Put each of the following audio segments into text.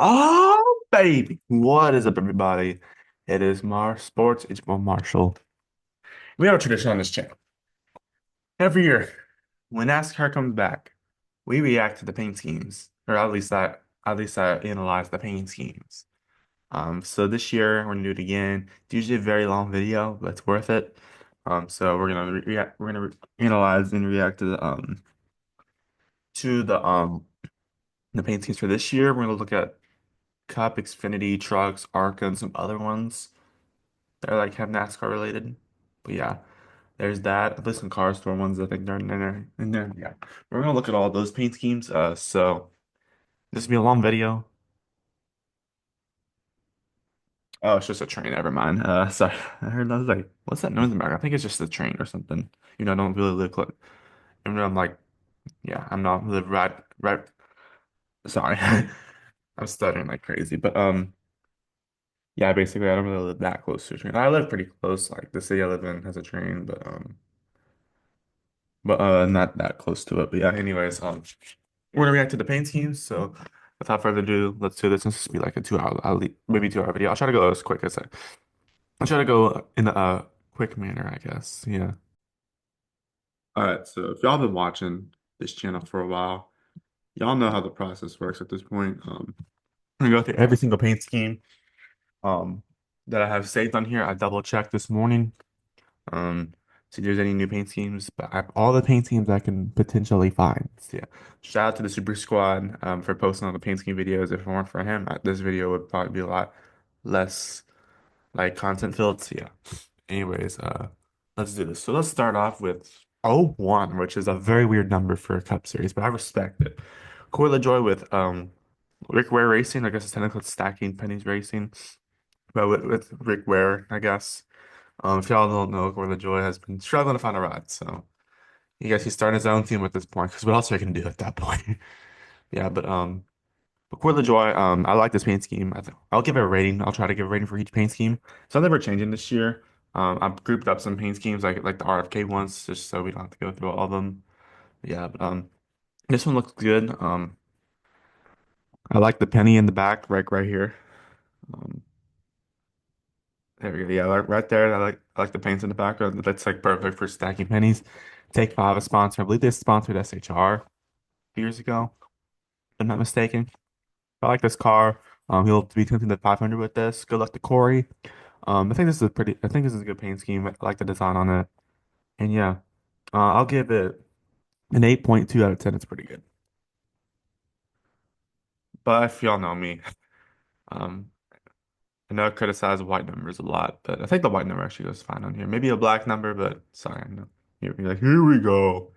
Oh, baby. What is up, everybody? It is Mars Sports. It's Mo Marshall. We have a tradition on this channel. Every year, when NASCAR comes back, we react to the paint schemes, or at least I analyze the paint schemes. So this year we're gonna do it again. It's usually a very long video, but it's worth it. So we're gonna analyze and react to the paint schemes for this year. We're gonna look at Cup, Xfinity, trucks, ARCA, and some other ones that are like have NASCAR related. But yeah, there's that. At least some car store ones, I think they're in there. And then yeah, we're gonna look at all those paint schemes. So this will be a long video. Oh, it's just a train. Never mind. Sorry. I was like, what's that noise in the back? I think it's just a train or something. I don't really live close. Even though I'm like, yeah, I'm not live right. Sorry, I'm stuttering like crazy. But yeah, basically, I don't really live that close to a train. I live pretty close. Like the city I live in has a train, but not that close to it. But yeah, anyways, we're gonna react to the paint schemes. So without further ado, let's do this. This will be like a 2 hour, maybe 2 hour video. I'll try to go as quick as I'll try to go in a quick manner, I guess. Yeah. All right. So if y'all been watching this channel for a while, y'all know how the process works at this point. I'm gonna go through every single paint scheme um that I have saved on here. I double checked this morning. Um, See if there's any new paint schemes, but I have all the paint schemes I can potentially find. So yeah, shout out to the Super Squad for posting all the paint scheme videos. If it weren't for him, this video would probably be a lot less like content filled. So yeah. Anyways, let's do this. So let's start off with 01, which is a very weird number for a Cup Series, but I respect it. Corey LaJoy with Rick Ware Racing. I guess it's technically stacking pennies racing, but with Rick Ware, I guess. If y'all don't know, Corey LaJoy has been struggling to find a ride, so I guess he's starting his own team at this point. Because what else are you gonna do at that point? Yeah, but Corey LaJoy, I like this paint scheme. I'll give it a rating. I'll try to give a rating for each paint scheme. Some of them are changing this year. I've grouped up some paint schemes like the RFK ones, just so we don't have to go through all of them. Yeah, but this one looks good. I like the penny in the back, right here. Um, there we go. Yeah, right there. I like the paints in the background. That's like perfect for stacking pennies. Take Five, a sponsor. I believe they sponsored SHR years ago, if I'm not mistaken. I like this car. He'll be attempting the 500 with this. Good luck to Corey. I think this is a good paint scheme. I like the design on it. And yeah, I'll give it an 8.2 out of 10. It's pretty good. But if y'all know me, um, I know I criticize white numbers a lot, but I think the white number actually goes fine on here. Maybe a black number, but sorry, I know. You're like, here we go.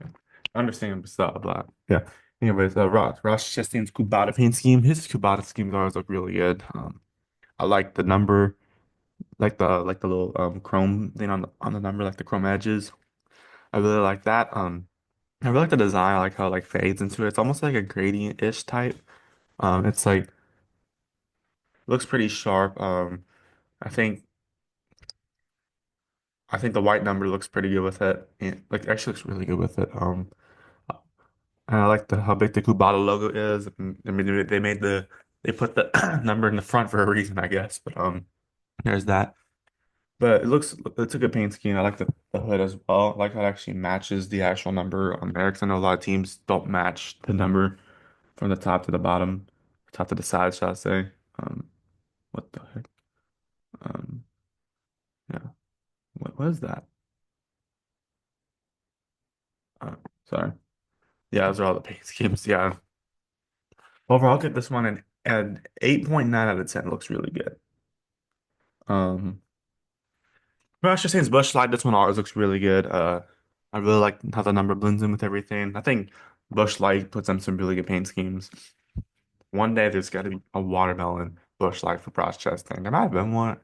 Yeah. I understand, but still, blah. Yeah. Anyways, Ross Chastain's Kubota paint scheme. His Kubota schemes always look really good. I like the number, like the little chrome thing on the number, like the chrome edges. I really like that. I really like the design. I like how it like fades into it. It's almost like a gradient-ish type. It's like looks pretty sharp. I think I think the white number looks pretty good with it. And, like actually looks really good with it. And I like the how big the Kubota logo is. I mean they put the number in the front for a reason, I guess. But there's that. But it's a good paint scheme. I like the hood as well. I like how it actually matches the actual number on there. Because I know a lot of teams don't match the number from the top to the bottom, top to the side, shall I say. Um, what the heck? Um, yeah. What is that? Uh, Sorry. Yeah, those are all the paint schemes. Yeah. Overall, I'll give this one an 8.9 out of 10. Looks really good. Um, but I should say it's Bush Light. This one always looks really good. I really like how the number blends in with everything. I think Bush Light puts on some really good paint schemes. One day there's got to be a watermelon Bush Light for Bros Chastain. There might have been one,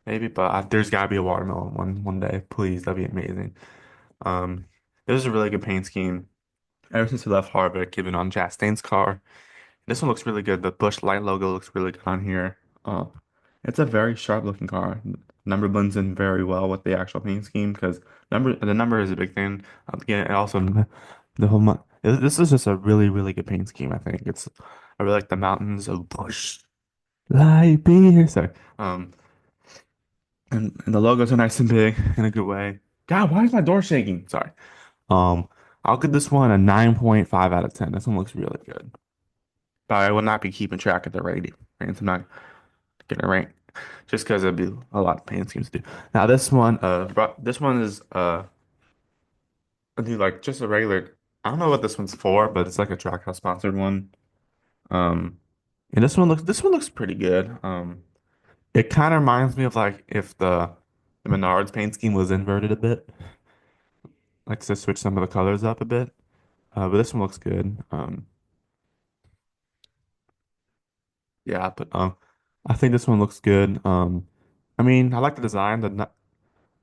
maybe, but there's got to be a watermelon one day. Please, that'd be amazing. Um, this is a really good paint scheme. Ever since he left Harvick, even on Chastain's car. This one looks really good. The Bush Light logo looks really good on here. It's a very sharp looking car. Number blends in very well with the actual paint scheme because the number is a big thing. Again, and also the whole this is just a really good paint scheme. I think I really like the mountains of Bush. Light beer. Sorry. And the logos are nice and big in a good way. God, why is my door shaking? Sorry. Um, I'll give this one a 9.5 out of 10. This one looks really good. But I will not be keeping track of the rating. I'm not gonna rank just because it'd be a lot of paint schemes to do. Now this one is I do like just a regular. I don't know what this one's for, but it's like a Trackhouse sponsored one. Um, and this one looks pretty good. It kind of reminds me of like if the Menards paint scheme was inverted a bit, like to switch some of the colors up a bit. But this one looks good. Yeah, but I think this one looks good. I mean, I like the design.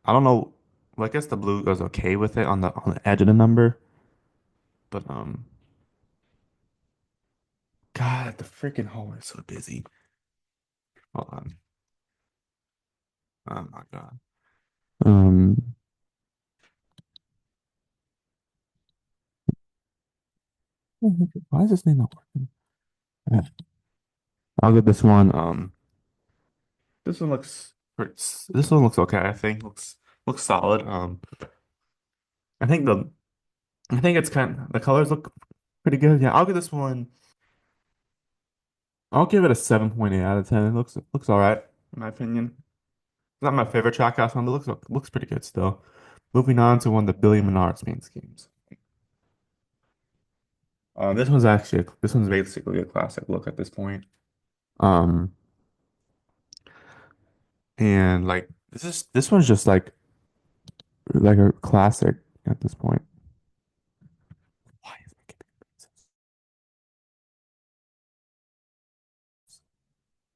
I don't know. Well, I guess the blue goes okay with it on the edge of the number, but God, the freaking hallway is so busy. Hold on. Oh my God. Um, why is this thing not working? Yeah. I'll give this one. This one looks. This one looks okay. I think looks solid. I think the I think it's the colors look pretty good. Yeah, I'll give this one. I'll give it a 7.8 out of 10. It looks all right in my opinion. It's not my favorite track house one, but looks pretty good still. Moving on to one of the Billy Menards main schemes. This one's basically a classic look at this point. Um, and like this one's just like a classic at this point. Why is it giving me this?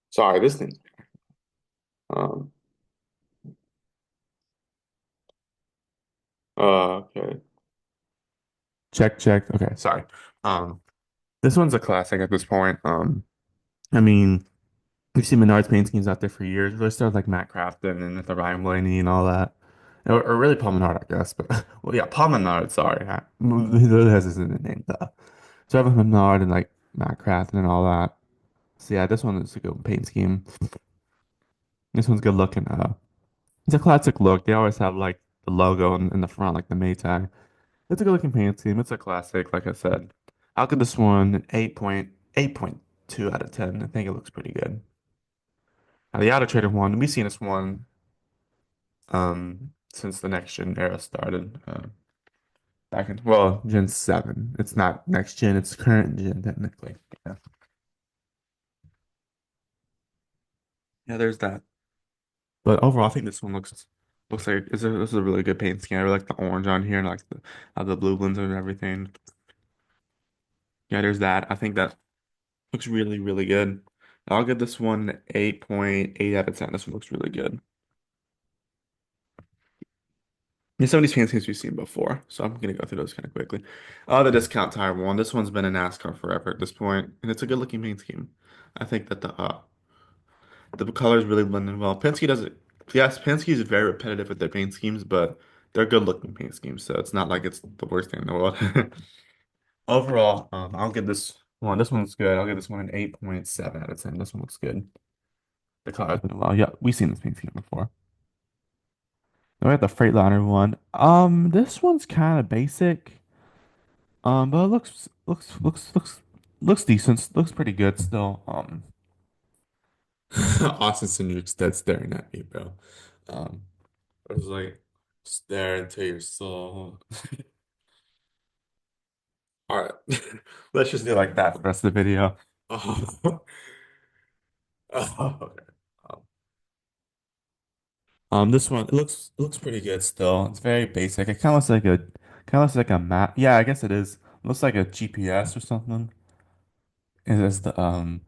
Sorry, this thing. Um, okay. Check, check. Okay, sorry. Um, this one's a classic at this point. I mean, we've seen Menards paint schemes out there for years. Really started like Matt Crafton and the Ryan Blaney and all that. Or really Paul Menard, I guess. But well, yeah, Paul Menard. Sorry, he really has his name though. So Evan Menard and like Matt Crafton and all that. So yeah, this one is a good paint scheme. This one's good looking. It's a classic look. They always have like the logo in the front, like the Maytag. It's a good looking paint scheme. It's a classic, like I said. I'll give this one an 8.2 out of 10. I think it looks pretty good. Now, the Auto Trader one, we've seen this one since the next gen era started. Back in Gen 7. It's not next gen, it's current gen technically. Yeah. Yeah, there's that. But overall, I think this one looks like this is a really good paint scheme. I really like the orange on here and like the how the blue blends and everything. Yeah, there's that. I think that looks really, really good. I'll give this one an 8.8 out of 10. This one looks really good. Yeah, some of these paint schemes we've seen before, so I'm gonna go through those kind of quickly. The discount tire one. This one's been in NASCAR forever at this point, and it's a good looking paint scheme. I think that the colors really blend in well. Penske does it. Yes, Penske is very repetitive with their paint schemes, but they're good looking paint schemes, so it's not like it's the worst thing in the world. Overall, I'll give this one. This one's good. I'll give this one an 8.7 out of 10. This one looks good. The colors blend well. Yeah, we've seen this paint scheme before. Then we have the Freightliner one. This one's kind of basic. But it looks decent. Looks pretty good still. Austin Cindric's dead staring at me, bro. I was like, stare into your soul. All right, let's just do like that for the rest of the video. Oh, okay. Um, this one it looks pretty good still. It's very basic. It kind of looks like a map. Yeah, I guess it is. It looks like a GPS or something. It is the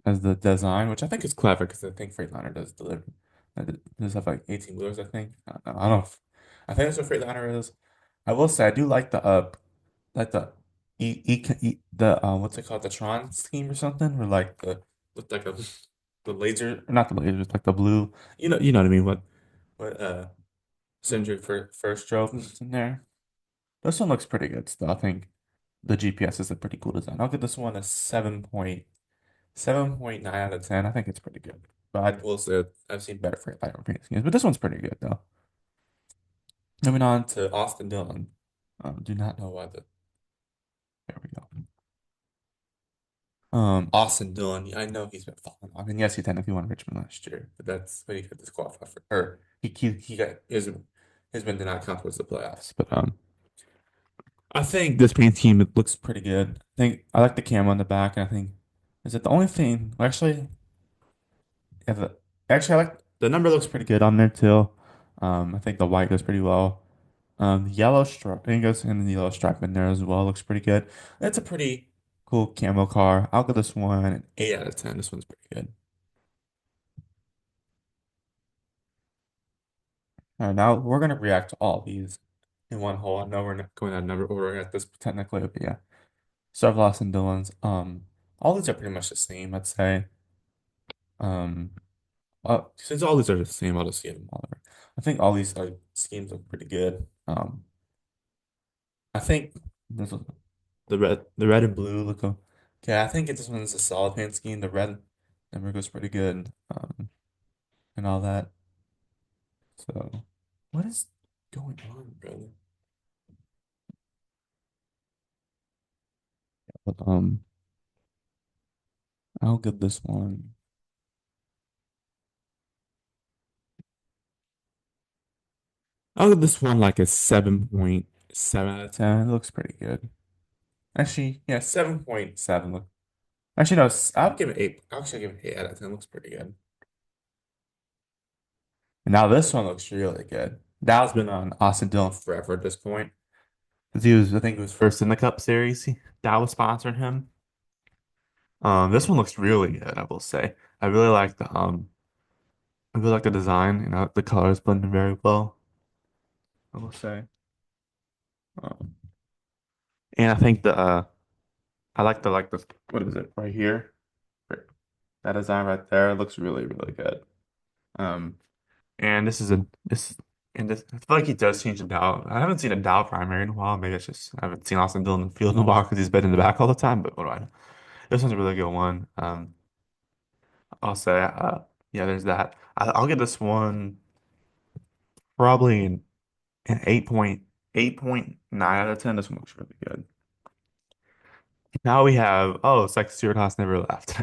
as the design, which I think is clever because I think Freightliner does deliver. Does have like 18 wheelers, I think. I don't know. I think that's what Freightliner is. I will say I do like the the what's it called, the Tron scheme or something, or like the with like a the laser, not the lasers, like the blue. You know what I mean. What Sindri first drove in there. This one looks pretty good still, I think. the GPS is a pretty cool design. I'll give this one a 7.9 out of 10. I think it's pretty good. But I will say I've seen better for light paint schemes, but this one's pretty good though. Moving on to Austin Dillon. Do not know why the there we go. Austin Dillon. I know he's been falling off, and yes, he technically won Richmond last year, but that's what he got disqualified for. Or he got his win did not count towards the playoffs. But I think this paint scheme it looks pretty good. I think I like the camo on the back, and I think is it the only thing? Well, actually, if it, actually I like the number looks pretty good on there too. I think the white goes pretty well. The yellow stripe, I think goes in the yellow stripe in there as well. Looks pretty good. It's a pretty cool camo car. I'll give this one an 8 out of 10. This one's pretty good. All right, now we're gonna react to all these in one whole. I know we're not going out of number order at this technically, but yeah. Starvloss and Dillon's. All these are pretty much the same, I'd say. Um, since all these are the same, I'll just give them all over. I think all these schemes look pretty good. I think this was the red and blue look okay. I think this one's a solid paint scheme. The red number goes pretty good, and all that. So, what is going on, brother? But I'll give this one. I'll give this one like a 7.7 out of 10. It looks pretty good. Actually, yeah, 7.7. Actually, no, I'll give it 8. I'll actually give it 8 out of 10. Looks pretty good. And now this one looks really good. Dow's been on Austin Dillon forever at this point. Because I think he was first in the Cup Series. Dow was sponsoring him. This one looks really good, I will say. I really like I really like the design. The colors blend very well, I will say. Um, and I think I like the what is it right here? That design right there looks really, really good. Um, and this and this I feel like he does change the Dow. I haven't seen a Dow primary in a while. Maybe it's just I haven't seen Austin Dillon in the field in a while because he's been in the back all the time. But what do I know? This one's a really good one. I'll say yeah, there's that. I'll give this one probably an 8.9 out of 10. This one looks really good. Now we have it's like Stuart Haas never left.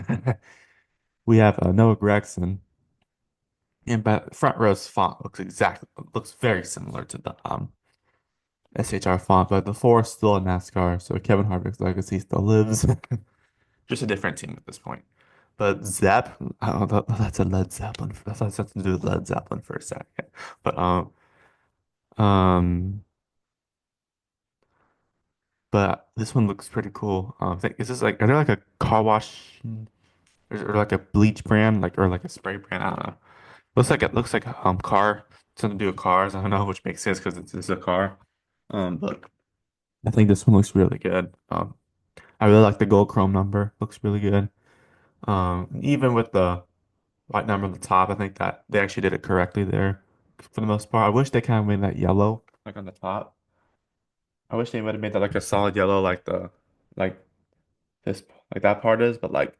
We have Noah Gregson. And but front row's font looks very similar to the SHR font, but the four is still a NASCAR, so Kevin Harvick's legacy still lives. Just a different team at this point. But Zepp, I don't know, that's a Led Zeppelin. That's something to do with Led Zeppelin for a second. But um, but this one looks pretty cool. Is this like are there like a car wash or like a bleach brand, like or like a spray brand? I don't know. Looks like a car, something to do with cars. I don't know, which makes sense because it's a car. But I think this one looks really good. I really like the gold chrome number. Looks really good. Even with the white number on the top, I think that they actually did it correctly there for the most part. I wish they kind of made that yellow, like on the top. I wish they would have made that like a solid yellow, like this, like that part is. But like,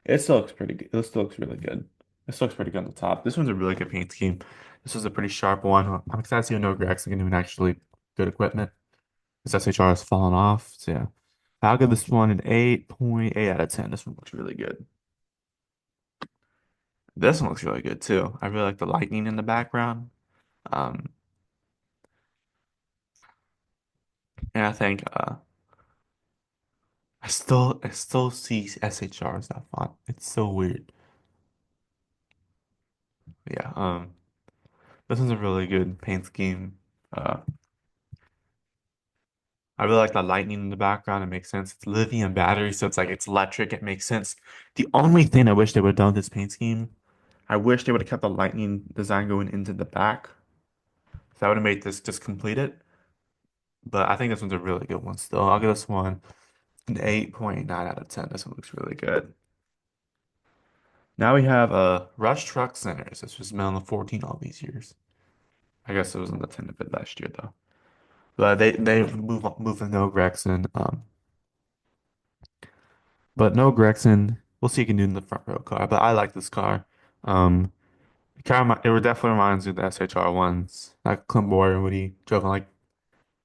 it still looks pretty good. It still looks really good. It still looks pretty good on the top. This one's a really good paint scheme. This was a pretty sharp one. I'm excited to see Noah Gragson can do an actually good equipment. His SHR has fallen off. So yeah. I'll give this one an 8.8 out of 10. This one looks really good. This one looks really good too. I really like the lightning in the background. Um, and I think I still see SHR as that font. It's so weird. Yeah, this one's a really good paint scheme. Uh, I really like the lightning in the background. It makes sense. It's lithium battery, so it's like it's electric. It makes sense. The only thing I wish they would have done with this paint scheme, I wish they would have kept the lightning design going into the back. So that would have made this just completed. But I think this one's a really good one still. I'll give this one an 8.9 out of 10. This one looks really good. Now we have Rush Truck Centers. This was made on the 14 all these years. I guess it was on the 10 of it last year though. But they move with no Gregson. but no Gregson. We'll see what he can do in the front row car. But I like this car. Um, it definitely reminds me of the SHR ones, like Clint Boyer when he drove in like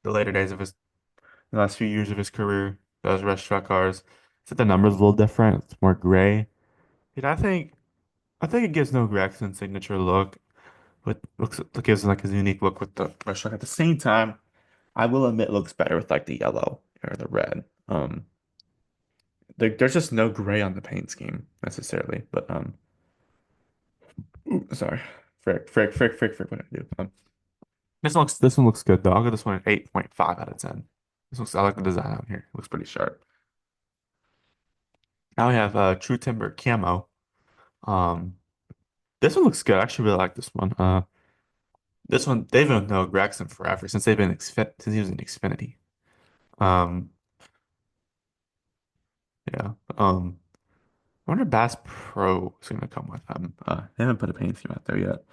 the later days of the last few years of his career. Those race track cars. Except the numbers a little different. It's more gray. And I think it gives no Gregson signature look. But it gives like his unique look with the race track. At the same time, I will admit it looks better with like the yellow or the red. There's just no gray on the paint scheme necessarily. But ooh, sorry, frick. What did I do? This one looks good though. I'll give this one an 8.5 out of 10. I like the design on here. It looks pretty sharp. Now we have True Timber Camo. Um, this one looks good. I actually really like this one. This one they've been known Gregson forever since he was in Xfinity. Um, yeah. I wonder if Bass Pro is gonna come with them. They haven't put a paint scheme out there yet.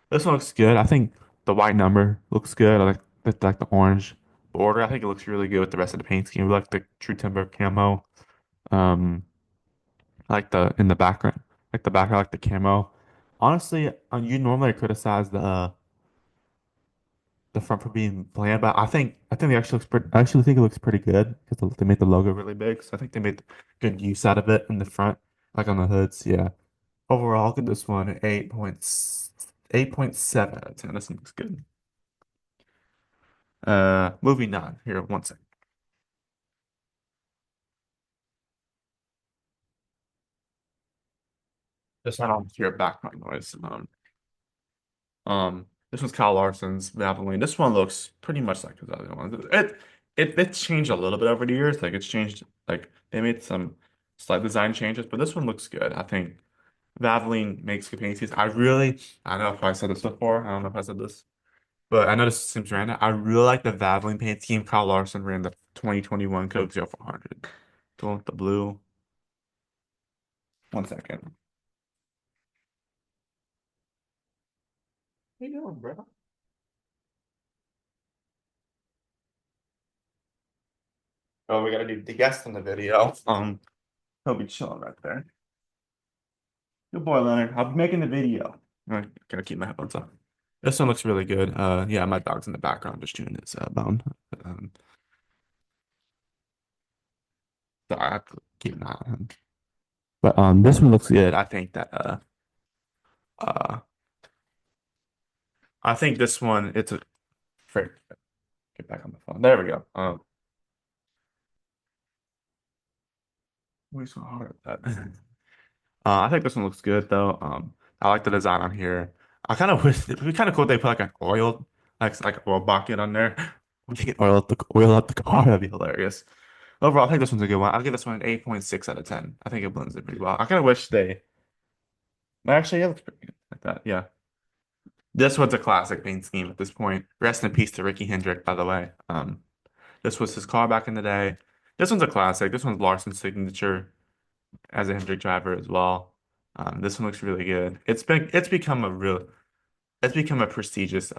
This one looks good. I think the white number looks good. I like the orange border. I think it looks really good with the rest of the paint scheme. We like the True Timber camo. Um, I like the in the background, like the background, like the camo. Honestly, you normally criticize the front for being bland, but I think it actually looks pretty. I actually think it looks pretty good because they made the logo really big. So I think they made good use out of it in the front, like on the hoods. Yeah. Overall, I'll give this one an 8.7 out of 10. This one looks good. Moving on. Here, one second. Just I don't hear background noise. This one's Kyle Larson's Valvoline. This one looks pretty much like his other ones. It's changed a little bit over the years. Like it's changed. Like they made some slight design changes, but this one looks good. I think Valvoline makes good paintings. I don't know if I said this before. I don't know if I said this, but I know this seems random. I really like the Valvoline paint scheme. Kyle Larson ran the 2021 Coke 0400. The one with the blue. One second. How you doing, bro? Oh, we gotta do the guest in the video. He'll be chilling right there. Good boy, Leonard. I'll be making the video. I gotta keep my headphones on. This one looks really good. Yeah, my dog's in the background just chewing his bone. Um, so I have to keep an eye on him. But this one looks good. Uh, I think this one it's a frick. Get back on the phone. There we go. We so hard at that. I think this one looks good though. I like the design on here. I kind of wish it'd be kind of cool if they put like an oil, like oil bucket on there. We can get oil out the car. That'd be hilarious. Overall, I think this one's a good one. I'll give this one an 8.6 out of 10. I think it blends in pretty well. I kind of wish they actually it looks pretty good like that. Yeah. This one's a classic paint scheme at this point. Rest in peace to Ricky Hendrick, by the way. This was his car back in the day. This one's a classic. This one's Larson's signature as a Hendrick driver as well. This one looks really good. It's become a prestigious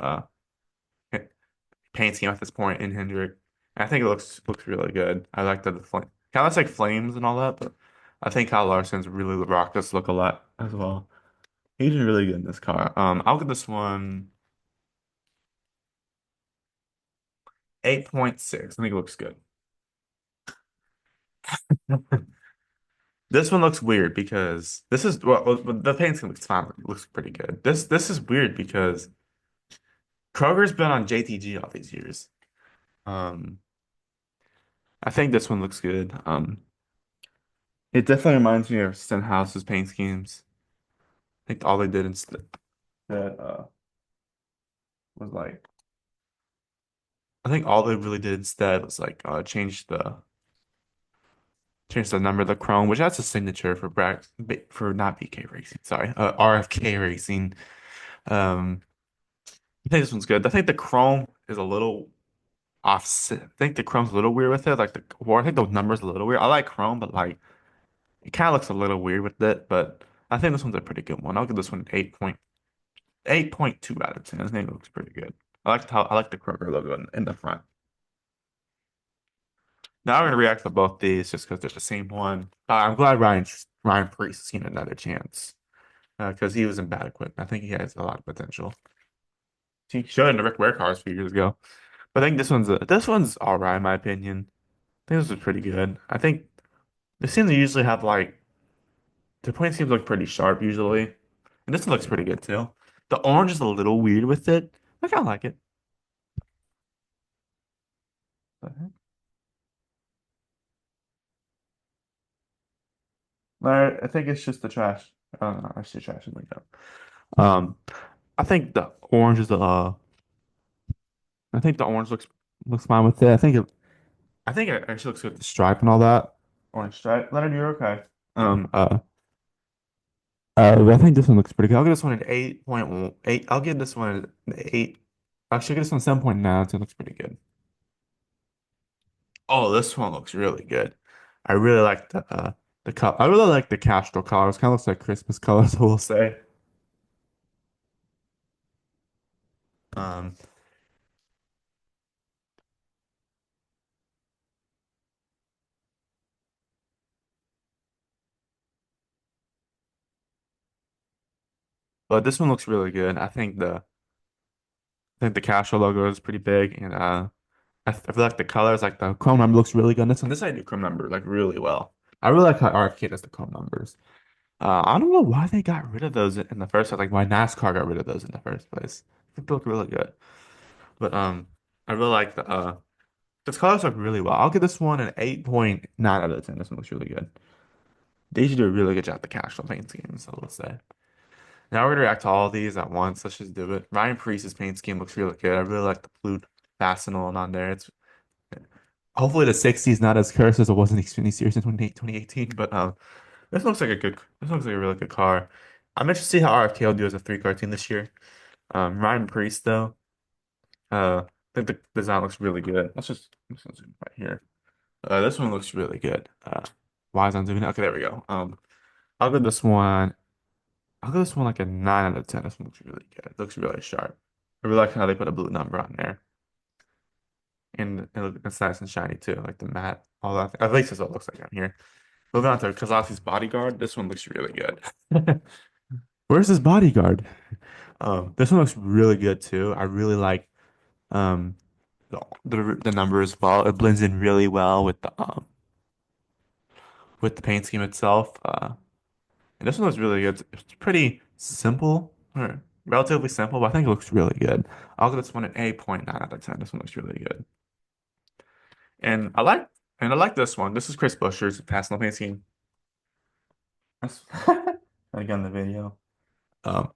paint scheme at this point in Hendrick. I think it looks really good. I like the flame. Kind of looks like flames and all that, but I think Kyle Larson's really rocked this look a lot as well. He did really good in this car. I'll give this one 8.6. I think it looks good. This one looks weird because the paint scheme looks fine. It looks pretty good. This is weird because Kroger's been on JTG all these years. Um, I think this one looks good. It definitely reminds me of Stenhouse's paint schemes. I think all they did instead that was like I think all they really did instead was like change the number of the chrome, which that's a signature for not BK Racing, sorry, RFK Racing. Um, I think this one's good. I think the chrome is a little offset. I think the chrome's a little weird with it. I think the number's a little weird. I like chrome, but like it kind of looks a little weird with it. But I think this one's a pretty good one. I'll give this one 8.2 out of 10. I think it looks pretty good. I like the Kroger logo in the front. Now I'm gonna react to both these just because they're the same one. I'm glad Ryan Priest has seen another chance because he was in bad equipment. I think he has a lot of potential. He showed in the Rick Ware cars a few years ago. But I think this one's all right in my opinion. I think this is pretty good. I think the seems to usually have like the point seems look pretty sharp usually, and this one looks pretty good too. The orange is a little weird with it. I kind of like it. But I think it's just the trash. I see trash in like that. I think the orange is the I think the orange looks fine with it. I think it actually looks good with the stripe and all that. Orange stripe. Leonard, you're okay. Um, uh, but I think this one looks pretty good. I'll give this one an 8.8. I'll give this one an 8. Actually, I'll give this one 7.9. So it looks pretty good. Oh, this one looks really good. I really like the color. I really like the Castro colors. Kind of looks like Christmas colors, I will say. Um, but this one looks really good. I think the Castro logo is pretty big, and I feel like the colors, like the chrome number, looks really good. And this I do chrome number like really well. I really like how RFK does the chrome numbers. I don't know why they got rid of those in the first place. Like why NASCAR got rid of those in the first place. I think they look really good. But I really like the colors look really well. I'll give this one an 8.9 out of 10. This one looks really good. They should do a really good job at the casual paint scheme, so let's say. Now we're gonna react to all of these at once. Let's just do it. Ryan Priest's paint scheme looks really good. I really like the blue fastenal on there. It's hopefully the 60 is not as cursed as it was in the Xfinity Series in 2018. But this looks like a really good car. I'm interested to see how RFK will do as a three-car team this year. Ryan Priest though, I think the design looks really good. Let's just zoom right here. This one looks really good. Why is I'm zooming? Okay, there we go. I'll give this one. I'll give this one like a 9 out of 10. This one looks really good. It looks really sharp. I really like how they put a blue number on there. And it's nice and shiny too, like the matte, all that. At least that's what it looks like on here. Moving on to Kazasi's bodyguard. This one looks really good. Where's his bodyguard? This one looks really good too. I really like um the number as well. It blends in really well with the paint scheme itself. And this one looks really good. It's pretty simple, or relatively simple, but I think it looks really good. I'll give this one an 8.9 out of 10. This one looks really good. And I like this one. This is Chris Buescher's personal paint scheme. That's again the video. Um,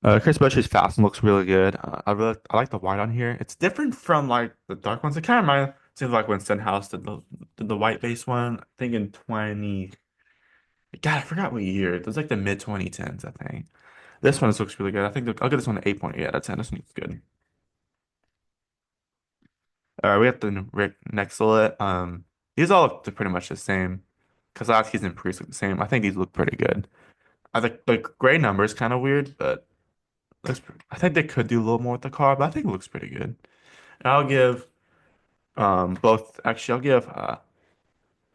Chris Buescher's Fasten looks really good. I like the white on here. It's different from like the dark ones. It kind of reminds seems like when Stenhouse did the white base one. I think in 20. God, I forgot what year. It was like the mid 2010s, I think. This one looks really good. I'll give this one an 8.8 out of 10. This one looks good. We have the Rick next to it. These all look pretty much the same. Kozlowski's and Priest look the same. I think these look pretty good. I think the gray number is kind of weird, but I think they could do a little more with the car, but I think it looks pretty good. And I'll give both. Actually, I'll give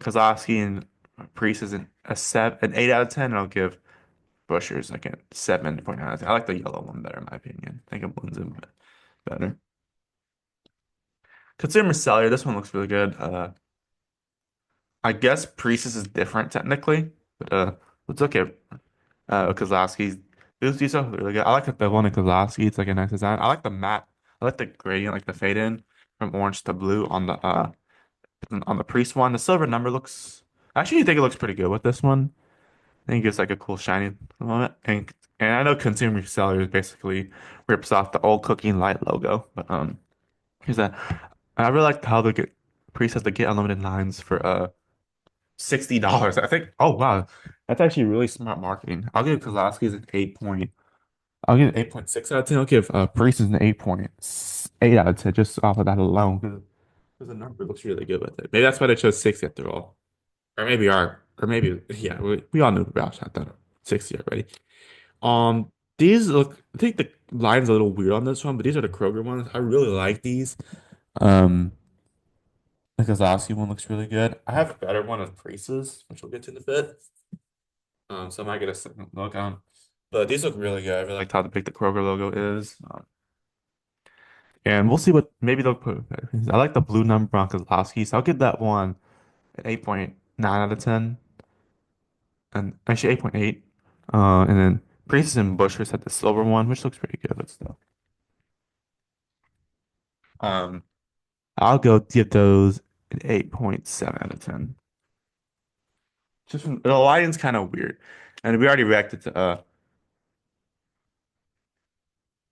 Kozlowski and Priest as an 8 out of 10, and I'll give Busher's like a 7.9 out of 10. I like the yellow one better in my opinion. I think it blends in better. Consider Cellular. This one looks really good. I guess Priestess is different technically, but it's okay. Kozlowski's these are really good. I like the one in Kozlowski. It's like a nice design. I like the matte. I like the gradient, like the fade in from orange to blue on the Priest one. The silver number looks. Actually, I think it looks pretty good with this one. I think it's like a cool shiny moment. And I know Consumer Sellers basically rips off the old Cooking Light logo, but here's that. I really like how Priest has the get unlimited lines for $60. I think. Oh wow, that's actually really smart marketing. I'll give Kozlowski's an 8 point. I'll give it 8.6 out of 10. I'll give Priest an 8.8 out of 10 just off of that alone because the number looks really good with it. Maybe that's why they chose 60 after all. Or maybe yeah, we all knew Roush had that 60 already. These look. I think the line's a little weird on this one, but these are the Kroger ones. I really like these. Um, The Kozlowski one looks really good. I have a better one of Priest's, which we'll get to in a bit. So I might get a second look on. But these look really good. I really like how big the Kroger logo is. And we'll see what maybe they'll put. I like the blue number on Kozlowski, so I'll give that one an 8.9 out of 10. And actually 8.8. And then Priest and Bushers had the silver one, which looks pretty good still. Um, I'll go give those an 8.7 out of 10. Just the lion's kind of weird. And we already reacted to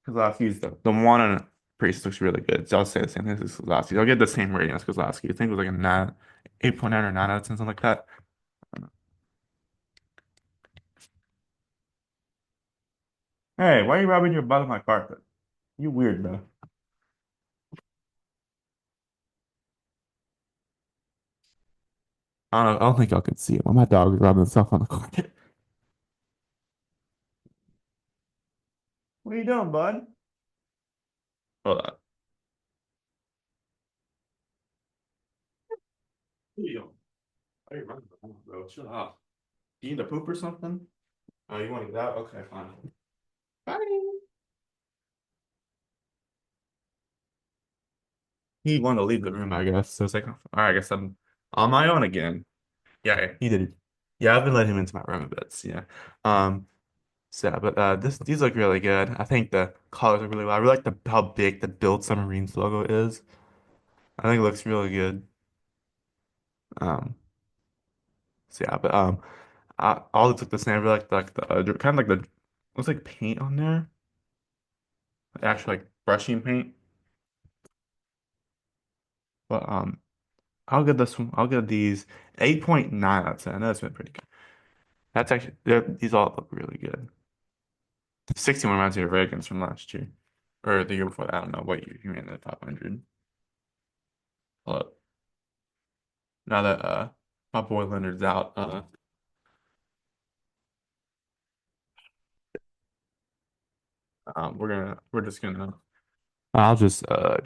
Kozlowski's the one on Priest looks really good. So I'll say the same thing as Kozlowski. I'll get the same rating as Kozlowski. I think it was like a 9, 8.9 or 9 out of 10, something like that. Hey, why are you rubbing your butt on my carpet? You weird, bro. I don't know. I don't think y'all can see it. When my dog is rubbing himself on the carpet. What are you doing, bud? Hold on. What are you doing? Why are you running, bro? Chill out. Do you need to poop or something? Oh, you want to get out? Okay, fine. Bye. He wanted to leave the room, I guess. So it's like, all right, I guess I'm on my own again. Yeah, he did it. Yeah, I've been letting him into my room a bit. So yeah. Um, so yeah, but these look really good. I think the colors are really well. I really like the how big the Build Submarines logo is. I think it looks really good. Um, so yeah, but all looks like the same. I really like the kind of like the looks like paint on there. Actually, like brushing paint. But I'll get this one. I'll get these 8.9 out of 10. That's been pretty good. That's actually these all look really good. 61 reminds me of Reagan's from last year. Or the year before that. I don't know what year he ran the top 100. But now that my boy Leonard's out, we're just gonna I'll just I'll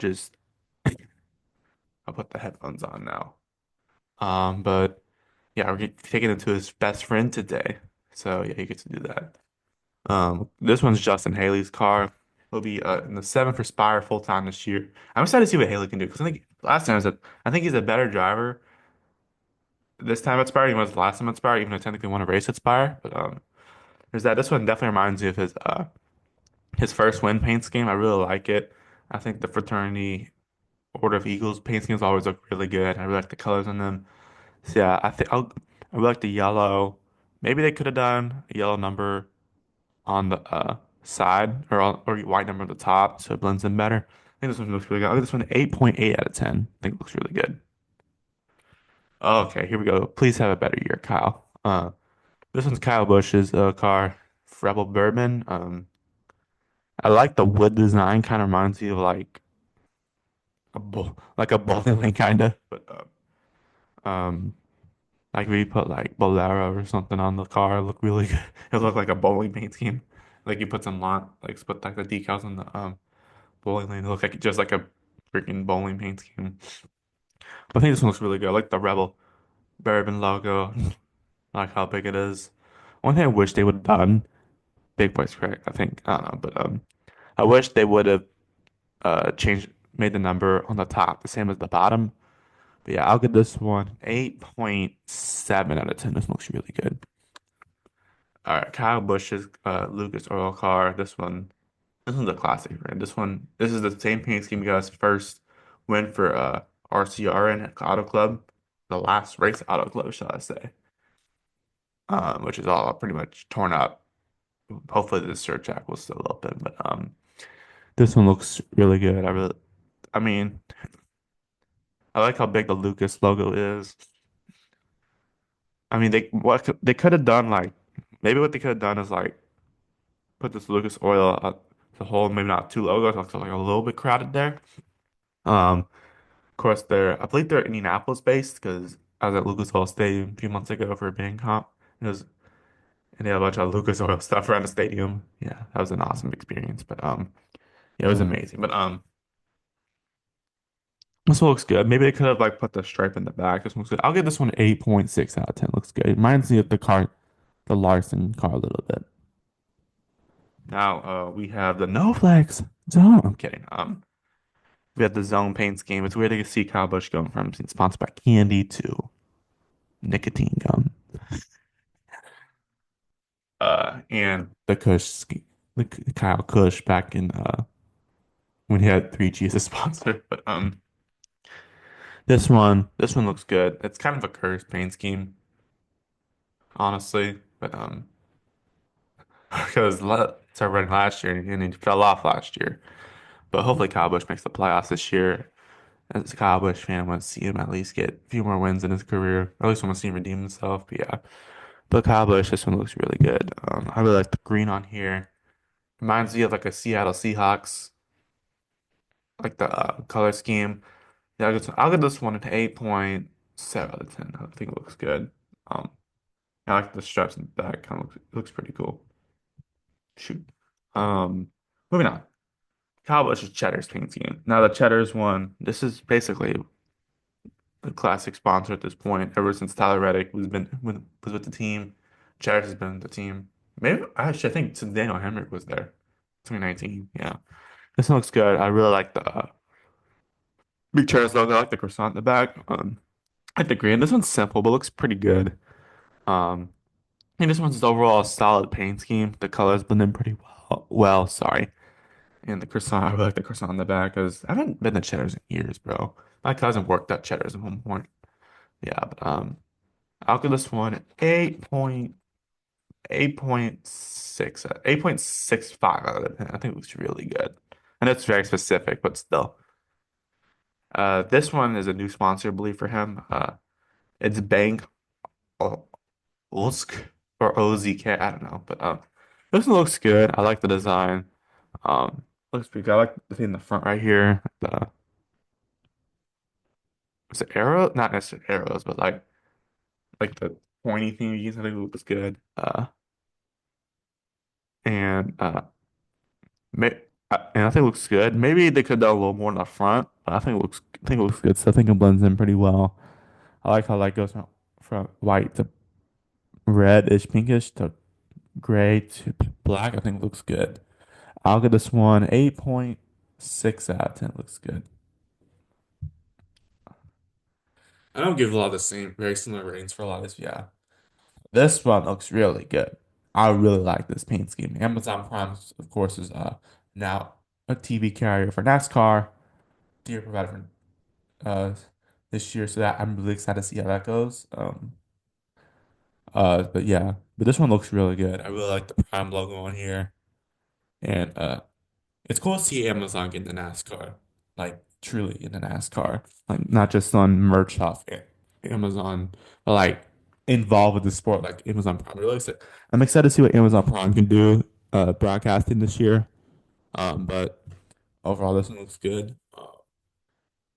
put the headphones on now. But yeah, taking it to his best friend today. So yeah, he gets to do that. This one's Justin Haley's car. He'll be in the seven for Spire full time this year. I'm excited to see what Haley can do because I think last time I think he's a better driver this time at Spire than he was last time at Spire, even though technically won a race at Spire. But there's that. This one definitely reminds me of his first win paint scheme. I really like it. I think the fraternity Order of Eagles paint schemes always look really good. I really like the colors on them. So yeah, I really like the yellow. Maybe they could have done a yellow number on the side or white number at the top so it blends in better. I think this one looks really good. I give this one 8.8 out of 10. I think it looks really good. Okay, here we go. Please have a better year, Kyle. This one's Kyle Busch's car, Rebel Bourbon. I like the wood design. Kind of reminds me of like a bowling lane kind of, but like we put like Bolero or something on the car. It looked really good. It looked like a bowling paint scheme. Like you put some put like the decals on the bowling lane. It looked like just like a freaking bowling paint scheme. But I think this one looks really good. I like the Rebel Bourbon logo. I like how big it is. One thing I wish they would have done, big voice crack, I think. I don't know, but I wish they would have changed made the number on the top the same as the bottom. But yeah, I'll give this one 8.7 out of 10. This looks really good. All right, Kyle Busch's Lucas Oil car. This one's a classic, right? This is the same paint scheme you guys first went for RCR and Auto Club, the last race Auto Club, shall I say? Which is all pretty much torn up. Hopefully, the search jack will still open, but this one looks really good. I mean, I like how big the Lucas logo is. I mean, they could have done like maybe what they could have done is like put this Lucas Oil the whole maybe not two logos, like a little bit crowded there. Of course, I believe they're Indianapolis based because I was at Lucas Oil Stadium a few months ago for a band comp. It was, and they had a bunch of Lucas Oil stuff around the stadium. Yeah, that was an awesome experience. But yeah, it was amazing. But This one looks good. Maybe they could have like put the stripe in the back. This one looks good. I'll give this one 8.6 out of 10. Looks good. Reminds me of the Larson car a little bit. Now we have the No Flex Zone. I'm kidding. We have the Zone paint scheme. It's weird to see Kyle Busch going from being sponsored by candy to nicotine gum. And the Kush scheme, the Kyle Kush back in when he had 3G as a sponsor. But this one looks good. It's kind of a cursed paint scheme, honestly. But because started running last year and he fell off last year. But hopefully Kyle Busch makes the playoffs this year. As a Kyle Busch fan, I want to see him at least get a few more wins in his career. Or at least I want to see him redeem himself. But yeah. But Kyle Busch, this one looks really good. I really like the green on here. Reminds me of like a Seattle Seahawks, like the color scheme. Yeah, I'll give this one an 8.7 out of 10. I think it looks good. Um, I like the stripes in the back. Kind of looks pretty cool. Shoot. Um, Moving on. Kyle Busch's Cheddar's paint scheme. Now the Cheddar's one. This is basically a classic sponsor at this point. Ever since Tyler Reddick was with the team, Cheddar's has been with the team. Maybe actually I think since Daniel Hemrick was there, 2019. Yeah, this one looks good. I really like the big Cheddar's logo. I like the croissant in the back. I like the green. This one's simple but looks pretty good. Um, and this one's overall a solid paint scheme. The colors blend in pretty well. Well, sorry. And the croissant, I really like the croissant on the back because I haven't been to Cheddar's in years, bro. My cousin worked at Cheddar's at one point. Yeah, but I'll give this one 8.65 out of 10. I think it looks really good. And it's very specific, but still. This one is a new sponsor, I believe, for him. It's Bank Olsk or OZK. I don't know, but this one looks good. I like the design. Looks pretty good. I like the thing in the front right here. The is it arrow? Not necessarily arrows, but like the pointy thing you use. I think it looks good. And may, and I think it looks good. Maybe they could have done a little more in the front, but I think it looks good. So I think it blends in pretty well. I like how that goes from white to reddish, pinkish to gray to black. I think it looks good. I'll give this one 8.6 out of 10. Looks good. I don't give a lot of the same, very similar ratings for a lot of this. Yeah. This one looks really good. I really like this paint scheme. Amazon Prime, of course, is now a TV carrier for NASCAR, dear provider for this year. So that I'm really excited to see how that goes. But yeah, but this one looks really good. I really like the Prime logo on here, and it's cool to see Amazon get into NASCAR, like truly in the NASCAR, like not just on merch off Amazon, but like involved with the sport, like Amazon Prime. I'm excited to see what Amazon Prime can do, broadcasting this year. But overall, this one looks good.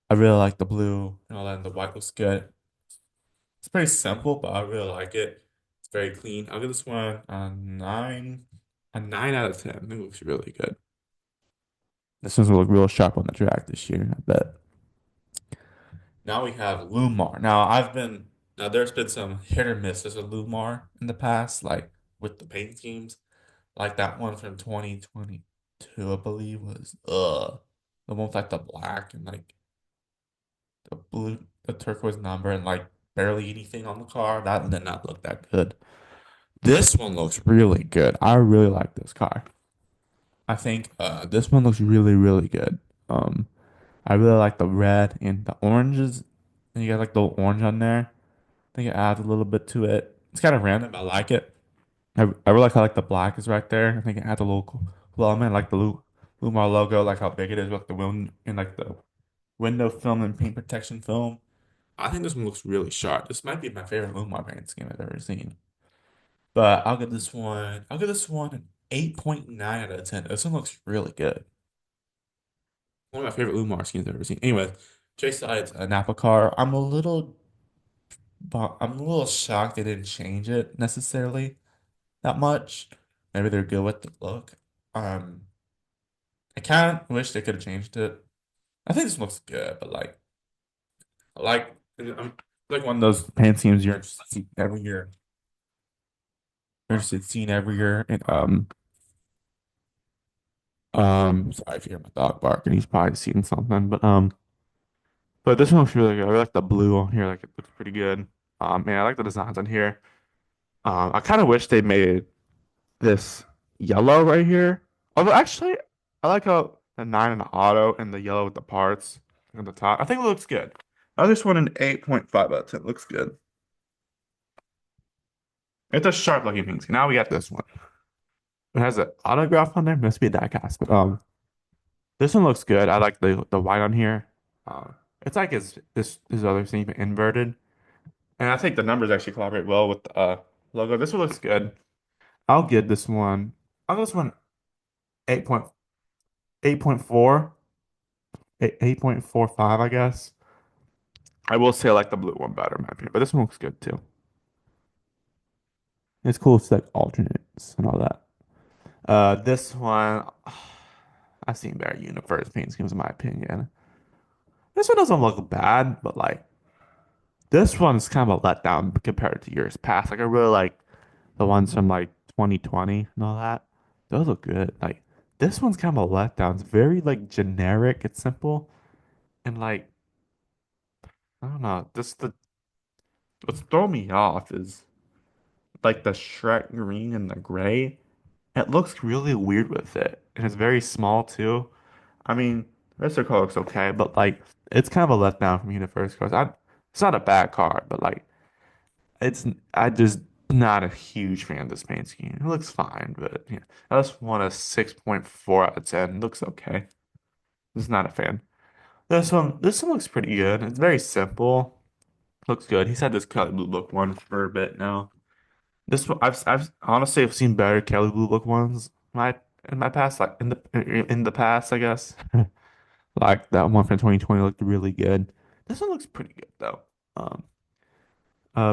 I really like the blue and all that, and the white looks good. It's pretty simple, but I really like it. It's very clean. I'll give this one a 9 out of 10. I think it looks really good. This one's gonna look real sharp on the track this year, I bet. Now we have Lumar. Now there's been some hit or misses with Lumar in the past, like with the paint schemes. Like that one from 2022, I believe was the one with like the black and like the blue, the turquoise number and like barely anything on the car. That did not look that good. This one looks really good. I really like this car. I think this one looks really, really good. Um I really like the red and the oranges. And you got like the orange on there. I think it adds a little bit to it. It's kind of random, but I like it. I really like how like the black is right there. I think it adds a little cool element, like the Lumar logo, like how big it is with the wind and like the window film and paint protection film. I think this one looks really sharp. This might be my favorite Lumar paint scheme I've ever seen. But I'll give this one an 8.9 out of 10. This one looks really good. One of my favorite Lumar schemes I've ever seen. Anyway, Chase Side's a Napa car. I'm a little shocked they didn't change it necessarily that much. Maybe they're good with the look. Um, I kind of wish they could have changed it. I think this looks good, but like Like like one of those paint schemes you're interested in seeing every year. You're interested in seeing every year. And sorry if you hear my dog barking, he's probably seen something. But this one looks really good. I really like the blue on here, like it looks pretty good. Man, I like the designs on here. I kind of wish they made this yellow right here. Although actually, I like how the nine and the auto and the yellow with the parts on the top. I think it looks good. I just want an 8.5 out of 10. Looks good. It's a sharp looking pink. Now we got this one. It has an autograph on there. Must be a die cast, but this one looks good. I like the white on here. It's like his other thing but inverted, and I think the numbers actually collaborate well with the logo. This one looks good. I'll give this one. I'll give this one 8 point 8.4, 8.45, I guess. I will say I like the blue one better, in my opinion, but this one looks good too. It's cool. It's like alternates and all that. This one, I've seen better universe paint schemes in my opinion. This one doesn't look bad, but like this one's kind of a letdown compared to years past. Like I really like the ones from like 2020 and all that. Those look good. Like this one's kind of a letdown. It's very like generic. It's simple and like I don't know. Just the what's throwing me off is like the Shrek green and the gray. It looks really weird with it, and it's very small too. I mean, the rest of the car looks okay, but like it's kind of a letdown from Universe cars. It's not a bad car, but like it's I just not a huge fan of this paint scheme. It looks fine, but yeah, I just want a 6.4 out of 10. It looks okay. Just not a fan. This one looks pretty good. It's very simple. Looks good. He's had this Kelly Blue Book one for a bit now. This one, I've honestly I've seen better Kelly Blue Book ones in my past, like in the past, I guess. Like that one from 2020 looked really good. This one looks pretty good though. Um,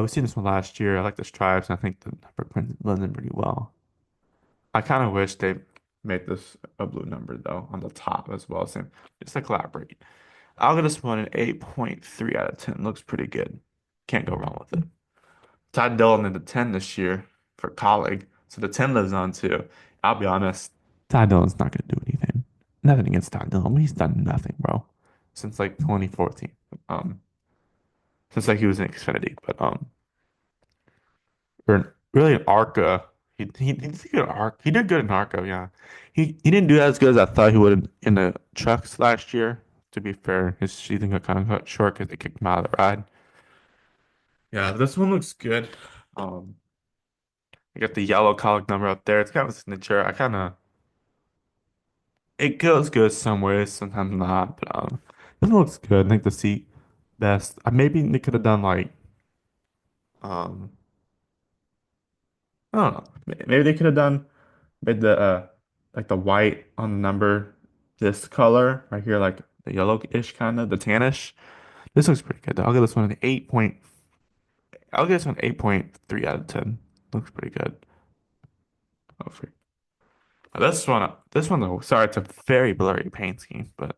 we've seen this one last year. I like the stripes, and I think the number print blends in pretty well. I kind of wish they made this a blue number though on the top as well. Same, just to collaborate. I'll give this one an 8.3 out of 10. Looks pretty good. Can't go wrong with it. Todd Dillon in the 10 this year for colleague. So the 10 lives on too. I'll be honest, Todd Dillon's not going to do anything. Nothing against Todd Dillon. He's done nothing, bro, since like 2014. Um, since like he was in Xfinity, but or really in ARCA. He did good in ARC. He did good in ARCA, yeah. He didn't do as good as I thought he would in the trucks last year. To be fair, his season got kind of cut short because they kicked him out of the ride. Yeah, this one looks good. Um, I got the yellow colic number up there. It's kind of a signature. I kind of it goes good some ways, sometimes not. But this one looks good. I think the seat best. Maybe they could have done like um I don't know. Maybe they could have done made the like the white on the number this color right here, like the yellowish kind of the tannish. This looks pretty good though. I'll give this one an 8 point. I'll give this one 8.3 out of 10. Looks pretty good. Oh, this one though, sorry, it's a very blurry paint scheme, but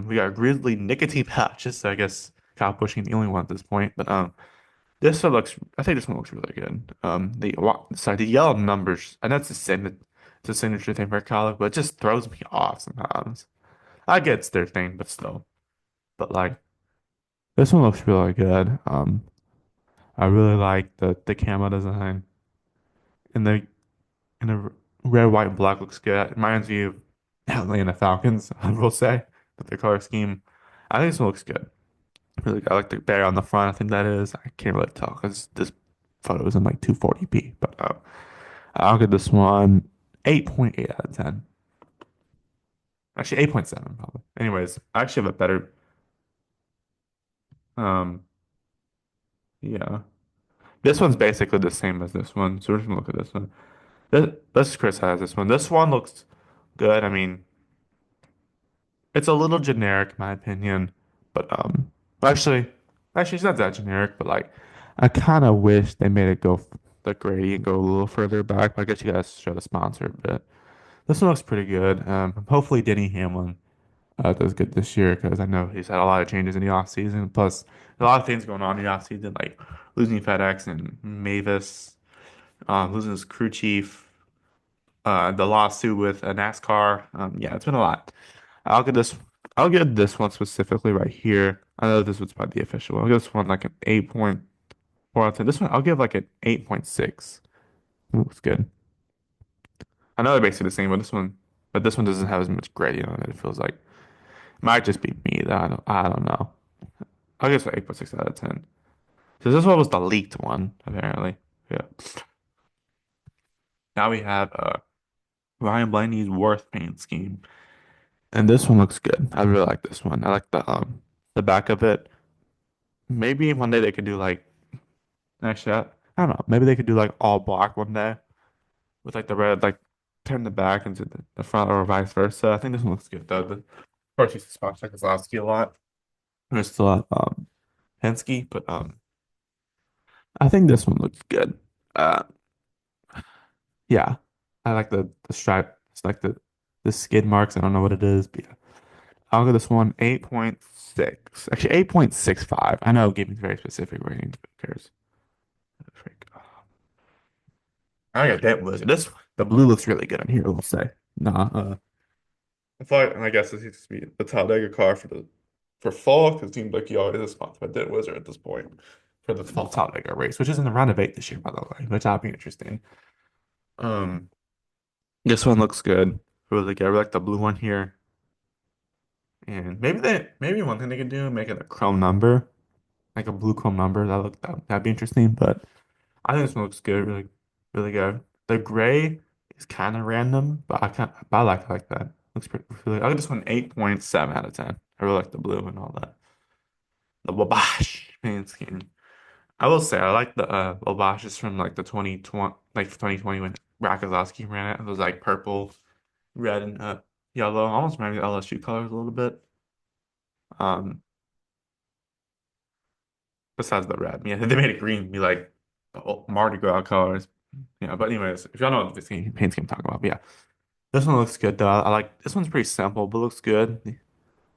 we got Grizzly nicotine pouches. So I guess Kyle Busching the only one at this point, but this one looks. I think this one looks really good. Sorry, the yellow numbers. I know it's a signature thing for Kyle, but it just throws me off sometimes. I get it's their thing, but still. But like this one looks really good. I really like the camo design and the red, white, and black looks good. It reminds me of Atlanta Falcons, I will say, with the color scheme. I think this one looks good. Really, I like the bear on the front. I think that is. I can't really tell because this photo is in like 240p. But I'll give this one 8.8 out of 10. Actually, 8.7 probably. Anyways, I actually have a better. Um, yeah. This one's basically the same as this one. So we're just gonna look at this one. Let's criticize this one. This one looks good. I mean, it's a little generic, in my opinion. But well, actually, it's not that generic. But like, I kind of wish they made it go the gradient go a little further back. I guess you guys show the sponsor a bit. This one looks pretty good. Hopefully, Denny Hamlin does good this year because I know he's had a lot of changes in the offseason. Plus, a lot of things going on in the offseason, like losing FedEx and Mavis, losing his crew chief, the lawsuit with Nascar. Yeah, it's been a lot. I'll get this. I'll get this one specifically right here. I know this was probably the official one. I'll give this one like an 8.4 out of 10. This one I'll give like an 8.6. Looks good. I know they're basically the same, but this one doesn't have as much gradient on it. It feels like might just be me though. I don't know. I'll give it an 8.6 out of 10. So this one was the leaked one, apparently. Yeah. Now we have Ryan Blaney's Worth paint scheme. And this one looks good. I really like this one. I like the back of it. Maybe one day they could do like actually I don't know. Maybe they could do like all black one day with like the red like turn the back into the front or vice versa. I think this one looks good though. Of course used to spot check Kozlowski a lot. There's still a lot Penske, but I think this one looks good. Uh yeah. I like the stripe. It's like the skid marks. I don't know what it is, but yeah. I'll give this one 8.6. Actually 8.65. I know giving very specific ratings, but who cares? Freak. I got that was this the blue looks really good on here, we'll say. Nah, I thought, and I guess this used to be the Talladega car for fall because it seems like he always is sponsored by Dead Wizard at this point for the fall Talladega race, which is in the round of eight this year, by the way, which I'll be interesting. Um, this one looks good. Really good. I like the blue one here, and maybe one thing they could do make it a chrome number, like a blue chrome number. That'd be interesting. But I think this one looks good, really, really good. The gray is kind of random, but I like that. Looks pretty. Really, I give this one 8.7 out of 10. I really like the blue and all that. The Wabash paint scheme. I will say I like the Wabashes from like the 2020, like 2020 when Rakazowski ran it. It was like purple, red, and yellow. Almost reminded me of LSU colors a little bit. Um, besides the red, yeah, they made it green, be like the old Mardi Gras colors. Yeah, but anyways, if y'all know what this paint scheme I'm talking about, but yeah. This one looks good though. I like this one's pretty simple, but looks good.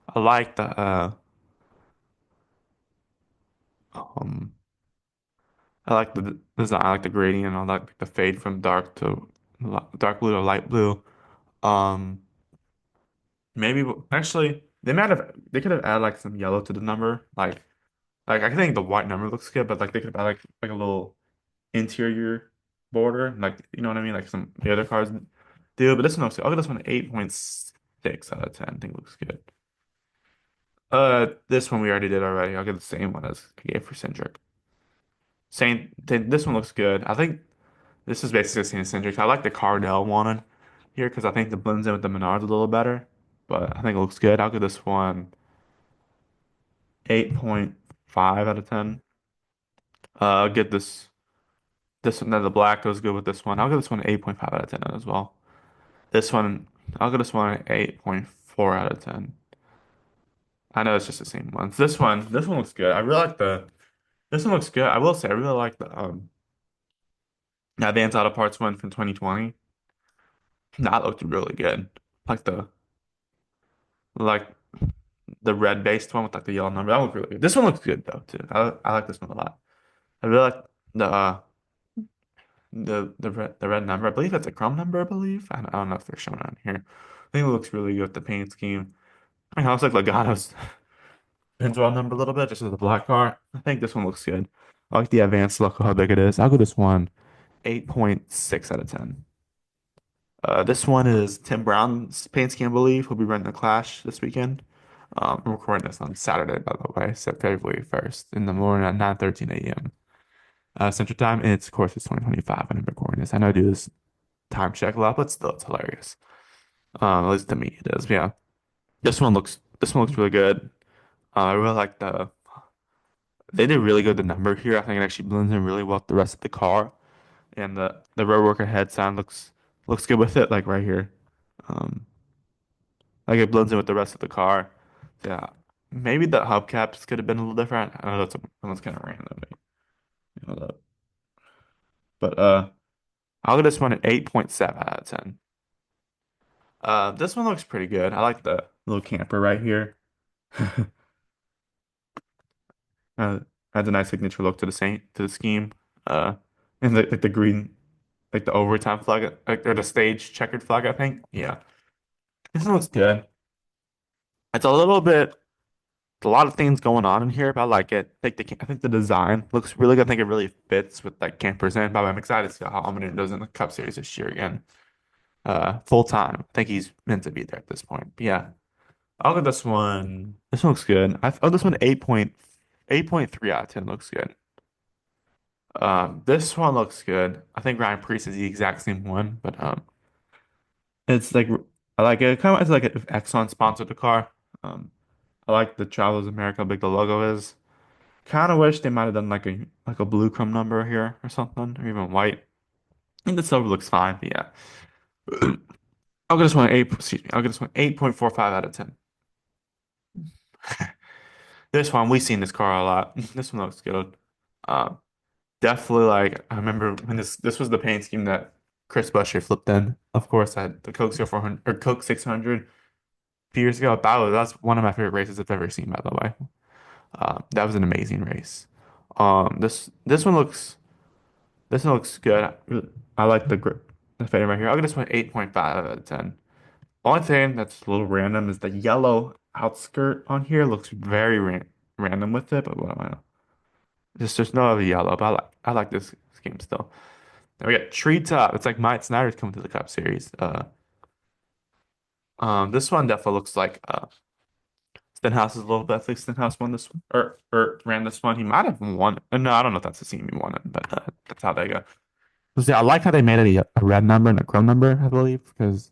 I like the um I like the design, I like the gradient, I like the fade from dark blue to light blue. Um maybe actually they could have added like some yellow to the number. Like I think the white number looks good, but like they could have added like a little interior border, like you know what I mean? Like some the other cars do, but this one looks good. I'll give this one 8.6 out of 10. I think it looks good. This one we already did already. I'll get the same one as I gave for Centric. Same thing. This one looks good. I think this is basically the same as Centric. I like the Cardell one on here because I think it blends in with the Menards a little better. But I think it looks good. I'll give this one 8.5 out of 10. I'll get this one. The black goes good with this one. I'll give this one an 8.5 out of 10 as well. This one, I'll give this one an 8.4 out of 10. I know it's just the same ones. This one looks good. I really like the. This one looks good. I will say I really like the Advanced Auto Parts one from 2020. That looked really good. Like like the red based one with like the yellow number. That looked really good. This one looks good though too. I like this one a lot. I really like the red number. I believe it's a chrome number, I believe. I don't know if they're showing on here. I think it looks really good with the paint scheme. I mean, it looks like Logano's Pinwheel number a little bit, just with the black car. I think this one looks good. I like the advanced look, how big it is. I'll give this one 8.6 out of 10. This one is Tim Brown's paint scheme, I believe. He'll be running the Clash this weekend. I'm recording this on Saturday, by the way, so February 1st in the morning at 9:13 a.m. Central Time. And it's, of course, it's 2025 when I'm recording this. I know I do this time check a lot, but still, it's hilarious. At least to me, it is. But yeah, this one looks really good. I really like they did really good with the number here. I think it actually blends in really well with the rest of the car. And the road worker head sign looks good with it, like right here. Um, like it blends in with the rest of the car. Yeah. Maybe the hubcaps could have been a little different. I know someone's kind of random. You know that. But I'll give this one an 8.7 out of 10. This one looks pretty good. I like the little camper right here. Uh, Adds a nice signature look to the scheme. Uh, and the green, like the overtime flag, like or the stage checkered flag, I think. Yeah, this one looks good. It's a little bit, a lot of things going on in here, but I like it. I think the design looks really good. I think it really fits with like campers in. But I'm excited to see how Allmendinger does in the Cup Series this year again. Full time. I think he's meant to be there at this point. But yeah, I'll give this one. This one looks good. This one 8.3 out of 10 looks good. This one looks good. I think Ryan Priest is the exact same one, but it's like I like it. Kind of it's like if Exxon sponsored the car. Um, I like the Travelers America, how big the logo is. Kind of wish they might have done like a blue chrome number here or something, or even white. I think the silver looks fine, but yeah. I'll give this one 8. Excuse me. I'll give this one 8.45 out of 10. This one we've seen this car a lot. This one looks good. Um, Definitely like I remember when this was the paint scheme that Chris Buescher flipped in. Of course, I had the Coke 400 or Coke 600 a few years ago. That's one of my favorite races I've ever seen, by the way. That was an amazing race. This one looks good. I like the grip, the fade right here. I'll give this one 8.5 out of 10. Only thing that's a little random is the yellow outskirt on here looks very random with it, but what am I? Just there's no other yellow, but I like this scheme still. Then we got Treetop. It's like Mike Snyder's coming to the Cup Series. This one definitely looks like Stenhouse is a little bit. I think Stenhouse won this one or ran this one. He might have won. No, I don't know if that's the team he won it, but that's how they go. So, yeah, I like how they made it a red number and a chrome number, I believe, because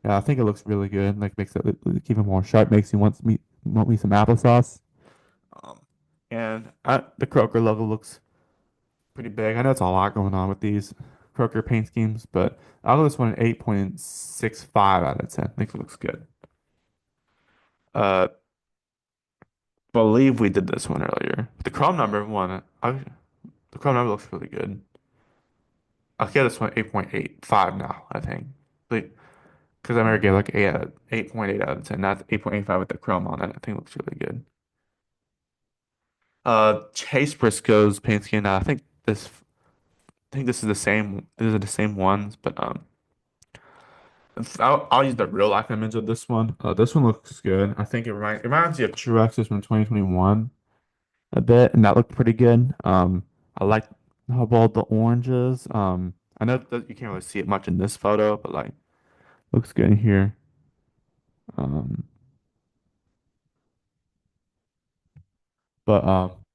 yeah, I think it looks really good. Like makes it look even more sharp. Makes you want me some applesauce. Um, and the Croker logo looks pretty big. I know it's a lot going on with these Croker paint schemes, but I'll give this one an 8.65 out of 10. I think it looks good. Uh, Believe we did this one earlier. The Chrome number one, the Chrome number looks really good. I'll give this one 8.85 now, I think. Like, because I remember gave like 8.8 out of 10. That's 8.85 with the Chrome on it. I think it looks really good. Chase Briscoe's paint scheme. I think this is the same. These are the same ones, but I'll use the real life image of this one. This one looks good. I think it reminds you of Truex's from 2021 a bit, and that looked pretty good. I like how bold the orange is. I know that you can't really see it much in this photo, but like looks good in here. Um, but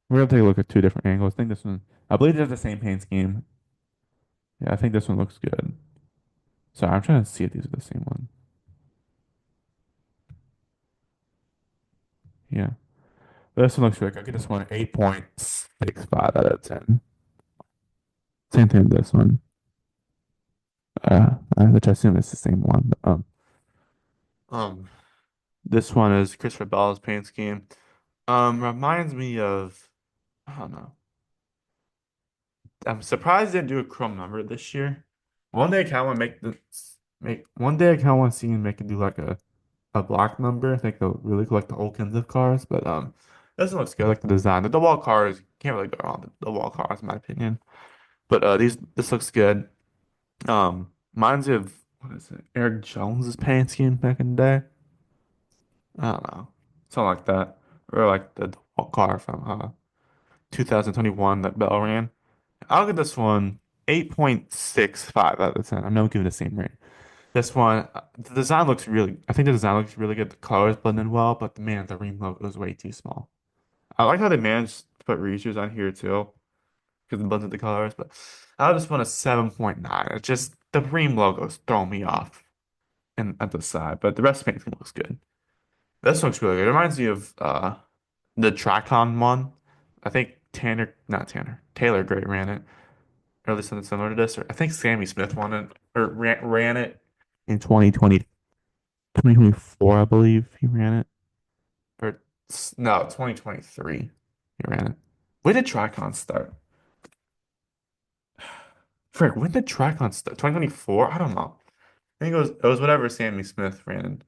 we're gonna take a look at two different angles. I think this one, I believe they're the same paint scheme. Yeah, I think this one looks good. Sorry, I'm trying to see if these are the same one. Yeah. This one looks really good. I'll give this one 8.65 out of 10. Same thing with this one. Which I assume is the same one. Um, this one is Christopher Bell's paint scheme. Reminds me of, I don't know. I'm surprised they didn't do a chrome number this year. One day I kind of want to make one day I kind of want to see him make it do like a black number. I think they'll really collect the old kinds of cars, but this one looks good. Like the design, the wall cars can't really go wrong with the wall cars in my opinion. But this looks good. Reminds me of what is it? Eric Jones's paint scheme back in the day. I don't know, something like that, or like the wall car from 2021 that Bell ran. I'll give this one 8.65 out of 10. I'm not giving the same rate. This one, the design looks really, I think the design looks really good. The colors blend in well, but man, the Ream logo is way too small. I like how they managed to put reachers on here too, because it blends with the colors, but I just want a 7.9. It's just the Ream logo's throwing me off and at the side, but the rest of the painting looks good. This looks really good. It reminds me of the Tricon one. I think Taylor Gray ran it, or at least something similar to this. Or I think Sammy Smith won it or ran it in 2024, I believe he ran it. Or no, 2023 he ran it. When did Tricon start? Frick, when did Tricon start? 2024? I don't know. think it was whatever Sammy Smith ran in.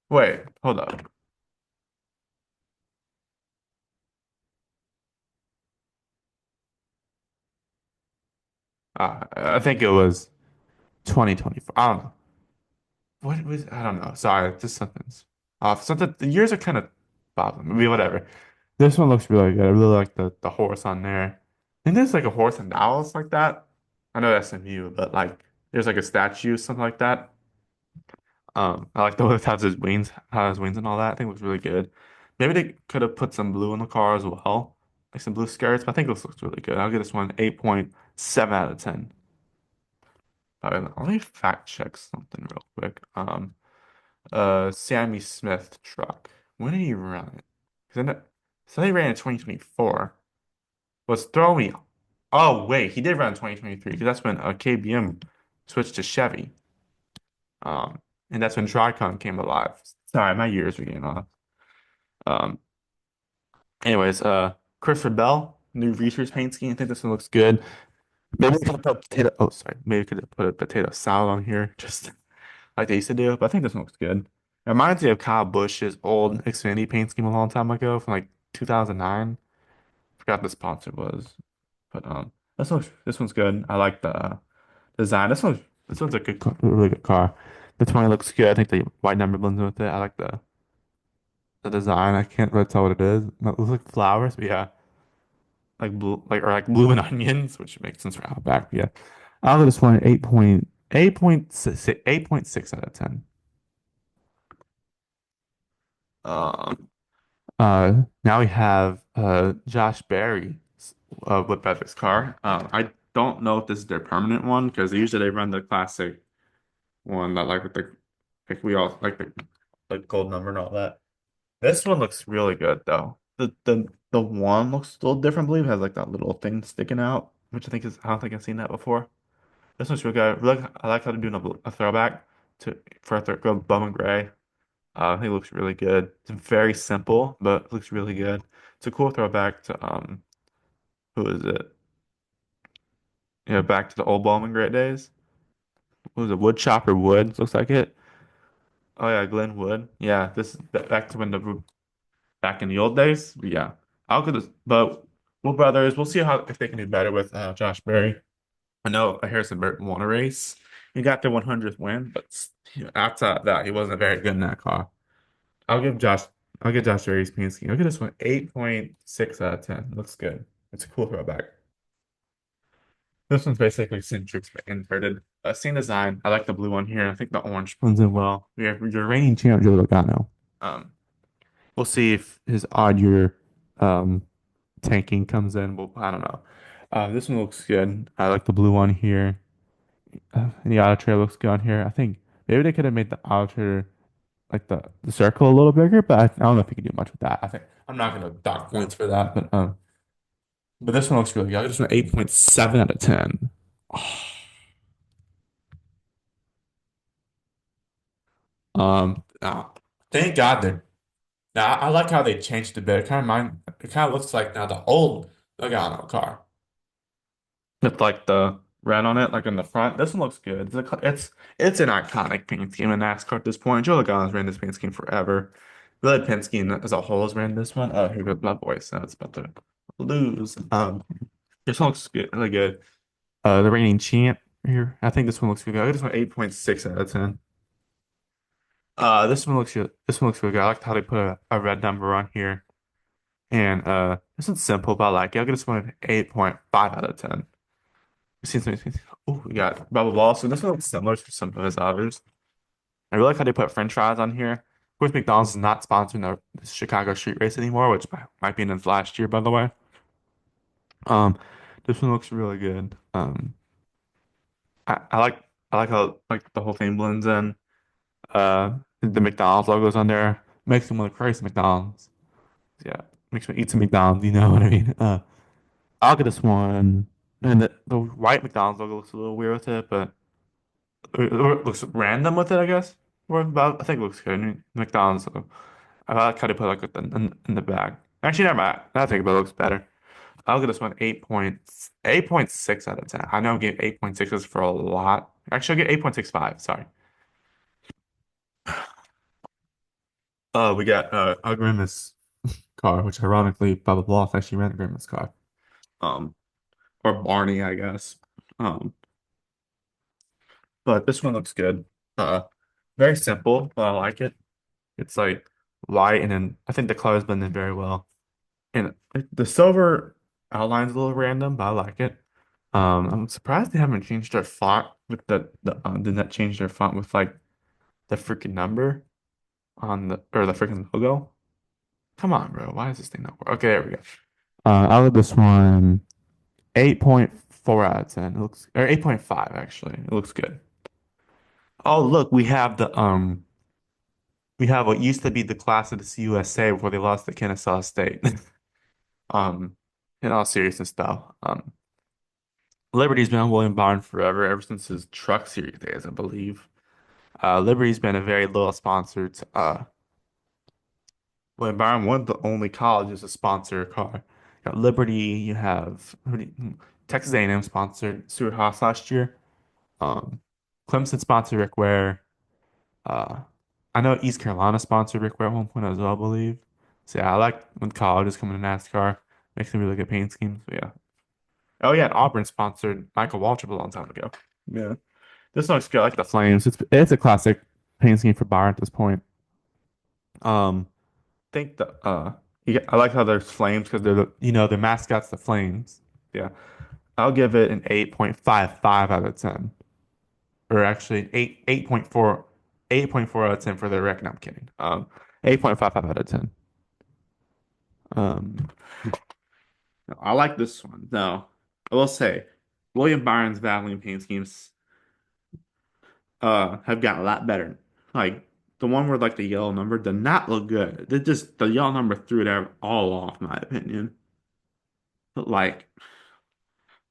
Wait, hold up. I think it was 2024. I don't know. What was I don't know. Sorry, just something's off. Something the years are kind of bobbling. Maybe whatever. This one looks really good. I really like the horse on there. And there's like a horse in Dallas like that. I know that's SMU, but like there's like a statue, something like that. I like the way it has wings and all that. I think it looks really good. Maybe they could have put some blue in the car as well, like some blue skirts. But I think this looks really good. I'll give this one 8.7 out of 10. Let me fact check something real quick. Sammy Smith truck. When did he run it? 'Cause I know, so they ran in 2024. Was throw me. Oh wait, he did run in 2023 because that's when KBM switched to Chevy. Um, and that's when Tricon came alive. Sorry, my years are getting off. Um, anyways, Christopher Bell, new Reese's paint scheme. I think this one looks good. Maybe we could have put potato. Oh, sorry. Maybe we could have put a potato salad on here, just like they used to do. But I think this one looks good. It reminds me of Kyle Busch's old Xfinity paint scheme a long time ago from like 2009. Forgot the sponsor was, but this one's good. I like the design. This one's a really good car. The 20 looks good. I think the white number blends in with it. I like the design. I can't really tell what it is. It looks like flowers, but yeah, like blue, like or like blooming onions, which makes sense for Outback. But yeah, I'll give this one 8.6 out of 10. Um, now we have Josh Berry with Bedrick's car. I don't know if this is their permanent one because usually they run the classic one that like with the like we all like the gold number and all that. This one looks really good though. The one looks a little different, I believe, it has like that little thing sticking out, which I don't think I've seen that before. This one's really good. I like how they're doing a throwback to for a third bum and gray. I think it looks really good. It's very simple, but it looks really good. It's a cool throwback to who is it? Yeah, back to the old Bowman Great days. What was it? Wood Chopper Wood, looks like it. Oh yeah, Glenn Wood. Yeah, this is back to when the back in the old days. But yeah, I'll go this, but Will Brothers. We'll see how if they can do better with Josh Berry. I know Harrison Burton won a race. He got their 100th win, but outside of that, he wasn't very good in that car. I'll give Josh. I'll give Josh Berry's Penske. I'll give this one 8.6 out of 10. Looks good. It's a cool throwback. This one's basically Centric's but inverted. Same design. I like the blue one here. I think the orange blends in well. We have your reigning champ, Joe Logano. Um, we'll see if his odd year um tanking comes in. Well, I don't know. This one looks good. I like the blue one here. And the auto trader looks good on here. I think maybe they could have made the auto trader like the circle a little bigger, but I don't know if you can do much with that. I think I'm not gonna dock points for that, but this one looks really good. I just went 8.7 out of 10. Now, thank God they're now. I like how they changed a bit. It kind of looks like now the old Logano car with like the red on it, like in the front. This one looks good. It's an iconic paint scheme in NASCAR at this point. Joe Logano's ran this paint scheme forever. Really, Penske as a whole has ran this one. Oh, here goes my voice. Now it's about to lose. This one looks good, really good. The reigning champ here. I think this one looks good. I just went 8.6 out of 10. This one looks good. This one looks really good. I like how they put a red number on here. And this one's simple, but I like it. I'll give this one an 8.5 out of 10. We've seen some. Oh, we got Bubba Ball. So this one looks similar to some of his others. I really like how they put French fries on here. Of course, McDonald's is not sponsoring the Chicago street race anymore, which might be in its last year, by the way. Um, this one looks really good. I like how like the whole thing blends in. The McDonald's logo's on there. Makes me want to crazy McDonald's. Yeah, makes me eat some McDonald's. You know what I mean? I'll get this one. And the white McDonald's logo looks a little weird with it, but it looks random with it, I guess. Or about, I think it looks good. I mean, McDonald's. I like how they put like in the bag. Actually, never mind. I think about it looks better. I'll give this one 8.6 out of 10. I know I gave 8.6s for a lot. Actually, I'll get 8.65. Sorry. We got a Grimace car, which ironically, Bubba Bloss actually ran a Grimace car. Um, or Barney, I guess. Um, but this one looks good. Uh, Very simple, but I like it. It's like white, and then I think the colors blend in very well. And the silver outline's a little random, but I like it. I'm surprised they haven't changed their font with did not change their font with like the freaking number on the or the freaking logo. Come on, bro. Why is this thing not work? Okay, there we go. I'll give this one 8.4 out of 10. It looks or 8.5 actually. It looks good. Oh, look, we have what used to be the class of the CUSA before they lost to Kennesaw State. Um, in all seriousness though, Liberty's been on William Byron forever, ever since his truck series days, I believe. Liberty's been a very loyal sponsor to William Byron, one of the only colleges to sponsor a car. You got Liberty, you have Texas A&M sponsored Stuart Haas last year. Um, Clemson sponsored Rick Ware. Uh, I know East Carolina sponsored Rick Ware at one point as well, I believe. So yeah, I like when colleges come into NASCAR. Makes them really good paint schemes. So yeah. Oh yeah, and Auburn sponsored Michael Waltrip a long time ago. Yeah. This looks good. I like the flames. It's a classic paint scheme for Byron at this point. Think the I like how there's flames because they're the mascot's the flames. Yeah. I'll give it an 8.55 out of 10. Or actually 8.4 out of 10 for the record. No, I'm kidding. 8.55 out of 10. Um I like this one. No. I will say William Byron's Valvoline paint schemes have gotten a lot better. Like the one where like the yellow number did not look good. The yellow number threw it all off, in my opinion. But like,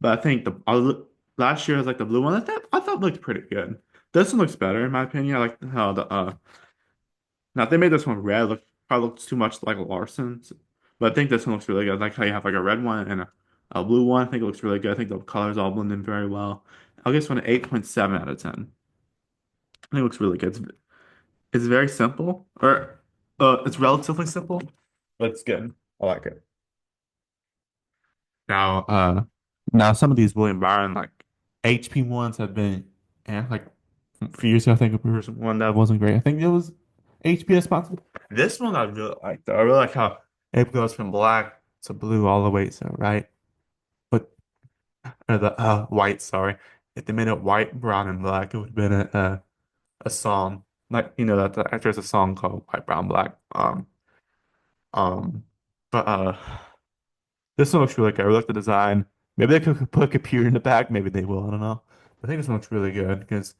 but I think last year was like the blue one. I thought looked pretty good. This one looks better in my opinion. I like how the now if they made this one red, probably looks too much like Larson's. But I think this one looks really good. I like how you have like a red one and a blue one. I think it looks really good. I think the colors all blend in very well. I'll give this one an 8.7 out of 10. I think it looks really good. It's very simple, or it's relatively simple, but it's good. I like it. Now, now some of these William Byron like HP ones have been, like a few years ago, I think there was one that wasn't great. I think it was HP responsible. This one I really like though. I really like how it goes from black to blue all the way to right, but or the white. Sorry, if they made it white, brown, and black, it would have been a song. Like that there's a song called White, Brown, Black. Um, but this one looks really good. I really like the design. Maybe they could put a computer in the back. Maybe they will. I don't know. I think this one looks really good because,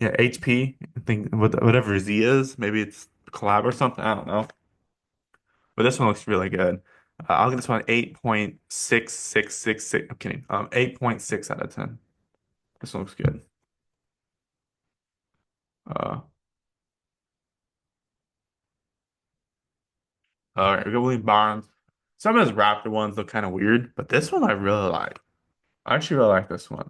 yeah, HP. I think whatever Z is, maybe it's collab or something. I don't know. But this one looks really good. I'll give this one 8.6666. I'm kidding. 8.6 out of 10. This one looks good. Uh, all right, we got William Barnes. Some of his Raptor ones look kind of weird, but this one I really like. I actually really like this one.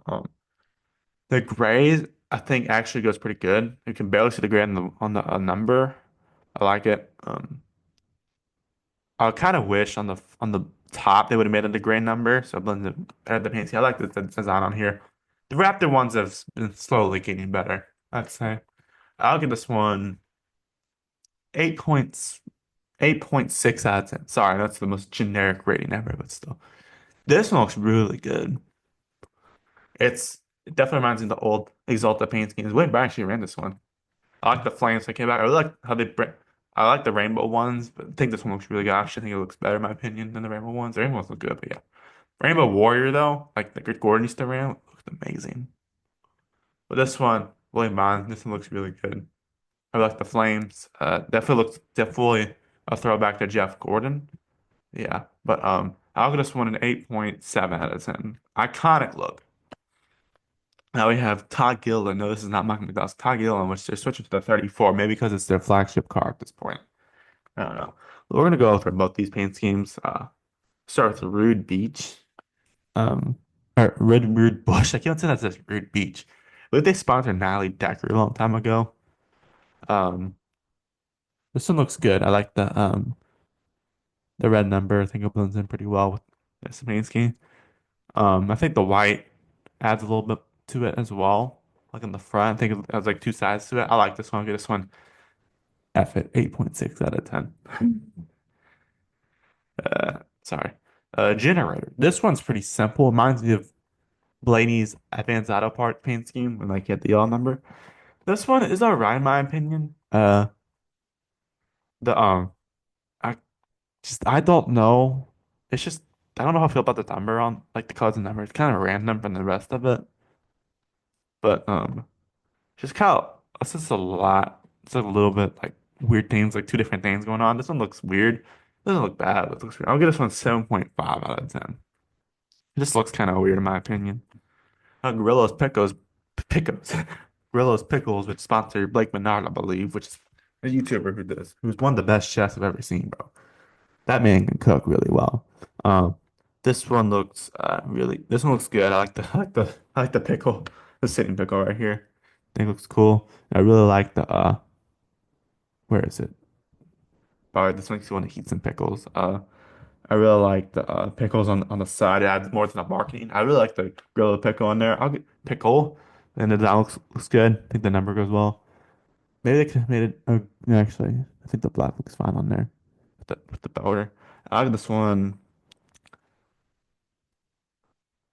The gray, I think, actually goes pretty good. You can barely see the gray on the number. I like it. I kind of wish on the top they would have made it a gray number, so it blends it better the paint. I like the design on here. The Raptor ones have been slowly getting better, I'd say. I'll give this one 8.6 out of 10. Sorry, that's the most generic rating ever, but still. This one looks really good. It definitely reminds me of the old Exalta paint schemes. Wayne Bryan actually ran this one. I like the flames that came back. I really like how I like the rainbow ones, but I think this one looks really good. I actually think it looks better in my opinion than the rainbow ones. The rainbow ones look good, but yeah. Rainbow Warrior though, like the Good Gordon used to ran, looks amazing. But this one, William Bond, this one looks really good. I like the flames. Definitely a throwback to Jeff Gordon. Yeah. But I'll give this one an 8.7 out of 10. Iconic look. Now we have Todd Gilliland. No, this is not Michael McDowell's. Todd Gilliland, which they're switching to the 34, maybe because it's their flagship car at this point. I don't know. We're gonna go through both these paint schemes. Start with Rude Beach. Um, or Red Weird Bush. I can't say that says Weird Beach. But they sponsored Natalie Decker a long time ago. Um, this one looks good. I like the red number. I think it blends in pretty well with this main scheme. I think the white adds a little bit to it as well. Like in the front, I think it has like two sides to it. I like this one. I'll give this one F it 8.6 out of 10. Sorry. Generator. This one's pretty simple. It reminds me of Blaney's Advanced Auto Part paint scheme when like you had the yellow number. This one is alright in my opinion. The I I don't know. It's just I don't know how I feel about the number on like the colors and number. It's kind of random from the rest of it. But just kind of it's just a lot. It's like a little bit like weird things, like two different things going on. This one looks weird. It doesn't look bad, but it looks weird. I'll give this one 7.5 out of 10. It just looks kind of weird in my opinion. Gorillo's Pickles, Gorillo's Pickles, which sponsor Blake Menard, I believe, which is a YouTuber who's one of the best chefs I've ever seen, bro. That man can cook really well. Um, this one looks this one looks good. I like the pickle, the sitting pickle right here. I think it looks cool. I really like the where is it? Oh, this makes you want to eat some pickles. I really like the pickles on the side. It adds more to the marketing. I really like the grilled pickle on there. I'll get pickle, and the design looks good. I think the number goes well. Maybe they could have made it. No, actually, I think the black looks fine on there with the powder. I'll give this one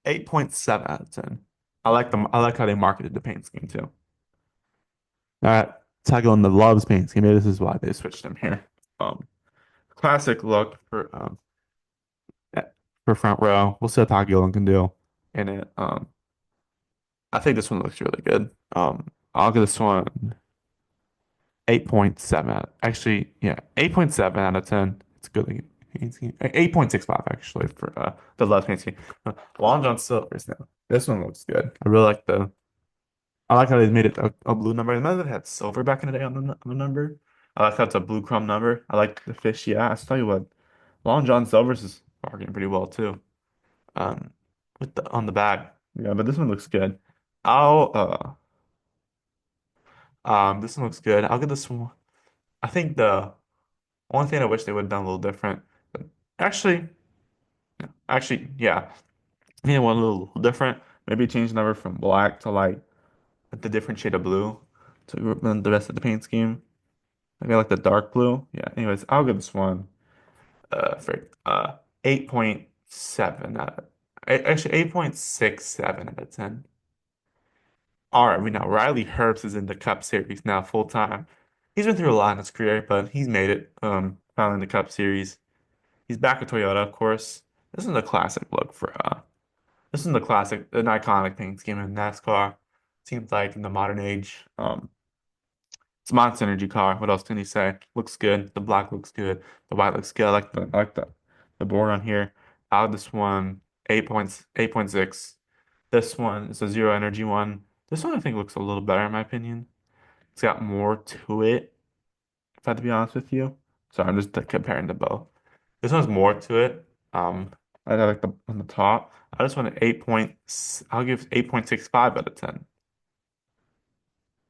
8.7 out of 10. I like how they marketed the paint scheme too. All right, tackling the Loves paint scheme. Maybe this is why they switched them here. Um, classic look eh, for front row. We'll see what Todd Gillen can do in it. I think this one looks really good. I'll give this one 8.7 actually, yeah, 8.7 out of 10. It's a good like, 8.65 actually for the left hand scheme. Long John Silver's now. This one looks good. I like how they made it a blue number. Remember they had silver back in the day on the number? I like how it's a blue crumb number. I like the fish. Yeah, I'll tell you what, Long John Silver's is bargaining pretty well too. Um, with the on the back. Yeah, but this one looks good. I'll this one looks good. I'll get this one. I think the only thing I wish they would have done a little different, but actually, yeah, yeah, one a little different. Maybe change the number from black to like the different shade of blue to represent the rest of the paint scheme. Maybe like the dark blue. Yeah. Anyways, I'll give this one for 8.7 actually 8.67 out of 10. All right, we know Riley Herbst is in the Cup Series now full time. He's been through a lot in his career, but he's made it. Finally in the Cup Series. He's back at Toyota, of course. This is a classic look for this is the classic, an iconic paint scheme in NASCAR. Seems like in the modern age. It's a Monster Energy car. What else can you say? Looks good. The black looks good. The white looks good. I like the board on here. Out of this one, 8.6. This one is a zero energy one. This one I think looks a little better in my opinion. It's got more to it, if I have to be honest with you. So I'm just comparing the both. This one's more to it. I like the on the top. I just want an 8 point. I'll give 8.65 out of 10.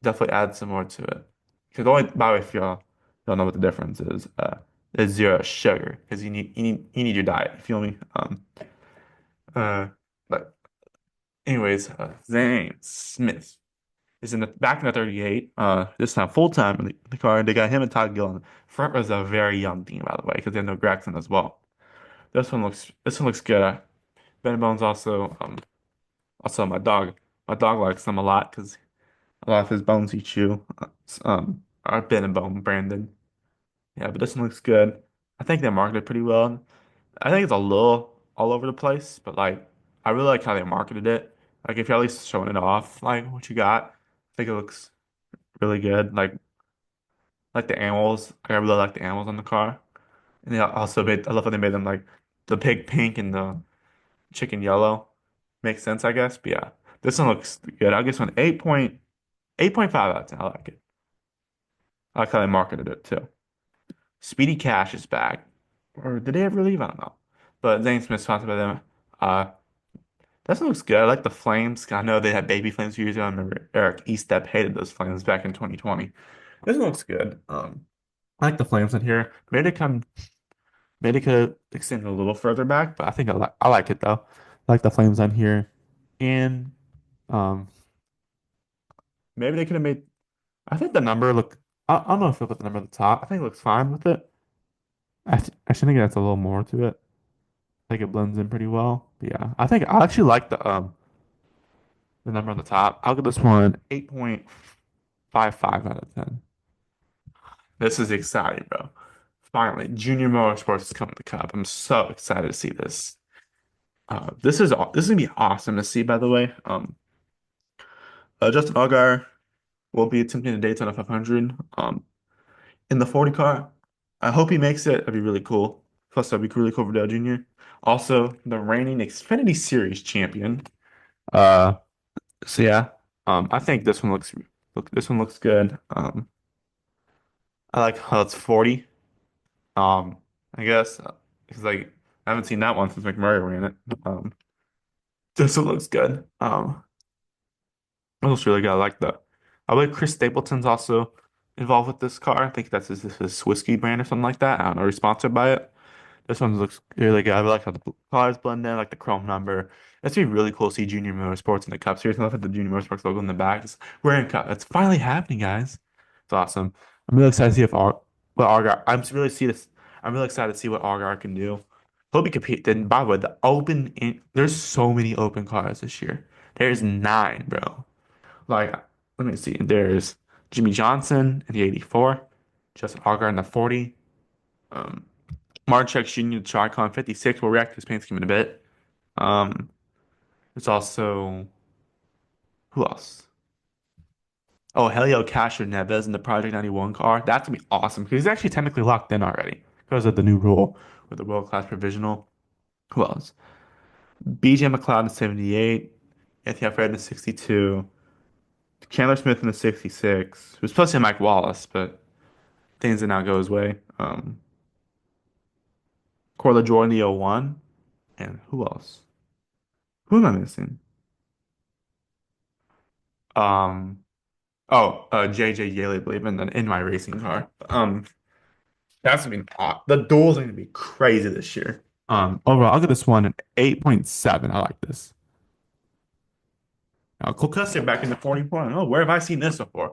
Definitely add some more to it. Because only by the way, if y'all don't know what the difference is, there's zero sugar because you need your diet. You feel me? Uh, but anyways, Zane Smith is in the back in the 38. This time full time in the car. They got him and Todd Gillen. Front was a very young team, by the way, because they had no Gregson as well. This one looks good. Ben Bones also my dog likes him a lot because a lot of his bones he chew are Ben and Bone Brandon. Yeah, but this one looks good. I think they marketed pretty well. I think it's a little all over the place, but like I really like how they marketed it. Like if you're at least showing it off, like what you got, I think it looks really good. Like the animals, like, I really like the animals on the car. And they also made I love how they made them like the pig pink and the chicken yellow. Makes sense, I guess. But yeah, this one looks good. I'll give this one 8.5 out of 10. I like it. I like how they marketed it too. Speedy Cash is back. Or did they ever leave? I don't know. But Zane Smith's sponsored by them. Uh, This one looks good. I like the flames. I know they had baby flames years ago. I remember Eric Estep hated those flames back in 2020. This one looks good. I like the flames in here. Maybe they could extend it a little further back, but I like it though. I like the flames on here. And um maybe they could have made I think the number look I don't know if I put the number at the top. I think it looks fine with it. Actually think that's a little more to it. I think it blends in pretty well. But yeah, I think I actually like the number on the top. I'll give this one 8.55 out of 10. This is exciting, bro. Finally, Junior Motorsports is coming to Cup. I'm so excited to see this. This is gonna be awesome to see, by the way. Justin Allgaier will be attempting the Daytona 500 in the 40 car. I hope he makes it. That'd be really cool. Plus, that'd be really cool for Dale Jr. Also, the reigning Xfinity Series champion. Uh, so yeah, I think this one looks good. I like how it's 40. Um, I guess because like I haven't seen that one since McMurray ran it. This one looks good. It looks really good. I like that. I believe Chris Stapleton's also involved with this car. I think that's his whiskey brand or something like that. I don't know. He's sponsored by it. This one looks really good. I like how the colors blend in, like the chrome number. It's gonna be really cool to see Junior Motorsports in the Cup Series. I love the Junior Motorsports logo in the back. We're in Cup. It's finally happening, guys. It's awesome. I'm really excited to see if what Argar. I'm really excited to see what Argar can do. He'll be competing. And by the way, there's so many open cars this year. There's nine, bro. Like, let me see. There's Jimmy Johnson in the 84, Justin Allgaier in the 40. Um, Marchek Jr. Tricon 56. We'll react to his paint scheme in a bit. Um, there's also who else? Oh, Helio Castro Neves in the Project 91 car. That's gonna be awesome because he's actually technically locked in already because of the new rule with the world class provisional. Who else? BJ McLeod in 78, Anthony Fred in the 62, Chandler Smith in the 66, who's supposed to be Mike Wallace, but things did not go his way. Corla Jordan the 01, and who else? Who am I missing? Um, JJ Yeley, I believe, in my racing car. That's gonna be hot. The duels are gonna be crazy this year. Overall, I'll give this one an 8.7. I like this. Now, Cole Custer back in the 40 point. Oh, where have I seen this before?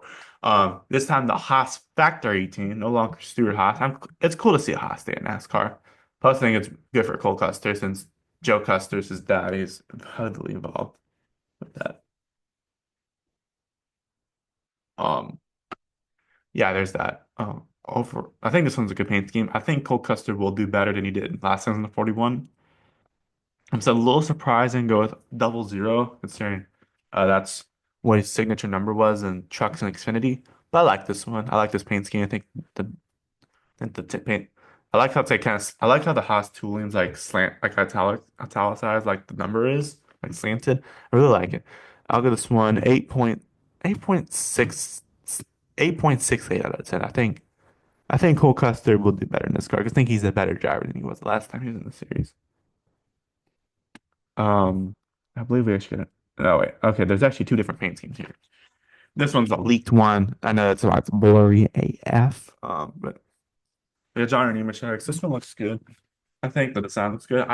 This time the Haas factory team, no longer Stuart Haas. It's cool to see a Haas stay in NASCAR. Plus, I think it's good for Cole Custer since Joe Custer's his dad is heavily involved with that. Um, yeah, there's that. I think this one's a good paint scheme. I think Cole Custer will do better than he did last season in the 41. I'm so a little surprised and go with 00 considering that's what his signature number was in trucks and Xfinity. But I like this one. I like this paint scheme. The I think the paint. I like how the Haas tooling's like slant, like italicized, like the number is like slanted. I really like it. I'll give this one 8.68 out of 10. I think Cole Custer will do better in this car because I think he's a better driver than he was the last time he was in the series. Um, I believe we actually got. Oh wait, okay. There's actually two different paint schemes here. This one's a leaked one. I know it's why it's blurry AF. But the John Nemechek. This one looks good. I think the design looks good.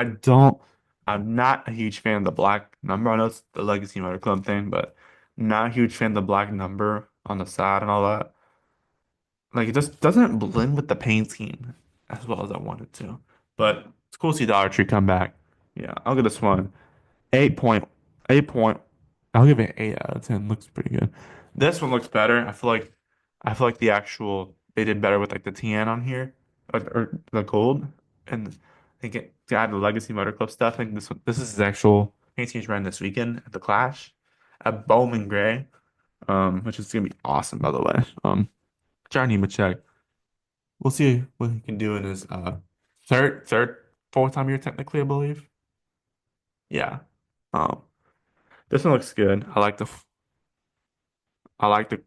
I'm not a huge fan of the black number. I know it's the Legacy Motor Club thing, but not a huge fan of the black number on the side and all that. Like it just doesn't blend with the paint scheme as well as I wanted to. But it's cool to see Dollar Tree come back. Yeah, I'll give this one 8.8 point. I'll give it an 8 out of 10. Looks pretty good. This one looks better. I feel like they did better with like the tan on here or the gold. And I think to add the Legacy Motor Club stuff. I think this is his actual paint scheme he's running this weekend at the Clash at Bowman Gray. Which is gonna be awesome by the way. Johnny Machek. We'll see what he can do in his fourth time year technically, I believe. Yeah. Um, this one looks good. I like the, I like the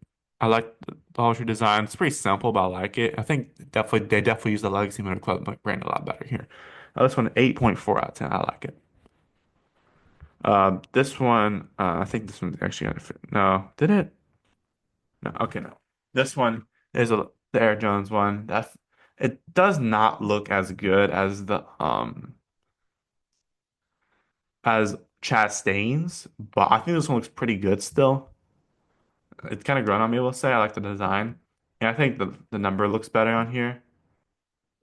Dollar design. It's pretty simple, but I like it. I think they definitely use the Legacy Motor Club brand a lot better here. This one 8.4 out of 10. I like it. This one, I think this one's actually gonna fit. No, did it? No, okay, no. This one is the Air Jones one. It does not look as good as the as Chastain's, but I think this one looks pretty good still. It's kind of grown on me, we'll say. I like the design. And I think the number looks better on here.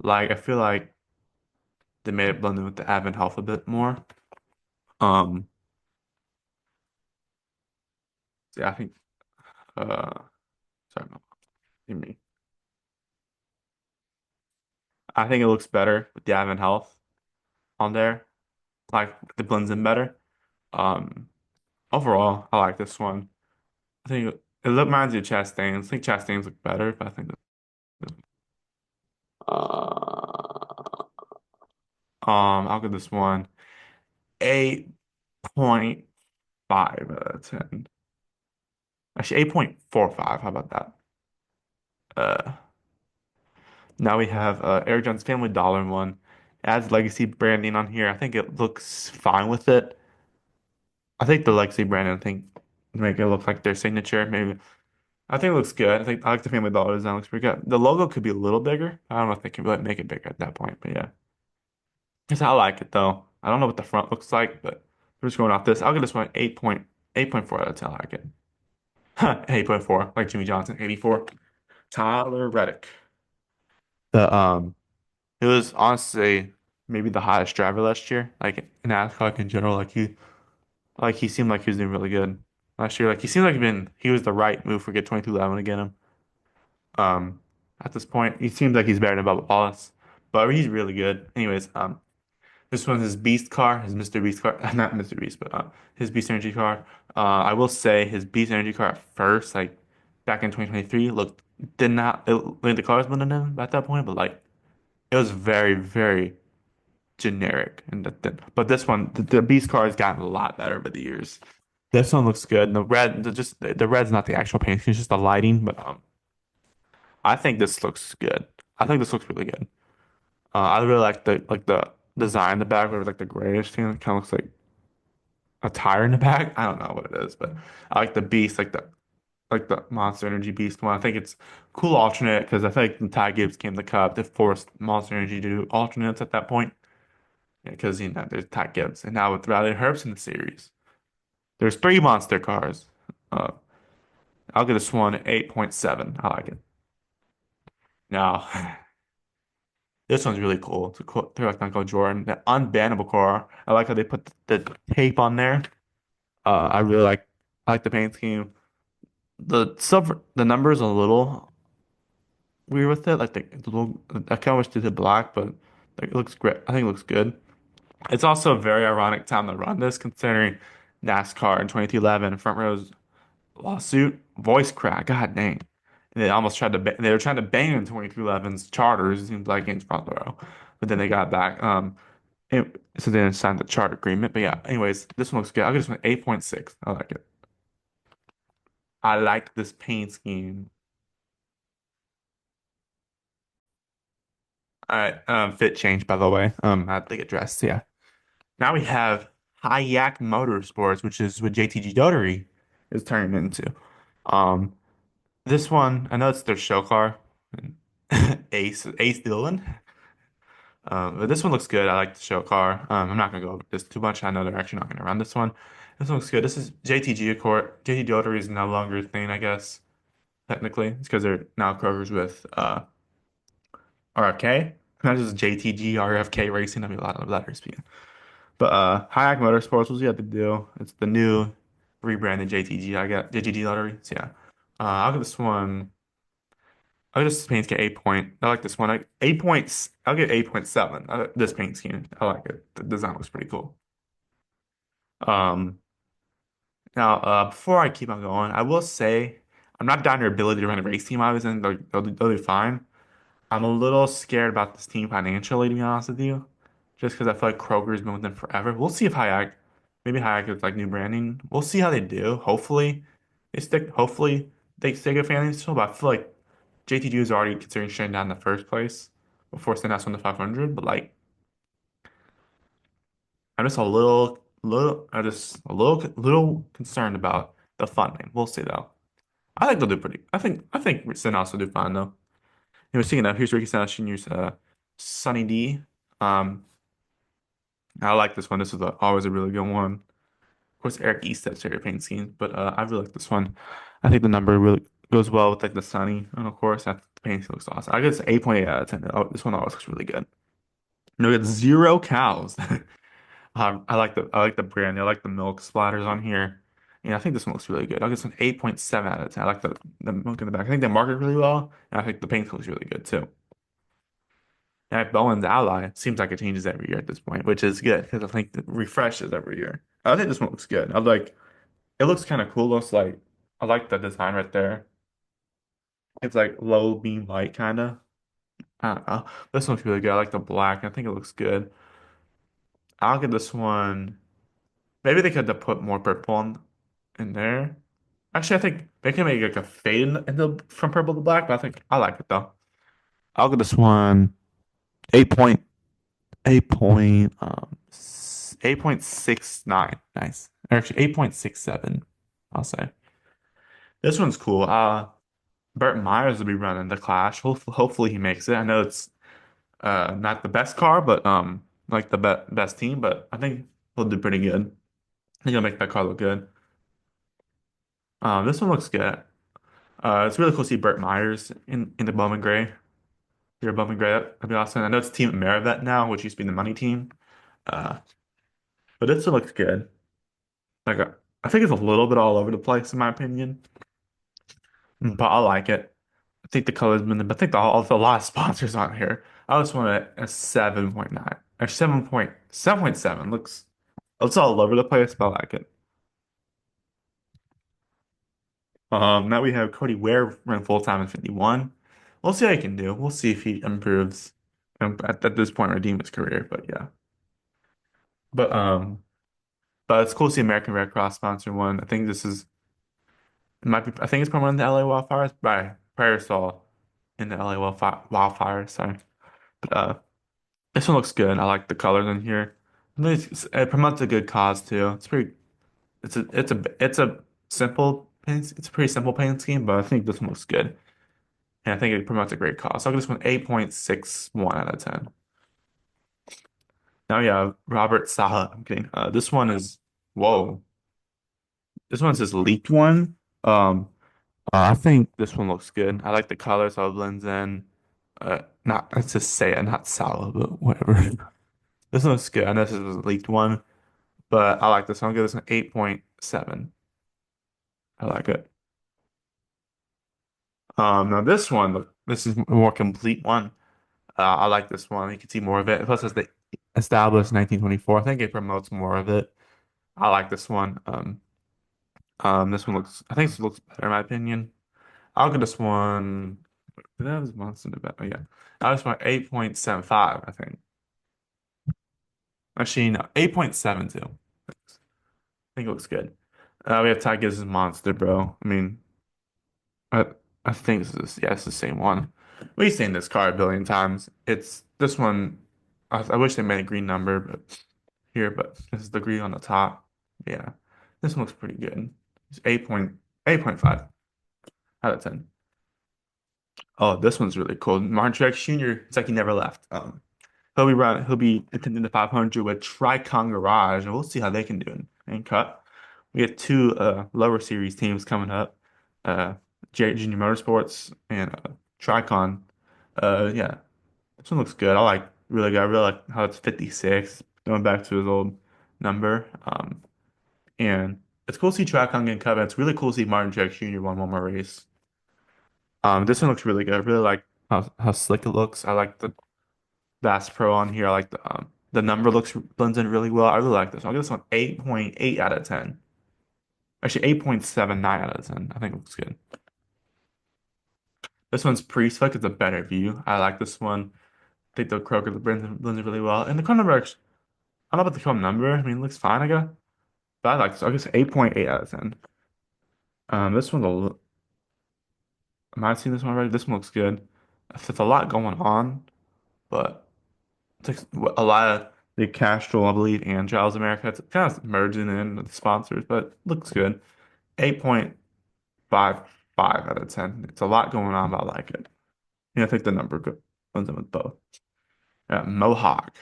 Like I feel like they made it blend in with the Advent Health a bit more. Um, so yeah, I think sorry, no, me. I think it looks better with the Advent Health on there. Like it blends in better. Um, Overall, I like this one. I think reminds me of Chastain's. I think Chastain's look better, but I think I'll give this one 8.5 out of 10. Actually, 8.45. How about that? Uh, Now we have Air John's Family Dollar one. It adds legacy branding on here. I think it looks fine with it. I think the legacy branding, I think, make it look like their signature. Maybe I think it looks good. I like the Family Dollar design. Looks pretty good. The logo could be a little bigger. I don't know if they can really make it bigger at that point, but yeah. Yes, I like it though. I don't know what the front looks like, but we're just going off this. I'll give this one 8.4 out of 10. I like it. 8.4, like Jimmy Johnson, 84. Tyler Reddick. The It was honestly maybe the hottest driver last year. Like in NASCAR like, in general, like he seemed like he was doing really good last year. Like he seemed like he was the right move for get 2211 to get him. Um at this point, he seems like he's better than Bubba Wallace. But he's really good. Anyways, this one's his Beast car, his Mr. Beast car, not Mr. Beast, but his Beast Energy car. I will say his Beast Energy car at first, like back in 2023, did not like the car was better than him at that point, but like it was very, very generic. But this one, the Beast car has gotten a lot better over the years. This one looks good. And the red's not the actual paint, it's just the lighting. But I think this looks good. I think this looks really good. I really like the design in the back, where like the grayish thing. It kind of looks like a tire in the back. I don't know what it is, but I like the Beast, like the Monster Energy Beast one. I think it's cool alternate because I feel like when Ty Gibbs came to the Cup, they forced Monster Energy to do alternates at that point. Because there's Ty Gibbs, and now with Riley Herbst in the series, there's three monster cars. Uh, I'll give this one 8.7. I like it. Now, this one's really cool. It's a cool throwback to Michael Jordan. The unbannable car. I like how they put the tape on there. I like the paint scheme. The numbers a little weird with it. Like the little, I kind of wish they did black, but like, it looks great. I think it looks good. It's also a very ironic time to run this, considering NASCAR in 2011, front row's lawsuit, voice crack, god dang. And they were trying to ban 2311's charters, it seems like against front row. But then they got back. So they didn't sign the charter agreement. But yeah, anyways, this one looks good. I'll give this one 8.6. I like it. I like this paint scheme. All right, fit change by the way. I think it dressed, yeah. Now we have Hayak Motorsports, which is what JTG Dotery is turning into. Um, this one, I know it's their show car, Ace Dillon. But this one looks good. I like the show car. I'm not gonna go over this too much. I know they're actually not gonna run this one. This one looks good. This is JTG Accord. JTG Dotery is no longer a thing, I guess. Technically, it's because they're now Kroger's with RFK. Not just JTG RFK Racing. That'd be a lot of letters. But Hayak Motorsports, we'll see how they do. It's the new rebranded JTG. I got JTG Lottery. So yeah. I'll give this one. I'll give this paint scheme 8 point. I like this one. Like 8 points. I'll give 8.7. This paint scheme. I like it. The design looks pretty cool. Um Now before I keep on going, I will say I'm not down your ability to run a race team, obviously, and they'll do fine. I'm a little scared about this team financially, to be honest with you, just because I feel like Kroger's been with them forever. We'll see if maybe Hayek is like new branding. We'll see how they do. Hopefully they stick a financial, but I feel like JTG is already considering shutting down in the first place before sending us on the 500. But like, I'm just a little little concerned about the funding. We'll see though. I think they'll do pretty. I think Stenhouse will do fine though. Speaking of, here's Ricky Stenhouse Jr.'s Sunny D. Um, I like this one. This is always a really good one. Of course, Eric East has favorite paint scheme, but I really like this one. I think the number really goes well with like the Sunny, and of course, the paint scheme looks awesome. I guess 8.8 out of 10. Oh, this one always looks really good. No, we got zero cows. I like the brand. I like the milk splatters on here. And I think this one looks really good. I'll get an 8.7 out of 10. I like the milk in the back. I think they market really well. And I think the paint looks really good too. And Bowen's Ally seems like it changes every year at this point, which is good because I think it refreshes every year. I think this one looks good. I like it looks kind of cool. Looks like I like the design right there. It's like low beam light kind of. I don't know. This one looks really good. I like the black. I think it looks good. I'll give this one. Maybe they could have put more purple in there. Actually, I think they can make like a fade from purple to black, but I think I like it though. I'll give this one 8.69. Nice. Or actually 8.67, I'll say. This one's cool. Burt Myers will be running the Clash. Hopefully he makes it. I know it's not the best car, but like the best team, but I think he'll do pretty good. I think he'll make that car look good. This one looks good. It's really cool to see Burt Myers in the Bowman Gray. You're a Bowman Gray. That'd be awesome. I know it's Team Amerivet now, which used to be the money team. Uh, but this one looks good. Like I think it's a little bit all over the place in my opinion, but I like it. I think the color's been, I think a lot of sponsors on here. I just want a 7.9 or 7.7. Looks it's all over the place, but I like it. Now we have Cody Ware run full time in 51. We'll see how he can do. We'll see if he improves at this point, redeem his career. But yeah, but but it's cool to see American Red Cross sponsor one. I think this is it might be. I think it's from one of the LA wildfires by Parasol in the LA wildfires. Sorry, but this one looks good. I like the colors in here. It promotes a good cause too. It's pretty. It's a simple paint. It's a pretty simple paint scheme, but I think this one looks good. And I think it promotes a great cause. So I'll give this one 8.61 out of 10. Now, yeah, Robert Sala. I'm kidding. This one is, whoa. This one's his leaked one. Um, I think this one looks good. I like the colors, how it blends in. Not, let's just say it, not Sala, but whatever. This one looks good. I know this is a leaked one, but I like this one. I'll give this an 8.7. I like it. Now this one, look, this is a more complete one. I like this one. You can see more of it. Plus, it's the established 1924. I think it promotes more of it. I like this one. This one looks. I think this looks better in my opinion. I'll give this one. That was months in the back. Oh, yeah, I just want 8.75. I think. Actually, no, 8.72. I think it looks good. We have Ty Gibbs' Monster, bro. I mean, I I think this is yeah, it's the same one. We've seen this car a billion times. It's this one. I wish they made a green number, but here, but this is the green on the top. Yeah, this one looks pretty good. It's 8.5 out of 10. Oh, this one's really cool. Martin Truex Jr. It's like he never left. He'll be attending the 500 with Tricon Garage, and we'll see how they can do in cut. We get two lower series teams coming up, uh, Junior Motorsports and Tricon. Yeah, this one looks good. Really good. I really like how it's 56, going back to his old number. And it's cool to see Tricon getting cut. But it's really cool to see Martin Truex Jr. won one more race. This one looks really good. I really like how slick it looks. I like the Bass Pro on here. I like the number looks blends in really well. I really like this. I'll give this one 8.8 out of 10. Actually, 8.79 out of 10. I think it looks good. This one's pre-slick. It's a better view. I like this one. I think the Croker blends in really well. And the chrome number, I don't know about the chrome number. I mean, it looks fine, I guess. But I like this. I'll give this 8.8 out of 10. This one's am I seeing this one already? This one looks good. It's a lot going on, but it takes a lot of the Castrol, I believe, and Giles America. It's kind of merging in with the sponsors, but looks good. 8.55 out of 10. It's a lot going on, but I like it. Yeah, I think the number goes in with both. Mohawk.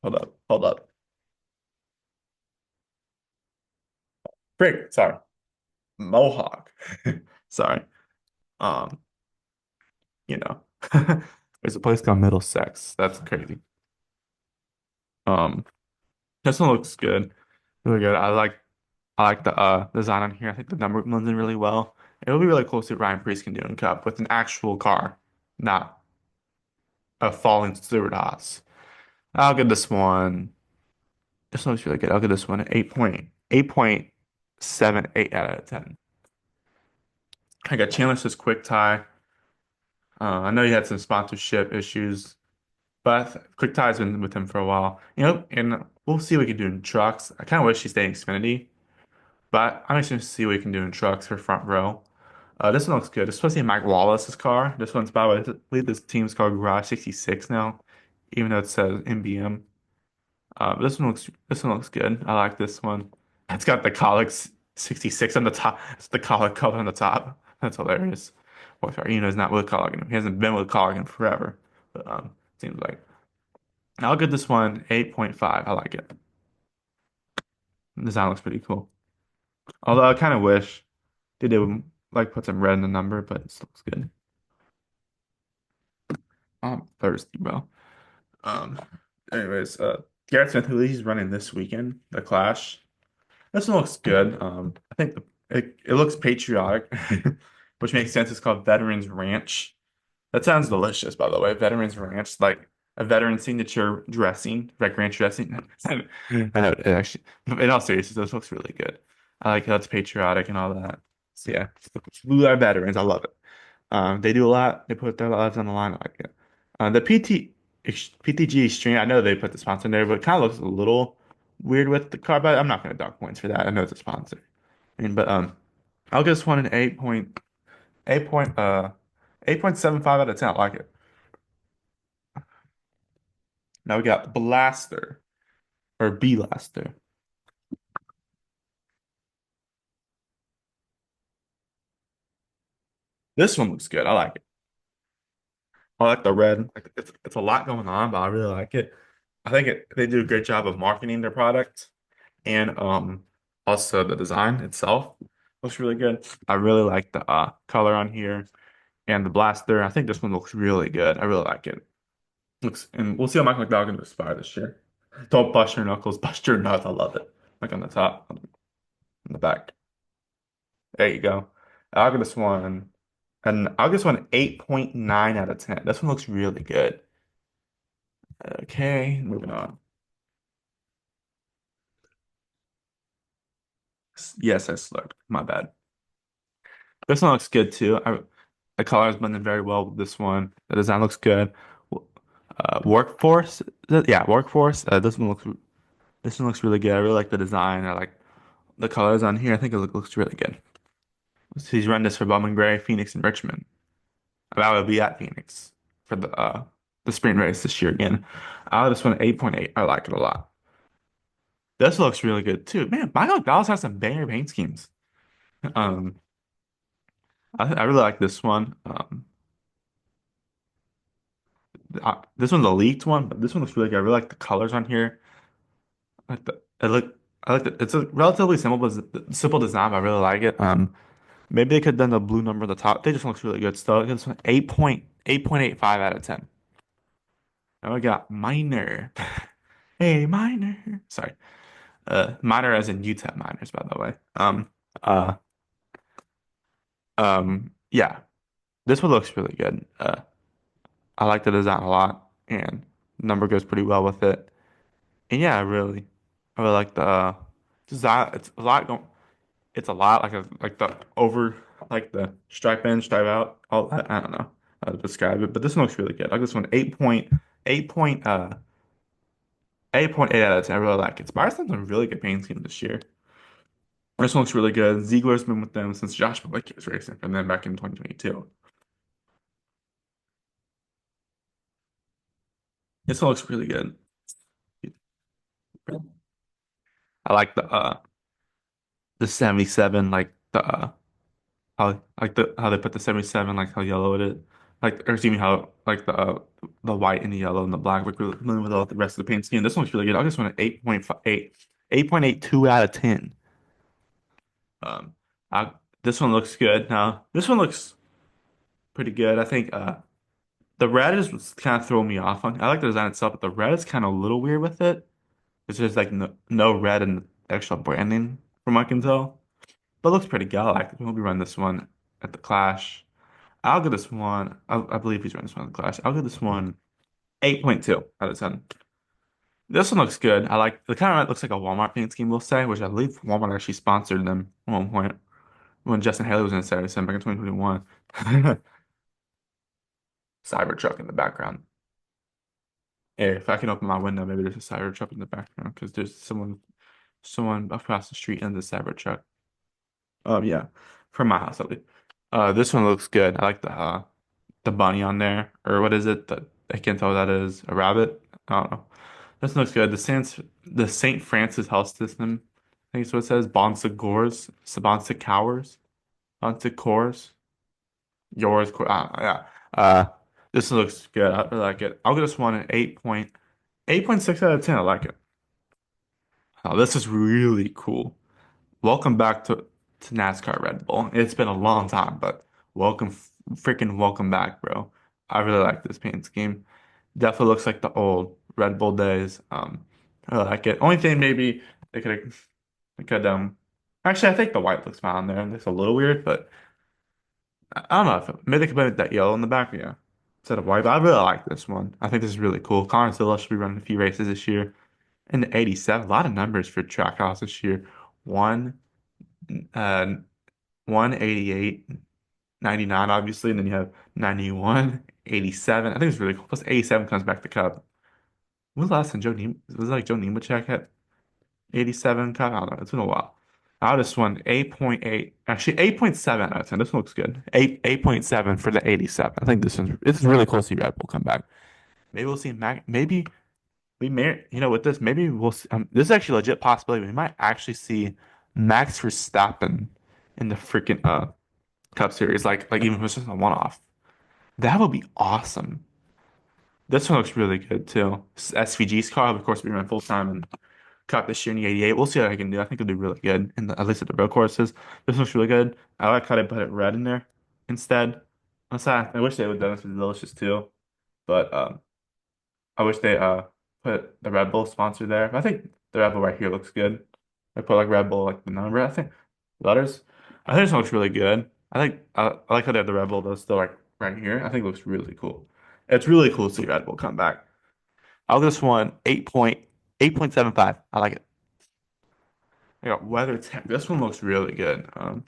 Hold up, hold up. Frick, sorry. Mohawk. Sorry. Um, you know. There's a place called Middlesex. That's crazy. Um, this one looks good. Really good. I like the design on here. I think the number blends in really well. It'll be really close to what Ryan Preece can do in Cup with an actual car, not a falling Stewart Haas. I'll give this one. This one looks really good. I'll give this one an 8.78 out of 10. I got Chandler's quick tie. I know you had some sponsorship issues, but quick tie's been with him for a while. And we'll see what we can do in trucks. I kind of wish he stayed in Xfinity, but I'm interested to see what we can do in trucks for front row. This one looks good. It's supposed to be Mike Wallace's car. This one's, by the way, I believe this team's called Garage 66 now, even though it says MBM. This one looks good. I like this one. It's got the colic 66 on the top. It's the colic color on the top. That's hilarious. Well, sorry, he's not with Colligan. He hasn't been with Colligan forever. But seems like I'll give this one 8.5. I like it. The design looks pretty cool. Although I kind of wish they did like put some red in the number, but it still looks good. I'm thirsty, bro. Um, anyways, Garrett Smith, who he's running this weekend, the Clash. This one looks good. I think it looks patriotic, which makes sense. It's called Veterans Ranch. That sounds delicious, by the way. Veterans Ranch, like a veteran signature dressing, like ranch dressing. I know it actually. In all seriousness, this looks really good. I like how it's patriotic and all that. So yeah, Blue Eye Veterans, I love it. They do a lot. They put their lives on the line. I like it. The PTG Extreme, I know they put the sponsor in there, but it kind of looks a little weird with the car. But I'm not going to dock points for that. I know it's a sponsor. But I'll give this one an 8.75 out of 10. I like it. Now we got Blaster or Blaster. This one looks good. I like it. I like the red. Like it's a lot going on, but I really like it. I think they do a great job of marketing their product and also the design itself looks really good. I really like the color on here and the blaster. I think this one looks really good. I really like it. Looks and we'll see how Michael McDowell can inspire this year. Don't bust your knuckles, bust your nuts. I love it. Like on the top, on the back. There you go. I'll give this one and I'll give this one 8.9 out of 10. This one looks really good. Okay, moving on. Yes, I slurred. My bad. This one looks good too. The color is blended very well with this one. The design looks good. Workforce, yeah, Workforce. This one looks really good. I really like the design. I like the colors on here. I think it looks really good. So he's running this for Bowman Gray, Phoenix, and Richmond. I will be at Phoenix for the sprint race this year again. I just went 8.8. I like it a lot. This looks really good too. Man, Michael Dallas has some banger paint schemes. Um, I really like this one. This one's a leaked one, but this one looks really good. I really like the colors on here. I like the it look I like the it's a relatively simple design, but I really like it. Maybe they could have done the blue number at the top. They just looks really good still. This one 8.85 out of 10. Now we got minor. Hey, minor. Sorry. Minor as in Utah miners, by the way. Uh yeah. This one looks really good. I like the design a lot and number goes pretty well with it. And yeah, I really like the design. It's a lot going. It's a lot like the over like the stripe in, stripe out. All that. I don't know how to describe it, but this one looks really good. I like this one 8.8 out of 10. I really like it. Spyre's done some really good paint schemes this year. This one looks really good. Ziegler's been with them since Josh Bilicki was racing from them back in 2022. This one looks really good. I like the 77, like how like how they put the 77, like how yellow it is. Like, or excuse me, how like the white and the yellow and the black look really blend with all the rest of the paint scheme. This one looks really good. I just want an 8.58, 8.82 out of 10. Um, I, this one looks good. Now, this one looks pretty good. I think the red is what's kind of throwing me off on. I like the design itself, but the red is kind of a little weird with it. It's just like no red and extra branding from what I can tell. But it looks pretty good. I like it. We'll be running this one at the Clash. I'll give this one, I believe he's running this one at the Clash. I'll give this one 8.2 out of 10. This one looks good. I like the kind of looks like a Walmart paint scheme, we'll say, which I believe Walmart actually sponsored them at one point when Justin Haley was in Saturday back in 2021. Cybertruck in the background. Hey, if I can open my window, maybe there's a Cybertruck in the background because there's someone across the street in the Cybertruck. Yeah, from my house at least. This one looks good. I like the bunny on there, or what is it? I can't tell what that is. A rabbit? I don't know. This one looks good. The Saint Francis health system. I think it's what it says. Bonsa Gores, Bonsa Cowers, Bonsa Cores, yours. Yeah. This looks good. I really like it. I'll give this one an 8.6 out of 10. I like it. Oh, this is really cool. Welcome back to NASCAR Red Bull. It's been a long time, but freaking welcome back, bro. I really like this paint scheme. Definitely looks like the old Red Bull days. I like it. Only thing maybe they could actually I think the white looks fine on there. It looks a little weird, but I don't know if maybe they could put that yellow in the back, yeah, instead of white. But I really like this one. I think this is really cool. Connor Zilla should be running a few races this year. And the 87, a lot of numbers for Trackhouse this year. One, uh, 188, 99, obviously, and then you have 91, 87. I think it's really cool. Plus 87 comes back to Cup. When was the last time Joe Namath, was it like Joe Nemechek had 87 Cup? I don't know. It's been a while. Out of this one, 8.8, actually 8.7 out of 10. This one looks good. 8.7 for the 87. I think this is really close to Red Bull come back. Maybe we'll see Mac. Maybe we may, with this, maybe we'll see, this is actually a legit possibility. We might actually see Max Verstappen in the freaking Cup Series, like even if it's just a one-off. That would be awesome. This one looks really good too. SVG's car, of course, we run full time in Cup this year in the 88. We'll see what I can do. I think it'll do really good at least at the road courses. This looks really good. I like how they put it red in there instead. I wish they would have done this with Delicious too, but I wish they put the Red Bull sponsor there. I think the Red Bull right here looks good. I put like Red Bull like the number. I think letters. I think this one looks really good. I like how they have the Red Bull though still like right here. I think it looks really cool. It's really cool to see Red Bull come back. I'll give this one 8.75. I like it. I got weather tech. This one looks really good. Um,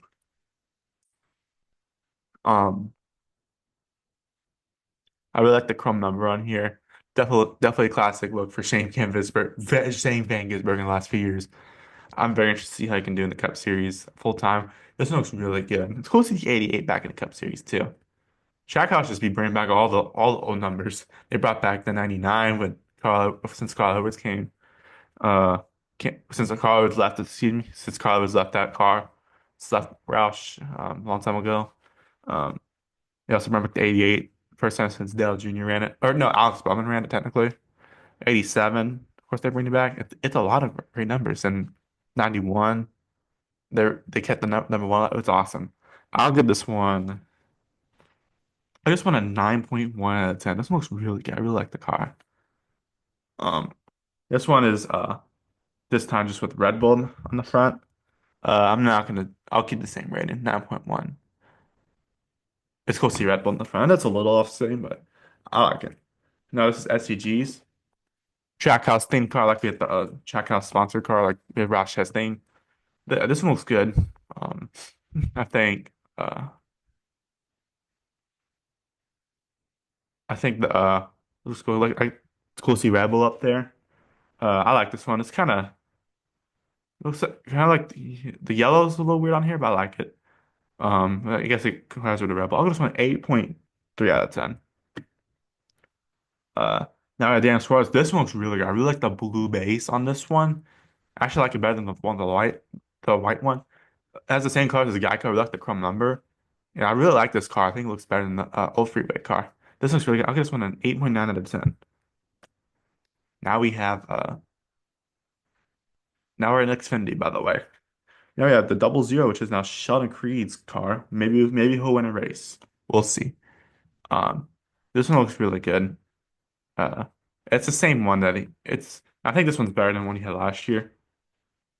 I really like the chrome number on here. Definitely a classic look for Shane Van Gisbergen in the last few years. I'm very interested to see how he can do in the Cup Series full time. This one looks really good. It's cool to see the 88 back in the Cup Series too. Trackhouse just be bringing back all the old numbers. They brought back the 99 when since Carl Edwards came. Uh, since Carl Edwards left, excuse me, since Carl Edwards left that car, it's left Roush a long time ago. Um, they also remember the 88, first time since Dale Jr. ran it, or no, Alex Bowman ran it technically. 87, of course, they bring it back. It's a lot of great numbers. And 91. They kept the number one. It was awesome. I'll give this one. I just want a 9.1 out of 10. This one looks really good. I really like the car. Um, this one is this time just with Red Bull on the front. I'm not gonna. I'll keep the same rating, 9.1. It's cool to see Red Bull on the front. That's a little off-putting, but I like it. No, this is SCG's Trackhouse theme car, like we had the Trackhouse sponsor car, like we have Roush Chastain. This one looks good. Um, I think. I think the let's go it's cool to see Rebel up there. I like this one. It's kind of like the yellow is a little weird on here, but I like it. I guess it compares with the Rebel. I'll go this one 8.3 out of 10. Uh, now Dan Suarez. This one looks really good. I really like the blue base on this one. I actually like it better than the white one. It has the same color as the Geico. I like the chrome number. Yeah, I really like this car. I think it looks better than the old freeway car. This looks really good. I'll give this one an 8.9 out of 10. Now we have now we're in Xfinity, by the way. Now we have the double zero, which is now Sheldon Creed's car. Maybe he'll win a race. We'll see. Um, this one looks really good. Uh, it's the same one that it's. I think this one's better than one he had last year.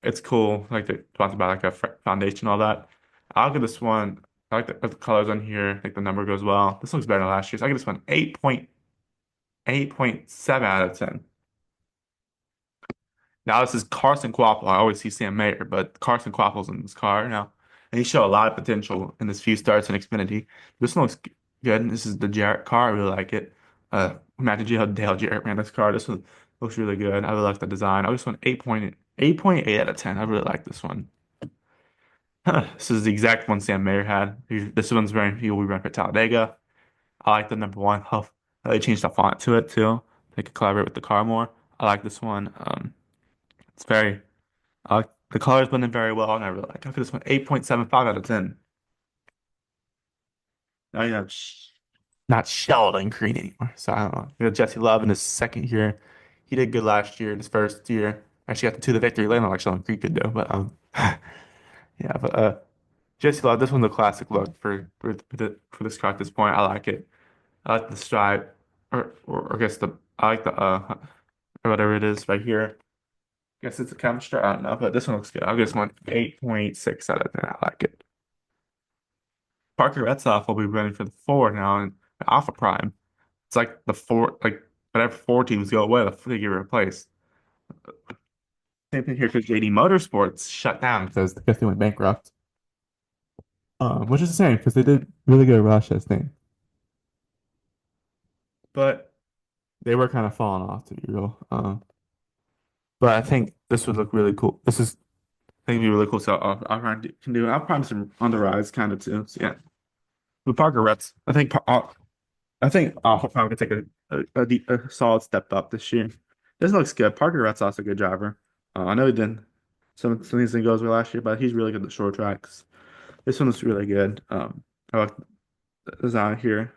It's cool. Like they talked about like a foundation, all that. I'll give this one. I like the colors on here. Like the number goes well. This looks better than last year's. I give this one 8.7 out of 10. Now this is Carson Quapple. I always see Sam Mayer, but Carson Quapple's in this car now, and he showed a lot of potential in this few starts in Xfinity. This one looks good. This is the Jarrett car. I really like it. Imagine how Dale Jarrett ran this car. This one looks really good. I really like the design. I just want 8.8 out of 10. I really like this one. This is the exact one Sam Mayer had. This one's very he will be running for Talladega. I like the number one. How they changed the font to it too. They could collaborate with the car more. I like this one. It's very the colors blend in very well, and I really like. I give this one 8.75 out of 10. Now you have not Sheldon Creed anymore. So I don't know. You have Jesse Love in his second year. He did good last year in his first year. Actually got the victory lane like Sheldon Creed could do. But yeah, but Jesse Love, this one's a classic look for this car at this point. I like it. I like the stripe, or I guess I like the or whatever it is right here. I guess it's a camera stripe. I don't know, but this one looks good. I'll give this one 8.6 out of 10. I like it. Parker Retzhoff will be running for the four now in Alpha Prime. It's like the four, like whenever four teams go away, they get replaced. Same thing here because JD Motorsports shut down because they went bankrupt. Which is a shame because they did really good rush, I think. But they were kind of falling off to be real. But I think this would look really cool. I think it'd be really cool. So I'll probably some on the rise kind of too. So yeah, with Parker Retz, I think Alpha probably could take a solid step up this year. This looks good. Parker Retz also a good driver. I know he didn't some things didn't go as well last year, but he's really good at the short tracks. This one looks really good. I like the design here.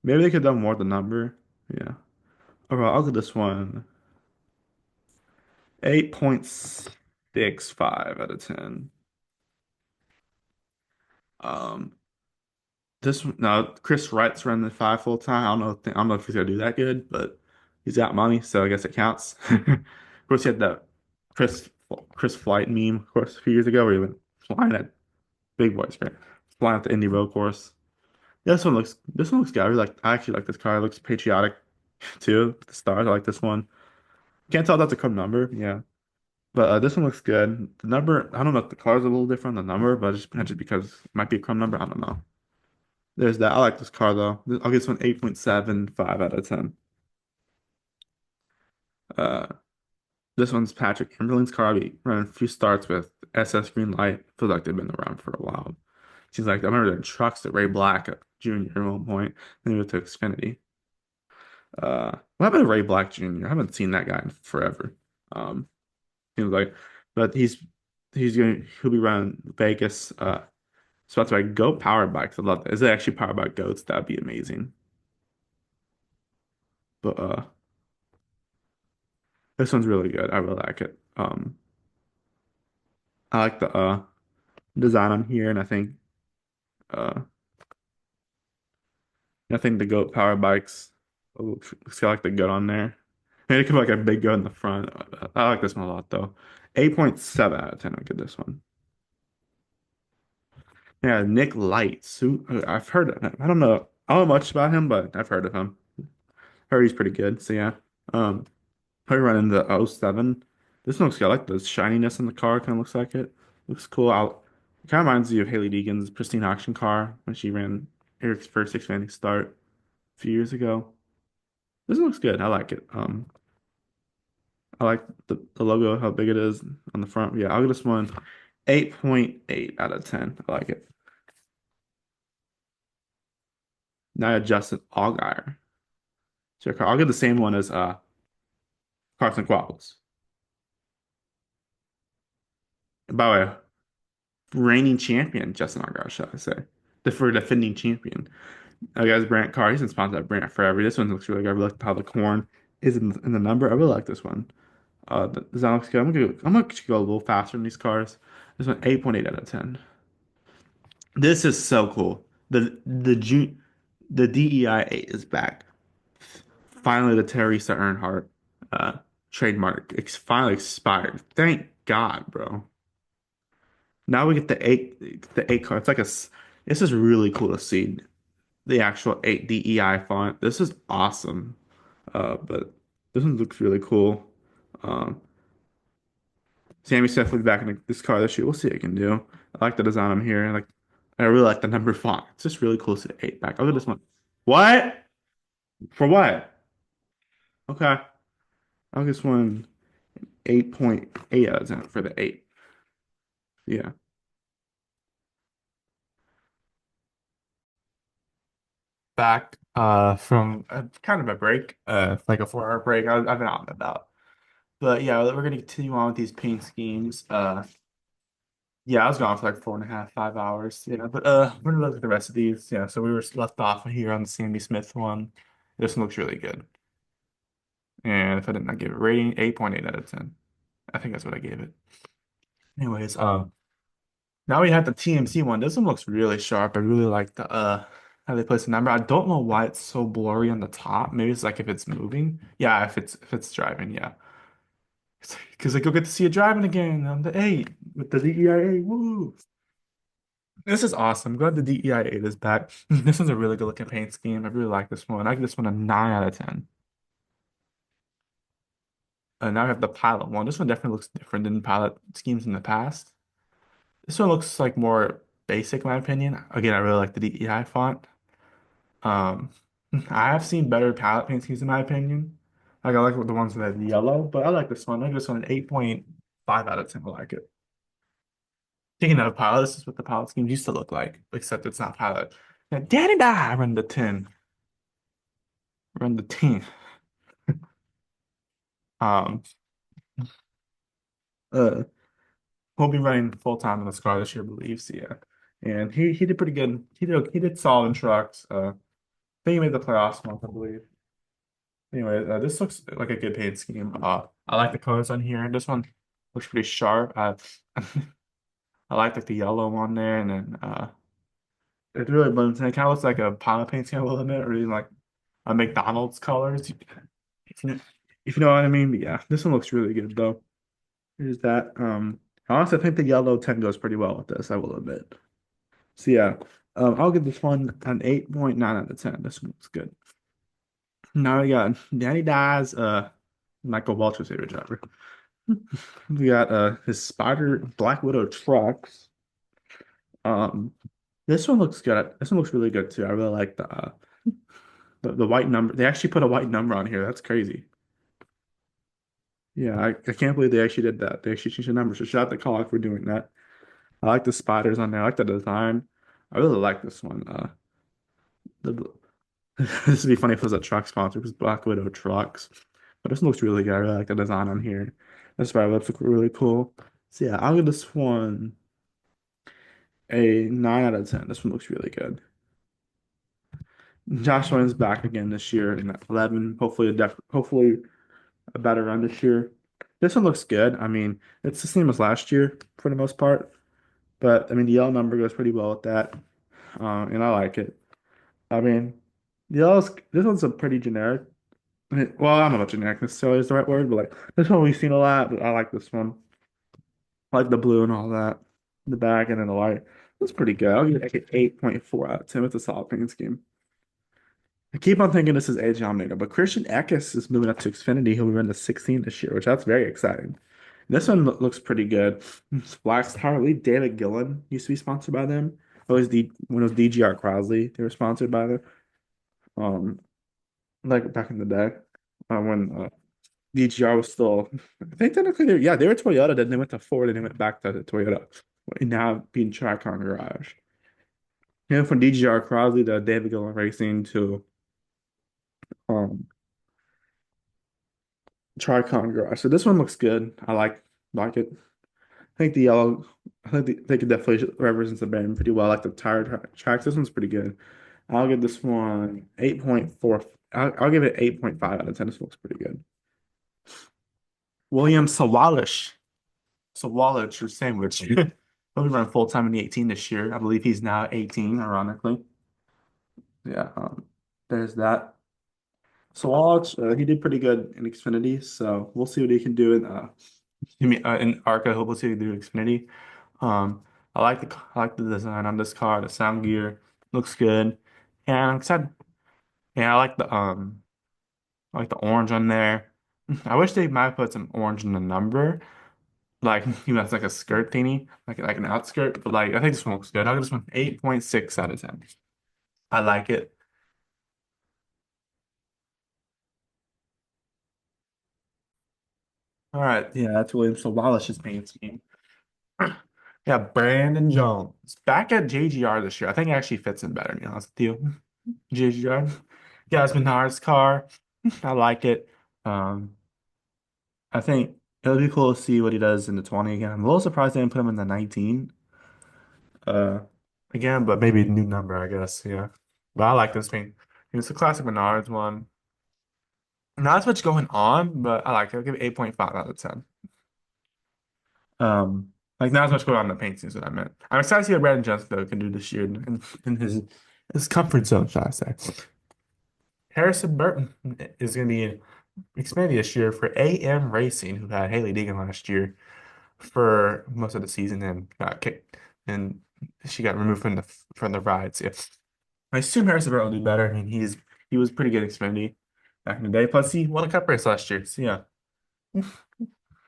Maybe they could have done more with the number. Yeah. Overall, I'll give this one 8.65 out of 10. Um, this now Chris Wright's running the five full time. I don't know if he's gonna do that good, but he's got money, so I guess it counts. Of course, he had that Chris Chris Flight meme, of course, a few years ago where he went flying at big boys, right? Flying at the Indy Road course. Yeah, this one looks good. I actually like this car. It looks patriotic too. The stars, I like this one. Can't tell if that's a code number, yeah. But this one looks good. The number, I don't know if the car's a little different than the number, but just because it might be a Chrome number. I don't know. There's that. I like this car though. I'll give this one 8.75 out of 10. Uh, this one's Patrick Kimberlin's car. I'll be running a few starts with SS Green Light. Feels like they've been around for a while. Seems like I remember their trucks that Ray Black Jr. at one point. Then he went to Xfinity. What happened to Ray Black Jr.? I haven't seen that guy in forever. Um, seems like, but he'll be running Vegas. So that's why Goat Power Bikes. I love that. Is it actually powered by goats? That'd be amazing. But this one's really good. I really like it. I like the design on here, and uh I think the Goat Power Bikes looks got like the goat on there. Maybe it could be like a big goat in the front. I like this one a lot though. 8.7 out of 10. I get this one. Yeah, Nick Light. I've heard of him. I don't know much about him, but I've heard of him. Heard he's pretty good. So yeah. Probably run into the oh 07. This one looks good. I like the shininess in the car. Kind of looks like it. Looks cool. It kind of reminds you of Haley Deegan's pristine auction car when she ran Eric's first Xfinity start a few years ago. This one looks good. I like it. I like the logo, how big it is on the front. Yeah, I'll give this one 8.8 out of 10. I like it. Now Justin Allgaier. So, I'll give the same one as Carson Qualls. By the way, reigning champion, Justin Allgaier, shall I say. The for defending champion. Guys, Brant Carr, he's been sponsored by Brant forever. This one looks really good. I really like how the corn is in the number. I really like this one. The design looks good. I'm gonna go a little faster in these cars. This one, 8.8 out of 10. This is so cool. The DEI 8 is back. Finally, the Teresa Earnhardt uh trademark finally expired. Thank God, bro. Now we get the eight car. This is really cool to see the actual 8 DEI font. This is awesome. But this one looks really cool. Um, Sammy's definitely back in this car this year. We'll see what it can do. I like the design on here. I really like the number font. It's just really cool to see the 8 back. Look at this one. What? For what? Okay. I'll get this one 8.8 out of 10 for the 8. Yeah. Back from kind of a break, like a 4 hour break. I've been out and about. But yeah, we're gonna continue on with these paint schemes. Yeah, I was gone for like 4.5, 5 hours. Yeah, but we're gonna look at the rest of these. Yeah, so we were left off here on the Sammy Smith one. This one looks really good. And if I did not give it a rating, 8.8 out of 10. I think that's what I gave it. Anyways, now we have the TMC one. This one looks really sharp. I really like the how they place the number. I don't know why it's so blurry on the top. Maybe it's like if it's moving. Yeah, if it's driving, yeah. Because like you'll get to see it driving again on the 8 with the DEIA. Woo! This is awesome. Glad the DEI8 is back. This one's a really good looking paint scheme. I really like this one. I give this one a 9 out of 10. And now I have the pilot one. This one definitely looks different than pilot schemes in the past. This one looks like more basic, in my opinion. Again, I really like the DEI font. Um, I have seen better palette paint schemes in my opinion. Like I like the ones that have yellow, but I like this one. I give this one an 8.5 out of 10. I like it. Speaking of pilot, this is what the pilot schemes used to look like, except it's not pilot. Now, Daddy die run the 10. Run the 10. Um, uh, he'll be running full time in the car this year, I believe. So yeah, and he did pretty good. He did solid in trucks. I think he made the playoffs month, I believe. Anyway, this looks like a good paint scheme. I like the colors on here. This one looks pretty sharp. I like the yellow one there, and then it really blends in. It kind of looks like a pilot paint scheme a little bit, or even like a McDonald's colors, if you know, if you know what I mean. But yeah, this one looks really good though. Here's that. I honestly think the yellow 10 goes pretty well with this, I will admit. So yeah, I'll give this one an 8.9 out of 10. This one looks good. Now we got Danny Dies, Michael Waltrip's favorite driver. We got his Spider Black Widow trucks. Um, this one looks good. This one looks really good too. I really like the white number. They actually put a white number on here. That's crazy. Yeah, I can't believe they actually did that. They actually changed the numbers. So shout out to Clock for doing that. I like the spiders on there. I like the design. I really like this one. The this would be funny if it was a truck sponsor because Black Widow trucks. But this one looks really good. I really like the design on here. The spider webs look really cool. So yeah, I'll give this one a 9 out of 10. This one looks really good. Josh Allen's back again this year in 11. Hopefully a better run this year. This one looks good. I mean, it's the same as last year for the most part. But I mean, the L number goes pretty well with that, and I like it. I mean, this one's a pretty generic. Well, I don't know if generic necessarily is the right word, but like this one we've seen a lot. But I like this one. I like the blue and all that, the back and then the white. That's pretty good. I'll give it like an 8.4 out of 10. It's a solid paint scheme. I keep on thinking this is AJ Almeida, but Christian Eckes is moving up to Xfinity. He'll be running the 16 this year, which that's very exciting. This one looks pretty good. Black's Harley, David Gillen used to be sponsored by them. When it was DGR Crosley, they were sponsored by them. Um, like back in the day, when DGR was still, I think technically they were Toyota. Then they went to Ford and they went back to Toyota. And now being Tricon Garage. From DGR Crosley to David Gillen Racing to um Tricon Garage. So this one looks good. I like it. think the yellow, they could definitely represents the brand pretty well. I like the tire tracks. This one's pretty good. I'll give this one 8.4. I'll give it 8.5 out of 10. This looks pretty good. William Sawalich or Sandwich. He'll be running full time in the 18 this year. I believe he's now 18, ironically. Yeah, there's that. Sawalich, he did pretty good in Xfinity, so we'll see what he can do in ARCA. Hope we'll see what he can do in Xfinity. I like the design on this car. The sound gear looks good, and I'm excited. Yeah, I like the orange on there. I wish they might put some orange in the number, like that's like a skirt thingy, like an outskirt. But like I think this one looks good. I'll give this one 8.6 out of 10. I like it. All right, yeah, that's William Sawalish's paint scheme. Yeah, Brandon Jones back at JGR this year. I think it actually fits in better, to be honest with you. JGR. Yeah, it's Menard's car. I like it. Um, I think it'll be cool to see what he does in the 20 again. I'm a little surprised they didn't put him in the 19 uh again, but maybe a new number, I guess. Yeah. But I like this paint. It's a classic Menards one. Not as much going on, but I like it. I'll give it 8.5 out of 10. Like not as much going on in the paint is what I meant. I'm excited to see what Brandon Johnson though can do this year in his comfort zone, shall I say. Harrison Burton is going to be expanding this year for AM Racing, who had Haley Deegan last year for most of the season and got kicked, and she got removed from the rides. Yeah. I assume Harrison Burton will do better. I mean, he was pretty good at Xfinity back in the day. Plus, he won a cup race last year. So yeah.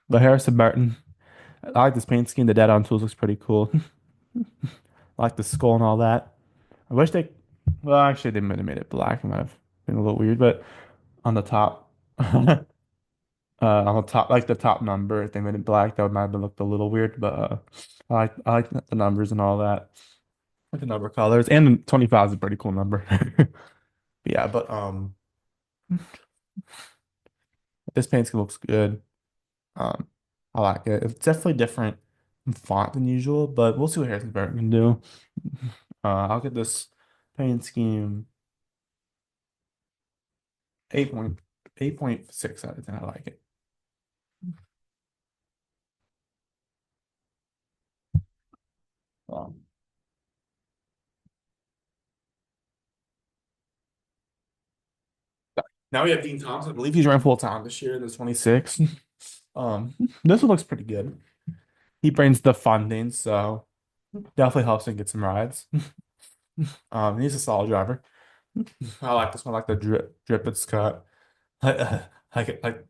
But Harrison Burton, I like this paint scheme. The dead on tools looks pretty cool. I like the skull and all that. I wish they, well, actually, they might have made it black. It might have been a little weird, but on the top, on the top, like the top number, if they made it black, that would might have looked a little weird. But I like the numbers and all that. I like the number colors, and 25 is a pretty cool number. Yeah, but this paint scheme looks good. Um, I like it. It's definitely different in font than usual, but we'll see what Harrison Burton can do. I'll get this paint scheme 8.6 out of 10. I like it. Um, Now we have Dean Thompson. I believe he's running full time this year in the 26. This one looks pretty good. He brings the funding, so definitely helps him get some rides. He's a solid driver. I like this one. I like the drip it's got. I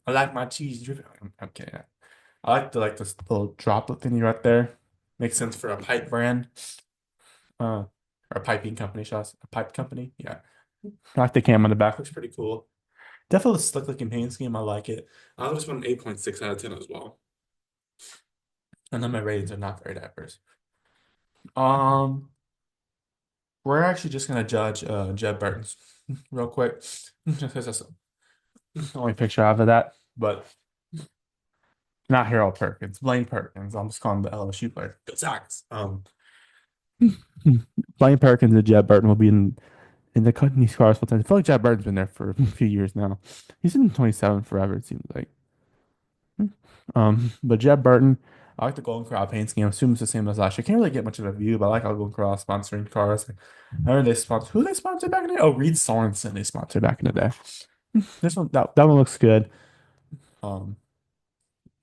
like my cheese dripping. I'm kidding. I like this little droplet thingy right there. Makes sense for a pipe brand. Or a piping company, shall I say? A pipe company. Yeah. I like the cam on the back. Looks pretty cool. Definitely a slick looking paint scheme. I like it. I'll just put an 8.6 out of 10 as well. And then my ratings are not very diverse. Um, we're actually just gonna judge Jeb Burton's real quick. Just because that's the only picture I have of that. But not Harold Perkins, Blaine Perkins. I'm just calling him the LSU player. Go Sox. Blaine Perkins and Jeb Burton will be in the these cars full time. I feel like Jeb Burton's been there for a few years now. He's in 27 forever, it seems like. But Jeb Burton, I like the Golden Corral paint scheme. I assume it's the same as last year. Can't really get much of a view, but I like how Golden Corral sponsoring cars. I heard they sponsor who they sponsored back in the day? Oh, Reed Sorensen they sponsored back in the day. This one that one looks good. Um,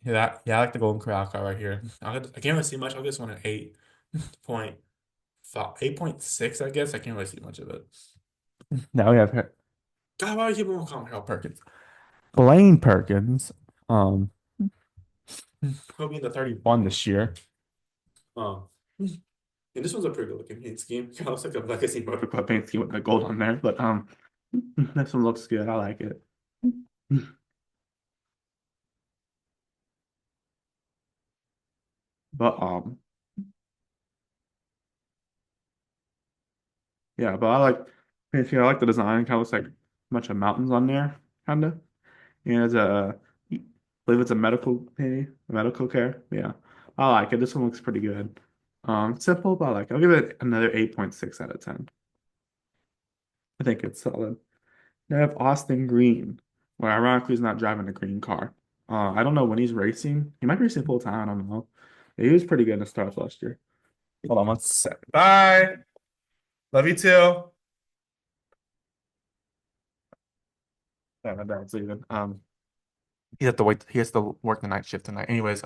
yeah, I like the Golden Corral car right here. I can't really see much. I'll get this one at 8.6, I guess. I can't really see much of it. Now we have God, why do you keep on calling Harold Perkins? Blaine Perkins. Um, he'll be in the 31 this year. Um, and this one's a pretty good looking paint scheme. Kind of looks like a legacy motor club paint scheme with the gold on there, but this one looks good. I like it. But yeah, but I like paint scheme. I like the design. Kind of looks like a bunch of mountains on there, kind of. And it's a, I believe it's a medical painting, medical care. Yeah. I like it. This one looks pretty good. Simple, but I like it. I'll give it another 8.6 out of 10. I think it's solid. They have Austin Green, where ironically he's not driving a green car. I don't know when he's racing. He might be racing full time. I don't know. Yeah, he was pretty good in the stars last year. Hold on one second. Bye. Love you too. Yeah, my dad's leaving. He has to wait. He has to work the night shift tonight. Anyways,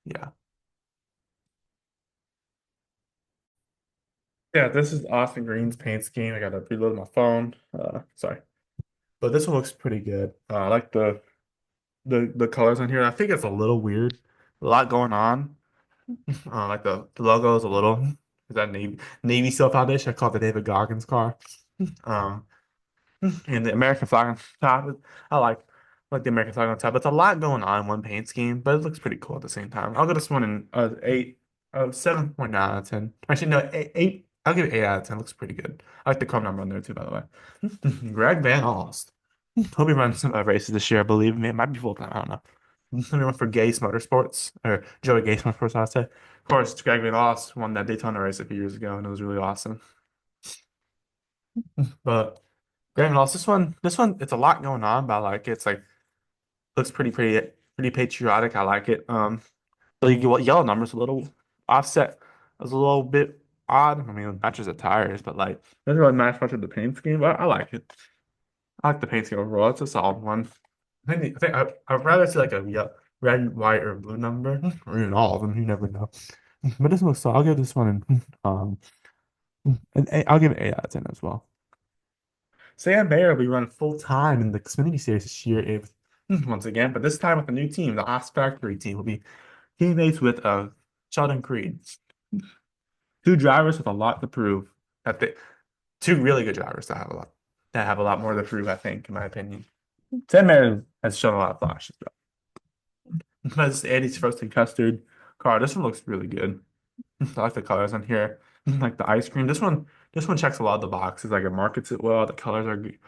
yeah. Yeah, this is Austin Green's paint scheme. I gotta reload my phone. Sorry. But this one looks pretty good. I like the colors on here. I think it's a little weird. A lot going on. Like the logo is a little is that Navy SEAL Foundation. I call it the David Goggins car. Um, and the American flag on top. I like the American flag on top. It's a lot going on in one paint scheme, but it looks pretty cool at the same time. I'll give this one an 7.9 out of 10. Actually, no, eight. I'll give it 8 out of 10. Looks pretty good. I like the chrome number on there too, by the way. Greg Van Alst. Hope he runs some races this year. I believe. It might be full time. I don't know. Anyone for Gase Motorsports or Joey Gase Motorsports, I'd say. Of course, Greg Van Alst won that Daytona race a few years ago, and it was really awesome. But Greg Van Alst, this one, it's a lot going on, but I like it. It's like looks pretty patriotic. I like it. The yellow number's a little offset. It's a little bit odd. I mean, it matches the tires, but like doesn't really match much of the paint scheme. But I like it. I like the paint scheme overall. It's a solid one. I'd rather see like a red, white, or blue number, or even all of them. You never know. But this looks so. I'll give this one I'll give it 8 out of 10 as well. Sam Bayer will be running full time in the Xfinity Series this year, if once again, but this time with a new team, the Ox Factory team will be teammates with Sheldon Creed. Two drivers with a lot to prove. That they, two really good drivers that have a lot more to prove, I think, in my opinion. Sam Bayer has shown a lot of flashes. That's Andy's Roasted Custard car. This one looks really good. I like the colors on here. Like the ice cream. This one checks a lot of the boxes. Like it markets it well. The colors are good.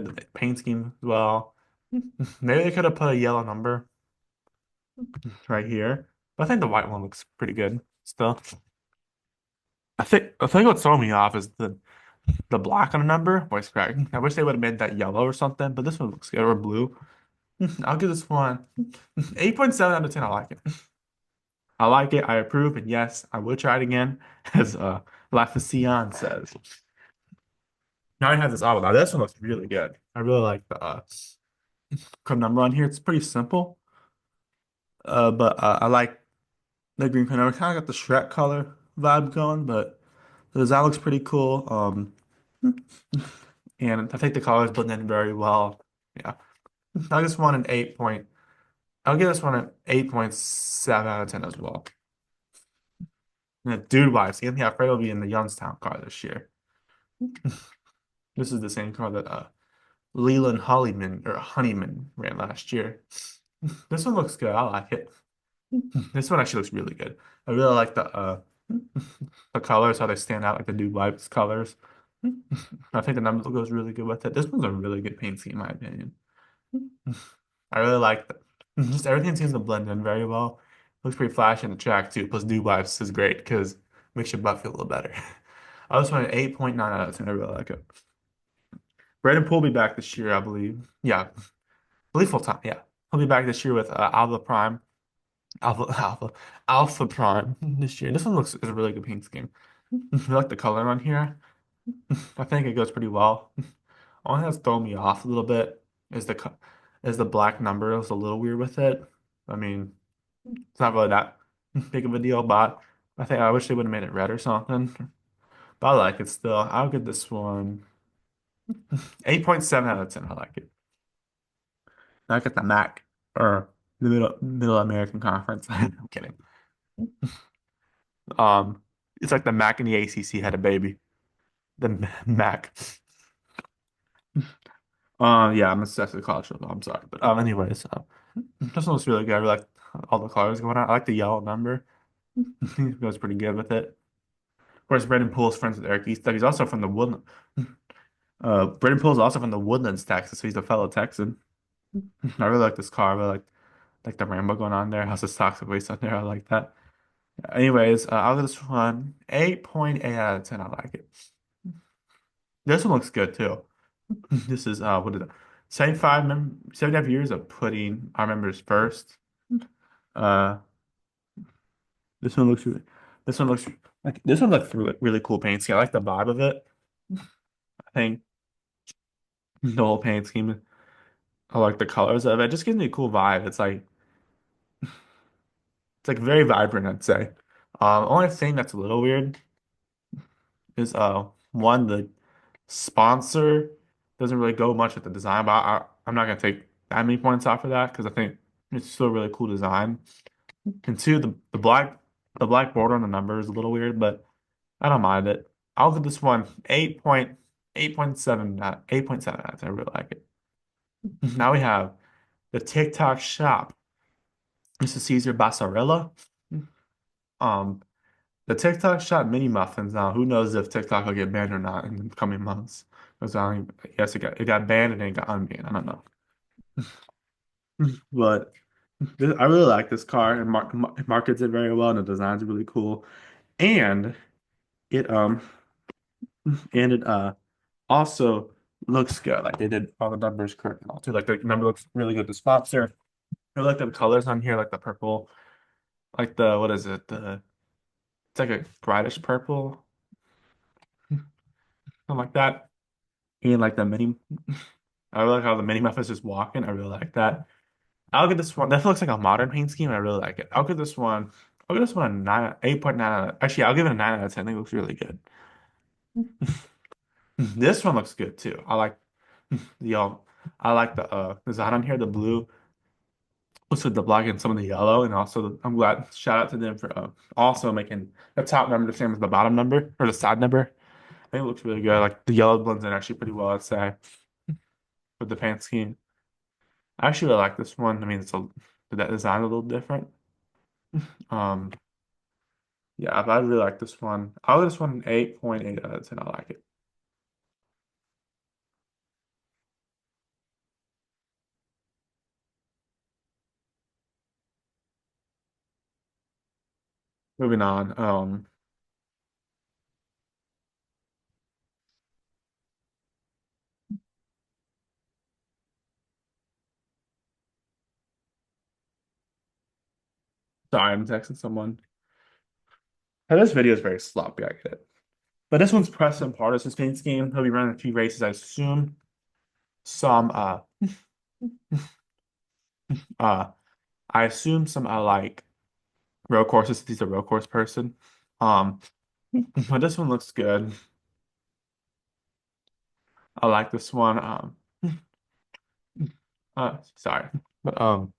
The paint scheme as well. Maybe they could have put a yellow number right here. But I think the white one looks pretty good still. I think what's throwing me off is the black on the number. Voice crack. I wish they would have made that yellow or something, but this one looks good, or blue. I'll give this one 8.7 out of 10. I like it. I like it. I approve. And yes, I will try it again, as Lafacion says. Now I have this album. Now this one looks really good. I really like the code number on here. It's pretty simple. But I like the green code number. Kind of got the Shrek color vibe going, but the design looks pretty cool. And I think the colors blend in very well. Yeah. I just want an 8 point. I'll give this one an 8.7 out of 10 as well. And dude wise, Anthony Alfredo will be in the Youngstown car this year. This is the same car that Leland Honeyman ran last year. This one looks good. I like it. This one actually looks really good. I really like the colors, how they stand out, like the Dude Wipes colors. I think the number goes really good with it. This one's a really good paint scheme, in my opinion. I really like that. Just everything seems to blend in very well. Looks pretty flashy in the track too. Plus, Dude Wipes is great because makes your butt feel a little better. I was an 8.9 out of 10. I really like it. Brandon Poole will be back this year, I believe. Yeah, I believe full time. Yeah, he'll be back this year with Alpha Prime, Alpha Prime this year. This one looks is a really good paint scheme. I like the color on here. I think it goes pretty well. Only thing that's thrown me off a little bit is the black number. It's a little weird with it. I mean, it's not really that big of a deal, but I think I wish they would have made it red or something. But I like it still. I'll give this one 8.7 out of 10. I like it. I get the MAC or the Middle American Conference. I'm kidding. Um, it's like the MAC and the ACC had a baby. The MAC. Yeah, I'm obsessed with college football. I'm sorry, but anyways, this one looks really good. I really like all the colors going on. I like the yellow number. He goes pretty good with it. Of course, Brandon Poole's friends with Eric Easter. He's also from the Woodland. Brendan Poole is also from the Woodlands, Texas, so he's a fellow Texan. I really like this car. I really like the Rambo going on there. How's the toxic waste on there? I like that. Anyways, I'll give this one 8.8 out of 10. I like it. This one looks good too. This is what is it? 75 years of putting our members first. Uh, this one looks really, this one looks this one looks really cool paint scheme. I like the vibe of it. I think the whole paint scheme. I like the colors of it. It just gives me a cool vibe. It's like very vibrant, I'd say. Only thing that's a little weird is one the sponsor doesn't really go much with the design, but I'm not gonna take that many points off of that because I think it's still a really cool design. And two, the black border on the number is a little weird, but I don't mind it. I'll give this one 8.7 out of 10. I really like it. Now we have the TikTok shop. This is Caesar Bassarella. Um, the TikTok shop mini muffins. Now, who knows if TikTok will get banned or not in the coming months? Because yes, it got banned and then it got unbanned. I don't know, but I really like this car and it markets it very well, and the design's really cool. And it also looks good. Like they did all the numbers correct and all too. Like the number looks really good. The sponsor. I like the colors on here, like the purple, like the what is it? It's like a brightish purple, something like that. And like the mini, I really like how the mini muff is just walking. I really like that. I'll get this one. That looks like a modern paint scheme. I really like it. I'll give this one. I'll give this one a 8.9 actually, I'll give it a 9 out of 10. I think it looks really good. This one looks good too. The I like the design on here, the blue with the black and some of the yellow, and also I'm glad shout out to them for also making the top number the same as the bottom number or the side number. I think it looks really good. Like the yellow blends in actually pretty well, I'd say, with the paint scheme. I actually really like this one. I mean, that design a little different. Um, yeah, but I really like this one. I'll give this one an 8.8 out of 10. I like it. Moving on. Sorry, I'm texting someone. This video is very sloppy, I get it. But this one's Preston Partisan's paint scheme. He'll be running a few races, I assume. Some uh I assume some like road courses. He's a road course person. Um, but this one looks good. I like this one. Sorry, but I'm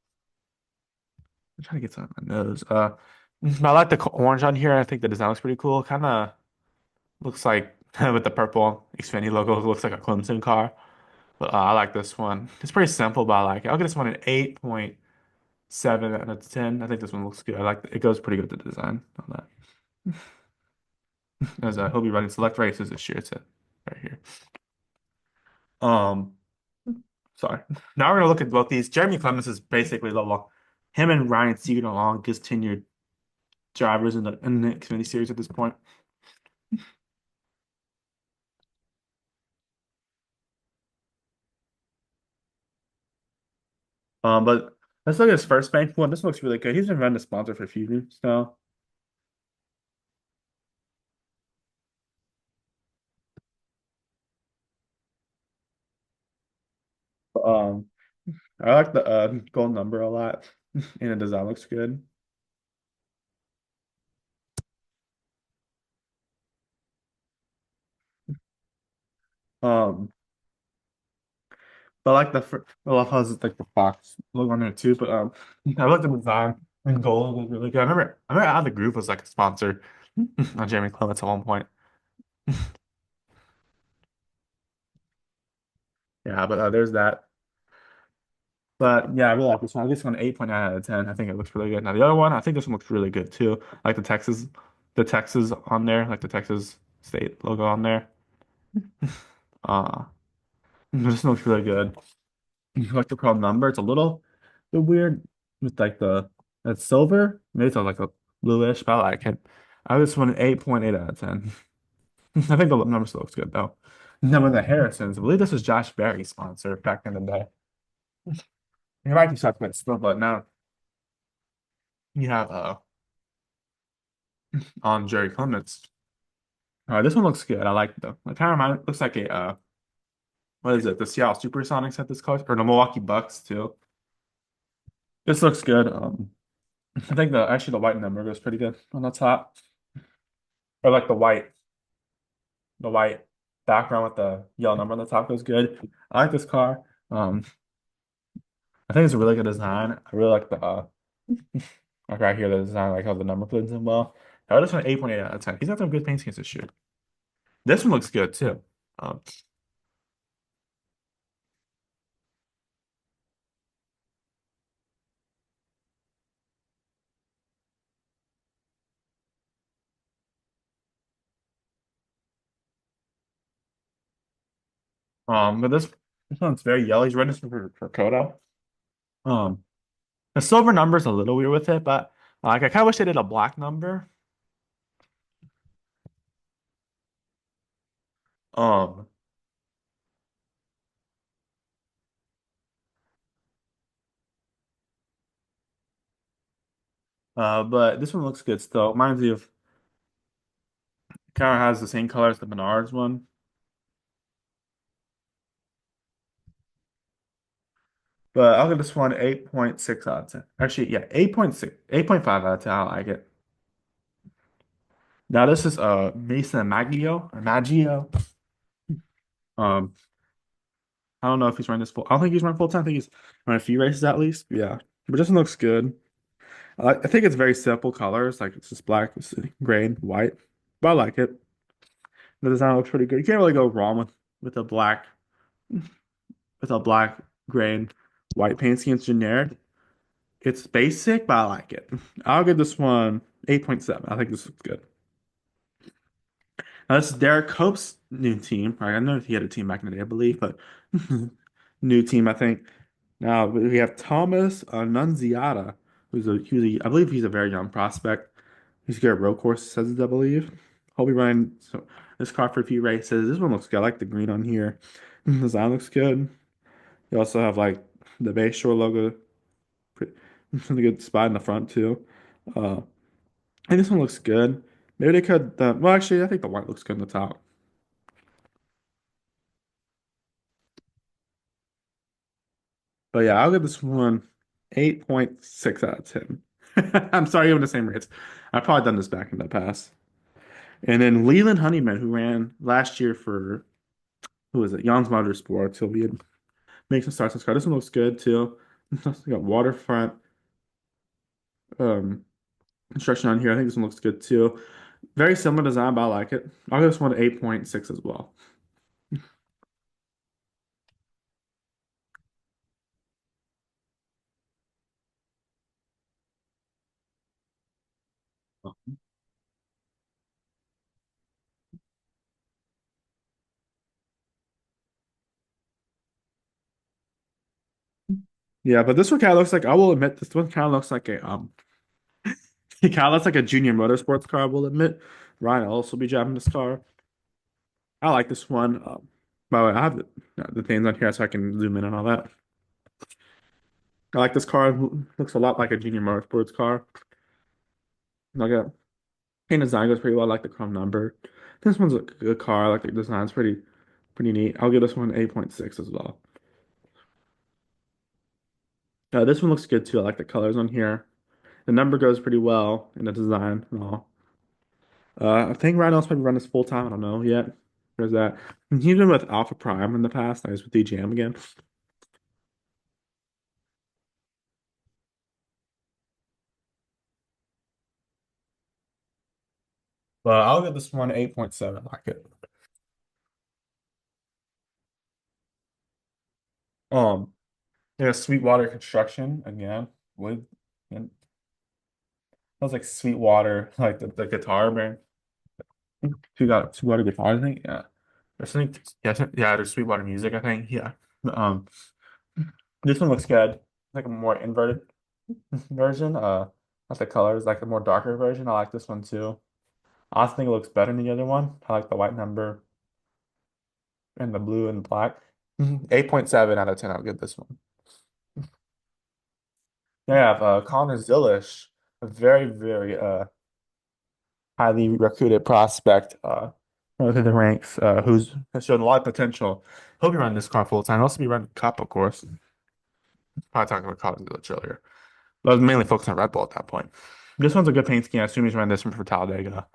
trying to get some on my nose. I like the orange on here. I think the design looks pretty cool. Kind of looks like with the purple Xfinity logo, it looks like a Clemson car. But I like this one. It's pretty simple, but I like it. I'll give this one an 8.7 out of 10. I think this one looks good. I like it. It goes pretty good with the design on that. As he'll be running select races this year. It's right here. Um, sorry. Now we're gonna look at both these. Jeremy Clemens is basically him and Ryan Seacrest are the longest tenured drivers in the Xfinity series at this point. But let's look at his first bank one. This looks really good. He's been running a sponsor for a few years now. Um, I like the gold number a lot, and the design looks good. Um, but I like I love how it's like the fox logo on there too. But I like the design and gold was really good. I remember Out of the Groove was like a sponsor on Jeremy Clements at one point. Yeah, but there's that. But yeah, I really like this one. I give this one 8.9 out of 10. I think it looks really good. Now the other one, I think this one looks really good too. Like the Texas on there, like the Texas state logo on there. This looks really good. Like the chrome number, it's a little bit weird with like the it's silver. Maybe it's like a bluish, but I like it. I just want an 8.8 out of 10. I think the number still looks good though. And then with the Harrisons, I believe this was Josh Berry's sponsor back in the day. He might be supplements still, but now you have on Jerry Clements. This one looks good. I like it though. It kind of looks like a what is it? The Seattle Supersonics had this color, or the Milwaukee Bucks too. This looks good. I think the white number goes pretty good on the top, or like the white background with the yellow number on the top goes good. I like this car. Um, I think it's a really good design. I really like the like right here the design, like how the number blends in well. I just went 8.8 out of 10. He's got some good paint schemes this year. This one looks good too. Um, but this one's very yellow. He's running this for Kodo. Um, the silver number's a little weird with it, but like I kind of wish they did a black number. Um, but this one looks good still. Reminds me of kind of has the same color as the Menards one. But I'll give this one 8.6 out of 10. Actually, yeah, 8.6, 8.5 out of 10. I like it. Now this is Mason Maggio. Um, I don't know if he's running this full. I don't think he's running full time. I think he's running a few races at least. Yeah, but this one looks good. I think it's very simple colors, like it's just black, it's gray, and white. But I like it. The design looks pretty good. You can't really go wrong with a black with a black, gray, and white paint scheme. It's generic. It's basic, but I like it. I'll give this one 8.7. I think this looks good. Now, this is Derek Cope's new team. Right? I know he had a team back in the day, I believe, but new team, I think. Now we have Thomas Nunziata, I believe he's a very young prospect. He's good at road courses, I believe. He'll be running this car for a few races. This one looks good. I like the green on here. The design looks good. You also have like the Bayshore logo, pretty, really good spot in the front too. Uh, and this one looks good. Maybe they could. Well, actually, I think the white looks good on the top. But yeah, I'll give this one 8.6 out of 10. I'm sorry, giving the same rates. I've probably done this back in the past. And then Leland Honeyman, who ran last year for, who was it? Young's Motorsports. He'll be make some starts in this car. This one looks good too. We got waterfront um, construction on here. I think this one looks good too. Very similar design, but I like it. I'll give this one 8.6 as well. Yeah, but this one kind of looks like, I will admit, this one kind of looks like it kind of looks like a junior motorsports car, I will admit. Ryan will also be driving this car. I like this one. By the way, I have the things on here so I can zoom in and all that. I like this car. Looks a lot like a junior motorsports car. Like a paint design goes pretty well. I like the chrome number. This one's a good car. I like the design's pretty neat. I'll give this one 8.6 as well. This one looks good too. I like the colors on here. The number goes pretty well in the design and all. I think Ryan's probably run this full time. I don't know yet. There's that. He's been with Alpha Prime in the past. I was with DJM again. But I'll give this one 8.7. I like it. Um, yeah, Sweetwater Construction again. Wood. And sounds like Sweetwater, like the guitar brand. Who got Sweetwater guitar, I think. Yeah. I think yeah, there's Sweetwater Music, I think. Yeah. Um, this one looks good. Like a more inverted version. Not the colors, like a more darker version. I like this one too. I also think it looks better than the other one. I like the white number and the blue and black. 8.7 out of 10. I'll give this one. They have Connor Zilish, a very, very highly recruited prospect within the ranks, who's has shown a lot of potential. He'll be running this car full time. He'll also be running Cup, of course. Probably talking about Connor Zilish earlier. But I was mainly focused on Red Bull at that point. This one's a good paint scheme. I assume he's running this one for Talladega.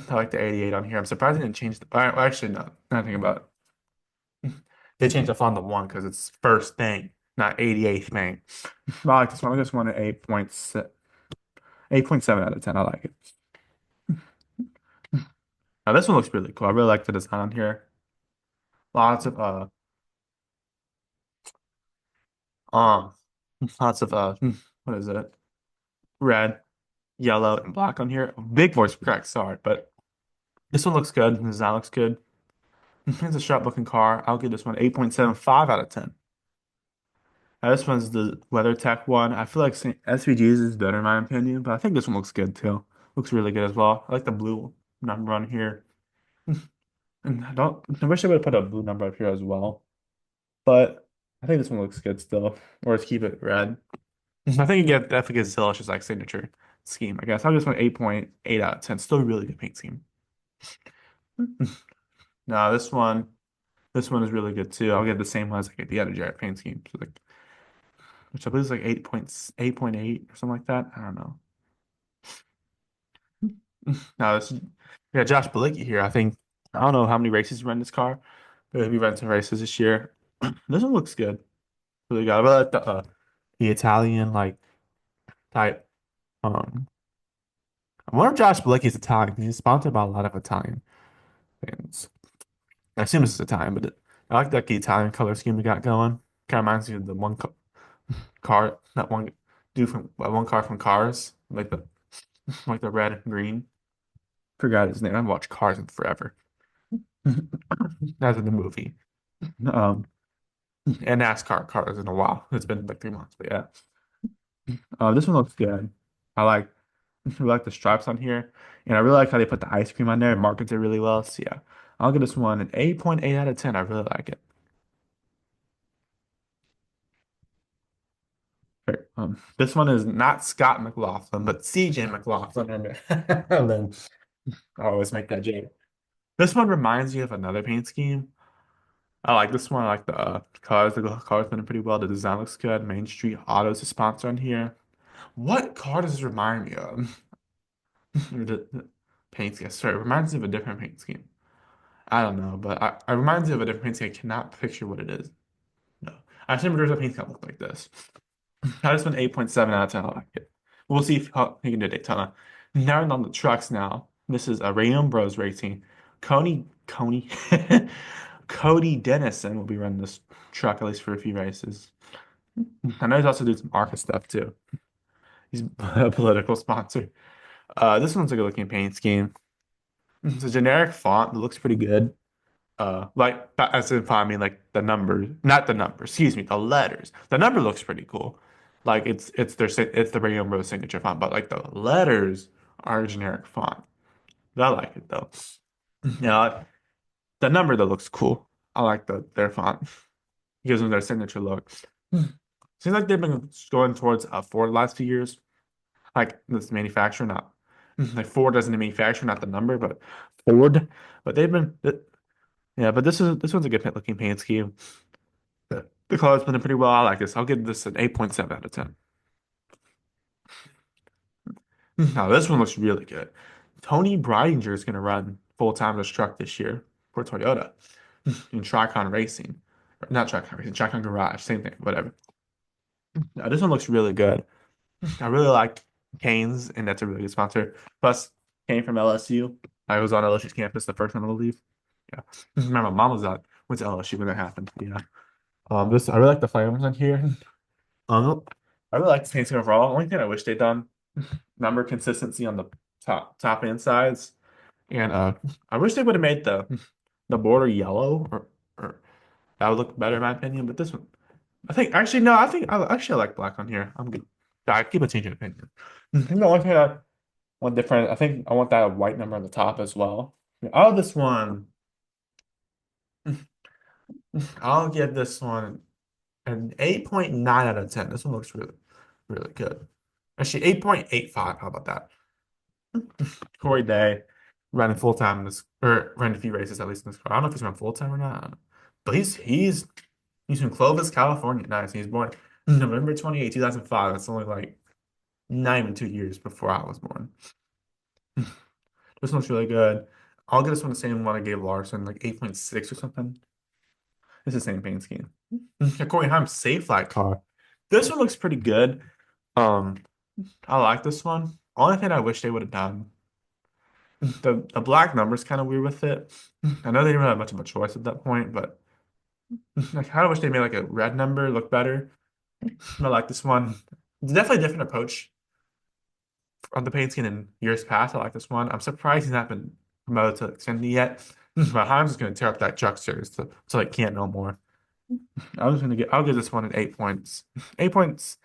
I like the 88 on here. I'm surprised they didn't change the. Well, actually, no. Nothing about it. They changed the font to one because it's first thing, not 88th thing. I like this one. I just want an 8.7 out of 10. I like it. Now this one looks really cool. I really like the design on here. Lots of um lots of what is it? Red, yellow, and black on here. Big voice crack, sorry, but this one looks good. The design looks good. It's a sharp looking car. I'll give this one 8.75 out of 10. Now, this one's the WeatherTech one. I feel like SVG's is better in my opinion, but I think this one looks good too. Looks really good as well. I like the blue number on here. And I wish I would have put a blue number up here as well. But I think this one looks good still. Or let's keep it red. I think you get definitely gets Zillish's like signature scheme, I guess. I'll just went 8.8 out of 10. Still a really good paint scheme. No, this one is really good too. I'll get the same one as I get the other Jarrett paint scheme. So like, which I believe is like 8.8 or something like that. I don't know. No, this is, we got Josh Bilicki here. I don't know how many races he ran this car, but he'll be running some races this year. This one looks good. Really good. I really like the Italian like type. Um, I wonder if Josh Bilicki is Italian. He's sponsored by a lot of Italian fans. I assume this is Italian, but I like that Italian color scheme we got going. Kind of reminds me of the one car, that one dude from one car from Cars, like the red and green. Forgot his name. I've watched Cars in forever. That's in the movie. Um, and NASCAR cars in a while. It's been like 3 months, but yeah. This one looks good. I like I like the stripes on here, and I really like how they put the ice cream on there and markets it really well. So yeah, I'll give this one an 8.8 out of 10. I really like it. Right. This one is not Scott McLaughlin, but CJ McLaughlin. And then I always make that joke. This one reminds you of another paint scheme. I like this one. I like the cars. The cars been pretty well. The design looks good. Main Street Auto is a sponsor on here. What car does this remind me of? The paint scheme. Sorry, it reminds me of a different paint scheme. I don't know, but it reminds me of a different paint scheme. I cannot picture what it is. No. I assume there's a paint scheme that look like this. I just went 8.7 out of 10. I like it. We'll see if he can do Daytona. Now on the trucks now. This is a Rayon Bros Racing. Coney, Cody Dennison will be running this truck at least for a few races. I know he's also doing some ARCA stuff too. He's a political sponsor. This one's a good looking paint scheme. It's a generic font that looks pretty good. Like as in font, I mean like the numbers, not the number, excuse me, the letters. The number looks pretty cool. Like it's the Radio Bros signature font, but like the letters are a generic font. I like it though. Yeah, the number that looks cool. I like their font. Gives them their signature look. Seems like they've been going towards Ford the last few years. Like this manufacturer, not like Ford doesn't manufacture, not the number, but Ford. But they've been yeah, but this one's a good looking paint scheme. The color's been pretty well. I like this. I'll give this an 8.7 out of 10. Now this one looks really good. Tony Breidinger is going to run full-time this truck this year for Toyota in Tricon Racing. Not Tricon Racing, Tricon Garage, same thing, whatever. Now this one looks really good. I really like Canes, and that's a really good sponsor. Plus, Kane from LSU. I was on LSU's campus the first time I leave. Yeah. Remember, my mom went to LSU when that happened. Yeah. This I really like the flames on here. Um, I really like the painting overall. Only thing I wish they'd done number consistency on the top end sides, and I wish they would have made the border yellow, or that would look better in my opinion. But this one, I think actually no, I think I actually like black on here. I'm good. I keep a change of opinion. I think the only thing I want different, I think I want that white number on the top as well. Oh, this one, I'll give this one an 8.9 out of 10. This one looks really, really good. Actually, 8.85. How about that? Corey Day running full time in this, or running a few races at least in this car. I don't know if he's run full time or not, but he's from Clovis, California. Nice. He's born November 28, 2005. That's only like not even 2 years before I was born. This one's really good. I'll get this one the same one I gave Larson, like 8.6 or something. It's the same paint scheme. Corey Haim's safe flat car. This one looks pretty good. Um, I like this one. Only thing I wish they would have done. The black number's kind of weird with it. I know they didn't really have much of a choice at that point, but I kind of wish they made like a red number look better. I like this one. It's definitely a different approach on the paint scheme in years past. I like this one. I'm surprised he's not been promoted to Xfinity yet. But Himes is going to tear up that truck series so it can't no more. I'll give this one an 8 points. 8 points.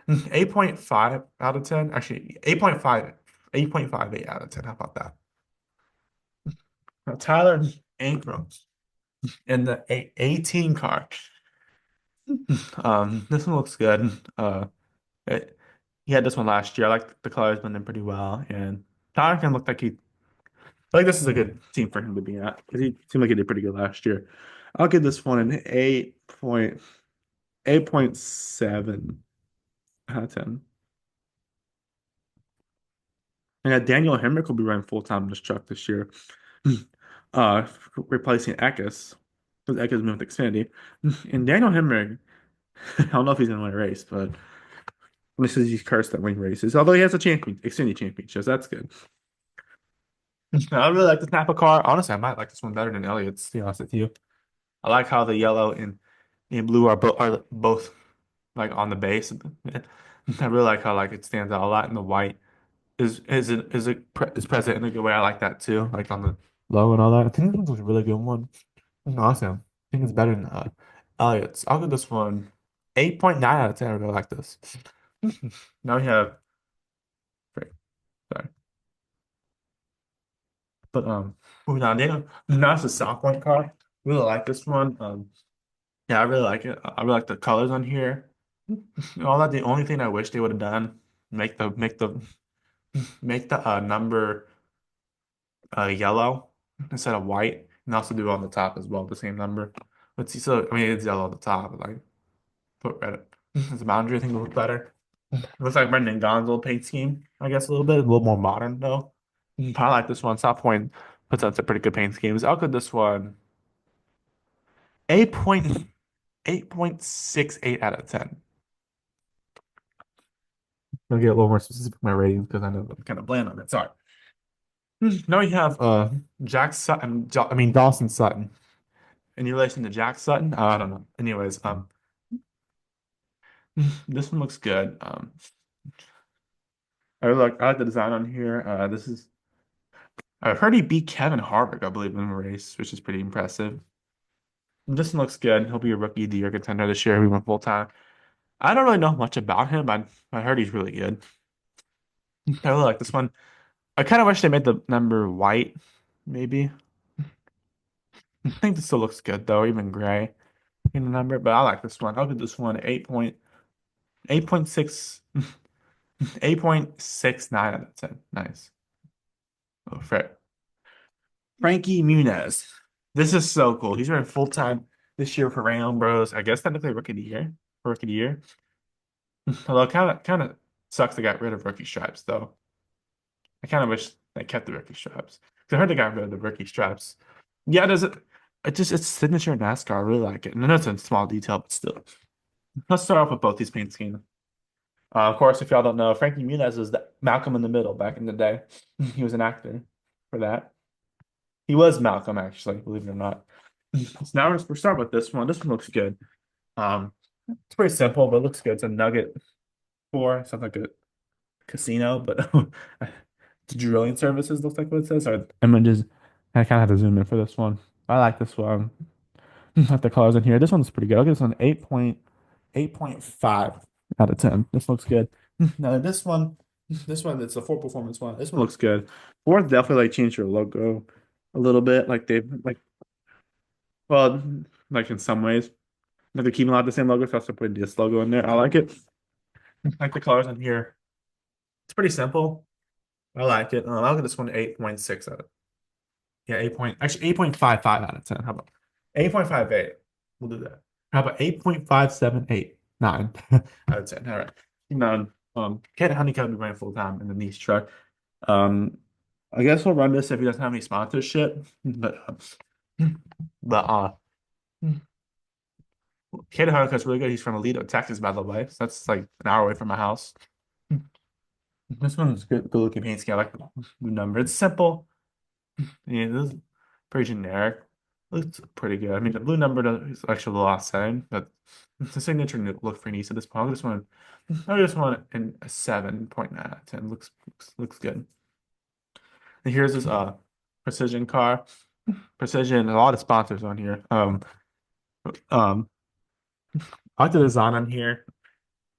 8.5 out of 10. Actually, 8.5, 8.58 out of 10. How about that? Now, Tyler Ankrum in the 18 car. This one looks good. It, he had this one last year. I like the colors blend in pretty well, and Tyler can look like he. I think this is a good team for him to be at because he seemed like he did pretty good last year. I'll give this one an 8.7 out of 10. And Daniel Hemrick will be running full time in this truck this year, uh, replacing Eckes because Eckes moved to Xfinity. And Daniel Hemrick, I don't know if he's gonna win a race, but this is he's cursed at winning races. Although he has a Xfinity championship, so that's good. I really like the Napa car. Honestly, I might like this one better than Elliott's, to be honest with you. I like how the yellow and blue are both like on the base. I really like how like it stands out a lot, and the white is present in a good way. I like that too, like on the low and all that. I think this one's a really good one. Awesome. I think it's better than Elliott's. I'll give this one 8.9 out of 10. I really like this. Now we have, sorry, but moving on. Now it's the South Point car. Really like this one. Yeah, I really like it. I really like the colors on here. All that. The only thing I wish they would have done, make the number yellow instead of white, and also do it on the top as well, the same number. Let's see. So I mean, it's yellow at the top, but like put red as a boundary. I think it would look better. It looks like Brendan Gaughan's old paint scheme, I guess a little more modern though. I like this one. South Point puts out some pretty good paint schemes. I'll give this one 8.68 out of 10. I'll get a little more specific with my ratings because I know I'm kind of bland on it. Sorry. Now we have Jack Sutton. I mean Dawson Sutton. In relation to Jack Sutton, I don't know. Anyways, this one looks good. I like the design on here. I've heard he beat Kevin Harvick, I believe, in a race, which is pretty impressive. This one looks good. He'll be a rookie of the year contender this year. He went full time. I don't really know much about him, but I heard he's really good. I really like this one. I kind of wish they made the number white, maybe. I think this still looks good though, even gray in the number. But I like this one. I'll give this one 8.6, 8.69 out of 10. Nice. Oh, Frankie Muniz. This is so cool. He's running full time this year for Rayon Bros. I guess technically rookie of the year. Rookie of the year. Although kind of sucks they got rid of rookie stripes though. I kind of wish they kept the rookie stripes. 'Cause I heard they got rid of the rookie stripes. Yeah, does it? It's signature NASCAR. I really like it. And I know it's a small detail, but still. Let's start off with both these paint schemes. Of course, if y'all don't know, Frankie Muniz was Malcolm in the Middle back in the day. He was an actor for that. He was Malcolm, actually, believe it or not. So now we're starting with this one. This one looks good. It's pretty simple, but it looks good. It's a Nugget 4. Sounds like a casino, but the drilling services looks like what it says. Or images. I kind of had to zoom in for this one. I like this one. Like the colors in here. This one's pretty good. I'll give this one 8.5 out of 10. This looks good. Now this one, it's a Ford Performance one. This one looks good. Ford definitely like changed their logo a little bit. Like they've like well, like in some ways. Like they're keeping a lot of the same logo, so I also put this logo in there. I like it. Like the colors in here. It's pretty simple. I like it. I'll give this one 8.6 out of yeah, 8.55 out of 10. How about 8.58? We'll do that. How about 8.5789 out of 10? All right. Now, Kate Honeycutt will be running full time in the niche truck. Um, I guess we'll run this if he doesn't have any sponsorship. But Kate Honeycutt's really good. He's from Alito, Texas, by the way. So that's like an hour away from my house. This one's good looking paint scheme. I like the number. It's simple. Yeah, this is pretty generic. Looks pretty good. I mean, the blue number is actually a little offsetting, but it's a signature look for Nice at this point. I just want an, a 7.9 out of 10. Looks good. And here's this precision car. Precision, a lot of sponsors on here. Um, I like the design on here.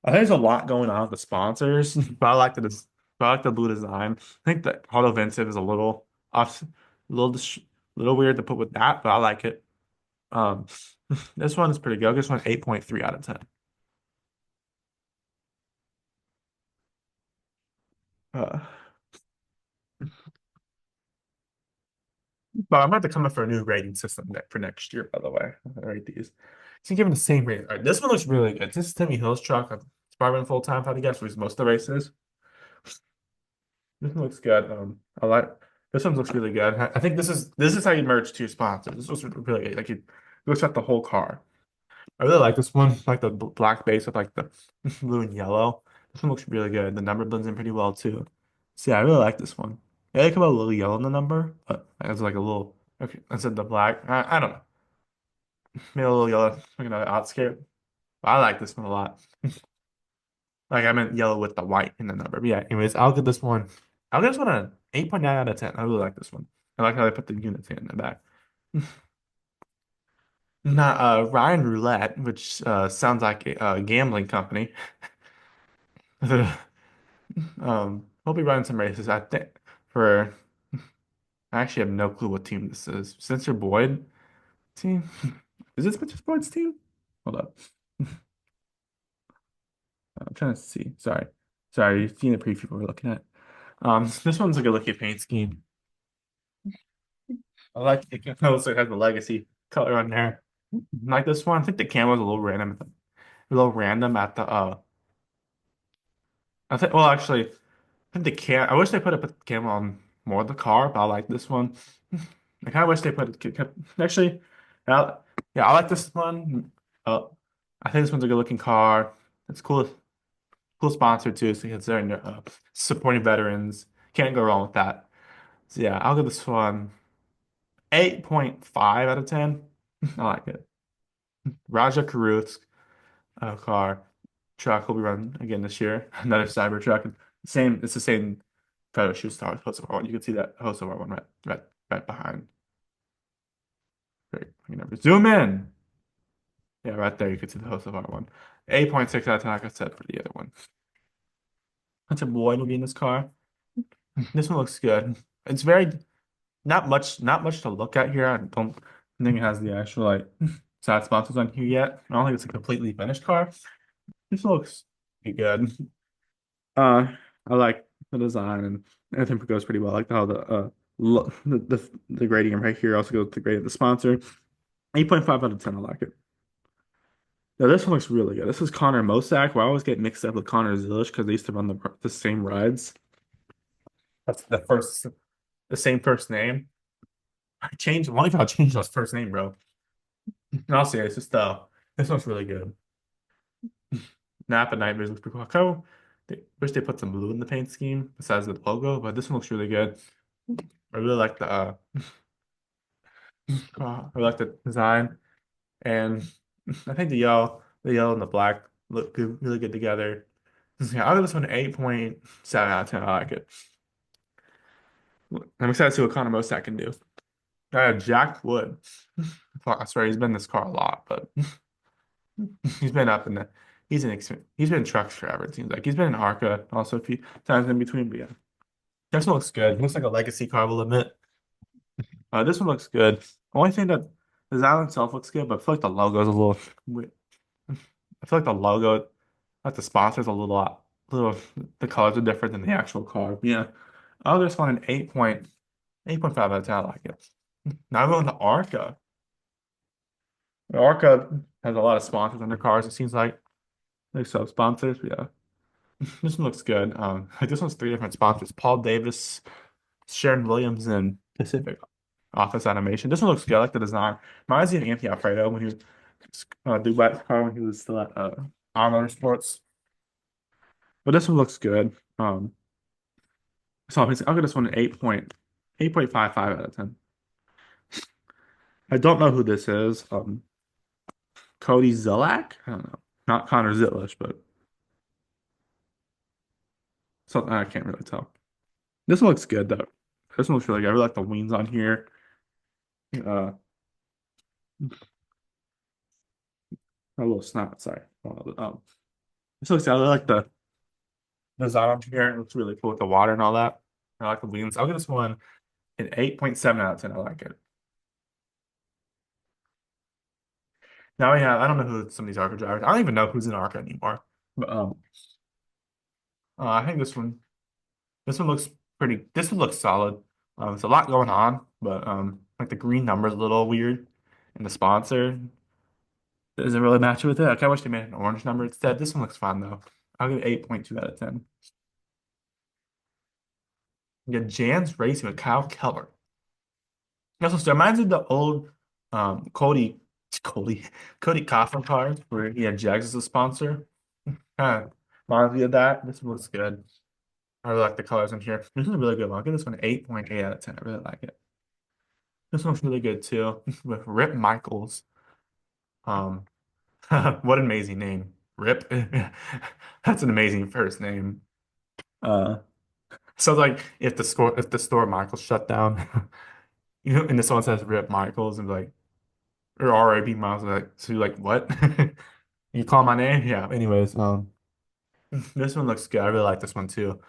I think there's a lot going on with the sponsors, but I like the blue design. I think that Auto Vincent is a little off, a little weird to put with that, but I like it. Um, this one is pretty good. This one 8.3 out of 10. Uh, but I'm about to come up for a new rating system for next year, by the way. I rate these. So give them the same rating. All right, this one looks really good. This is Timmy Hill's truck. It's probably been full time, if I had to guess, for most of the races. This one looks good. I like this one looks really good. I think this is how you merge two sponsors. This was really good. Like you looks at the whole car. I really like this one, like the black base with like the blue and yellow. This one looks really good. The number blends in pretty well too. So yeah, I really like this one. I like about a little yellow in the number, but it's like a little okay. Instead of the black, I don't know, maybe a little yellow, like another outskirt. But I like this one a lot. Like I meant yellow with the white in the number. But yeah, anyways, I'll give this one. I'll give this one an 8.9 out of 10. I really like this one. I like how they put the units in the back. Not Ryan Roulette, which sounds like a gambling company. He'll be running some races. I think for I actually have no clue what team this is. Spencer Boyd team? Is this Spencer Boyd's team? Hold up. I'm trying to see. Sorry, you've seen the preview we're looking at. This one's a good looking paint scheme. I like it. Also, it has the legacy color on there. Like this one, I think the camo is a little random. A little random at the I think well actually I think the cam I wish they put the camo on more of the car, but I like this one. I kind of wish they kept actually yeah, yeah, I like this one. Uh, I think this one's a good looking car. It's cool sponsor too, so considering supporting veterans. Can't go wrong with that. So yeah, I'll give this one 8.5 out of 10. I like it. Raja Karuth's car truck will be run again this year. Another cyber truck. It's the same photo shoot star with Host of R1. You can see that Host of R1 right behind. Great. You never zoom in. Yeah, right there you can see the Host of R1. 8.6 out of 10, like I said for the other one. Hunter Boyd will be in this car. This one looks good. It's very not much to look at here. I don't think it has the actual like side sponsors on here yet. I don't think it's a completely finished car. This looks pretty good. Uh, I like the design and I think it goes pretty well. I like how the grading right here also goes with the grade of the sponsor. 8.5 out of 10. I like it. Now this one looks really good. This is Connor Mosack. Well, I always get mixed up with Connor Zilish because they used to run the same rides. That's the same first name. I changed. Why if I changed his first name, bro? And I'll say it's just this one's really good. Napa Nightmares looks pretty cool. They wish they put some blue in the paint scheme besides the logo, but this one looks really good. I really like the I like the design, and I think the yellow and the black look good, really good together. Yeah, I'll give this one an 8.7 out of 10. I like it. I'm excited to see what Connor Mosack can do. Jack Wood. Fuck, I swear he's been in this car a lot, but he's been up in the he's been in trucks forever, it seems like. He's been in ARCA also a few times in between, but yeah. This one looks good. Looks like a legacy car, I will admit. This one looks good. Only thing that the design itself looks good, but I feel like the logo's a little weird. I feel like the logo, like the sponsor's a little, the colors are different than the actual car. Yeah. I'll just want an 8.5 out of 10. I like it. Now I'm going to ARCA. ARCA has a lot of sponsors on their cars, it seems like sub-sponsors. Yeah. This one looks good. This one's three different sponsors: Paul Davis, Sharon Williams, and Pacific Office Animation. This one looks good. I like the design. Reminds me of Anthony Alfredo when he was Dubai car when he was still at On Motorsports. But this one looks good. So I'll give this one an 8.55 out of 10. I don't know who this is. Cody Zilak? I don't know. Not Connor Zitlish, but something I can't really tell. This one looks good though. This one looks really good. I really like the wings on here. Uh, a little snot, sorry. This looks I really like the design on here. It looks really cool with the water and all that. I like the wings. I'll give this one an 8.7 out of 10. I like it. Now we have, I don't know who some of these ARCA drivers. I don't even know who's in ARCA anymore. But I think this one looks pretty. This one looks solid. There's a lot going on, but like the green number is a little weird, and the sponsor doesn't really match with it. Like, I wish they made an orange number instead. This one looks fun though. I'll give it 8.2 out of 10. We got Jan's Racing with Kyle Keller. Also, so it reminds me of the old Cody Cody Coughlin cars where he had Jags as a sponsor. Kind of reminds me of that. This one looks good. I really like the colors in here. This is a really good one. I'll give this one an 8.8 out of 10. I really like it. This one's really good too, with Rip Michaels. Um, what an amazing name, Rip. That's an amazing first name. Uh, so like if the store Michaels shut down, and this one says Rip Michaels and like or R.I.P. Miles, like so you're like what? You call my name? Yeah. Anyways, this one looks good. I really like this one too.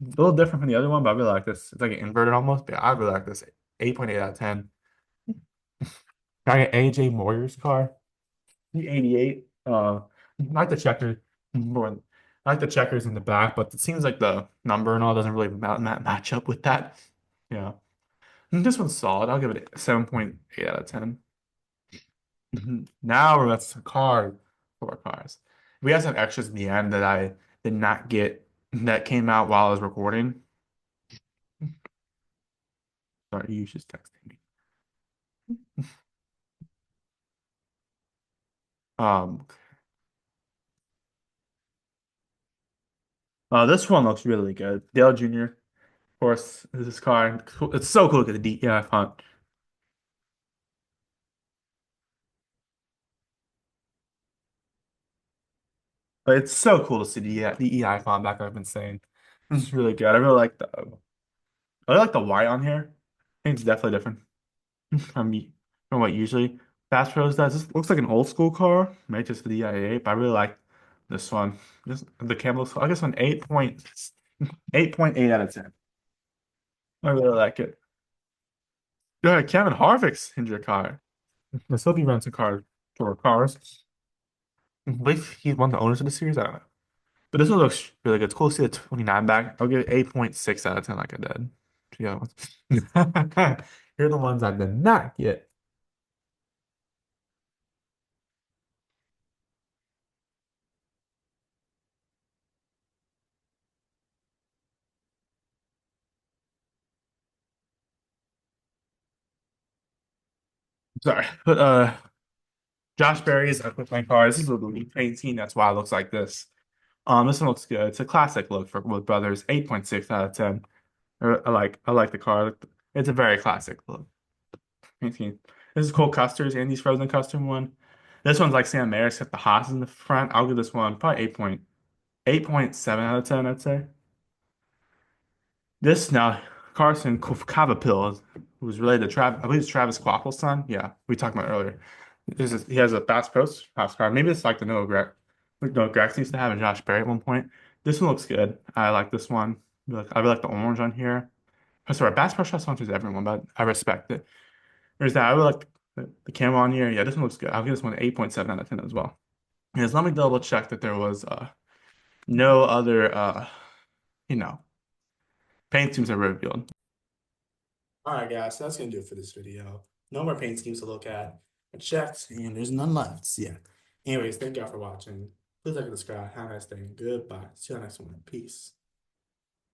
A little different from the other one, but I really like this. It's like an inverted almost, but I really like this. 8.8 out of 10. I got AJ Moyer's car. The 88. I like the checker more. I like the checkers in the back, but it seems like the number and all doesn't really match up with that. Yeah. And this one's solid. I'll give it a 7.8 out of 10. Now we're at some cars for our cars. We have some extras in the end that I did not get that came out while I was recording. Sorry, you just texting me. Um, this one looks really good. Dale Jr. Of course, is this car. It's so cool to get the DEI font. But it's so cool to see the EI font back. I've been saying it's really good. I really like the white on here. I think it's definitely different from what usually Bass Pros does. This looks like an old school car, maybe just for the EIA, but I really like this one. Just the camera looks. I guess an 8.8 out of 10. I really like it. Yeah, Kevin Harvick's in your car. Let's hope he rents a car for cars. I believe he's one of the owners of the series. I don't know. But this one looks really good. It's cool to see the 29 back. I'll give it 8.6 out of 10 like I did. The other ones. Here are the ones I did not get. Sorry. But Josh Berry's a quick lane car. This is a Elite 18. That's why it looks like this. This one looks good. It's a classic look for Wood Brothers. 8.6 out of 10. I like the car. It's a very classic look. 18. This is Cole Custer's Andy's Frozen Custom one. This one's like Sam Mayer, except the Haas in the front. I'll give this one probably 8.7 out of 10, I'd say. This now, Carson Cavapil. who's related to Travis. I believe it's Travis Quapple's son. Yeah, we talked about earlier. He has a Bass Pro Nascar. Maybe it's like the Noah Grex used to have and Josh Berry at one point. This one looks good. I like this one. I really like the orange on here. Oh, sorry, Bass Pro Shop sponsors everyone, but I respect it. There's that. I really like the camo on here. Yeah, this one looks good. I'll give this one an 8.7 out of 10 as well. Yes, let me double check that there was no other you know, paint schemes are revealed. All right, guys, so that's gonna do it for this video. No more paint schemes to look at. I checked, and there's none left. So, yeah. Anyways, thank y'all for watching. Please like and subscribe. Have a nice day. Goodbye. See you on the next one. Peace.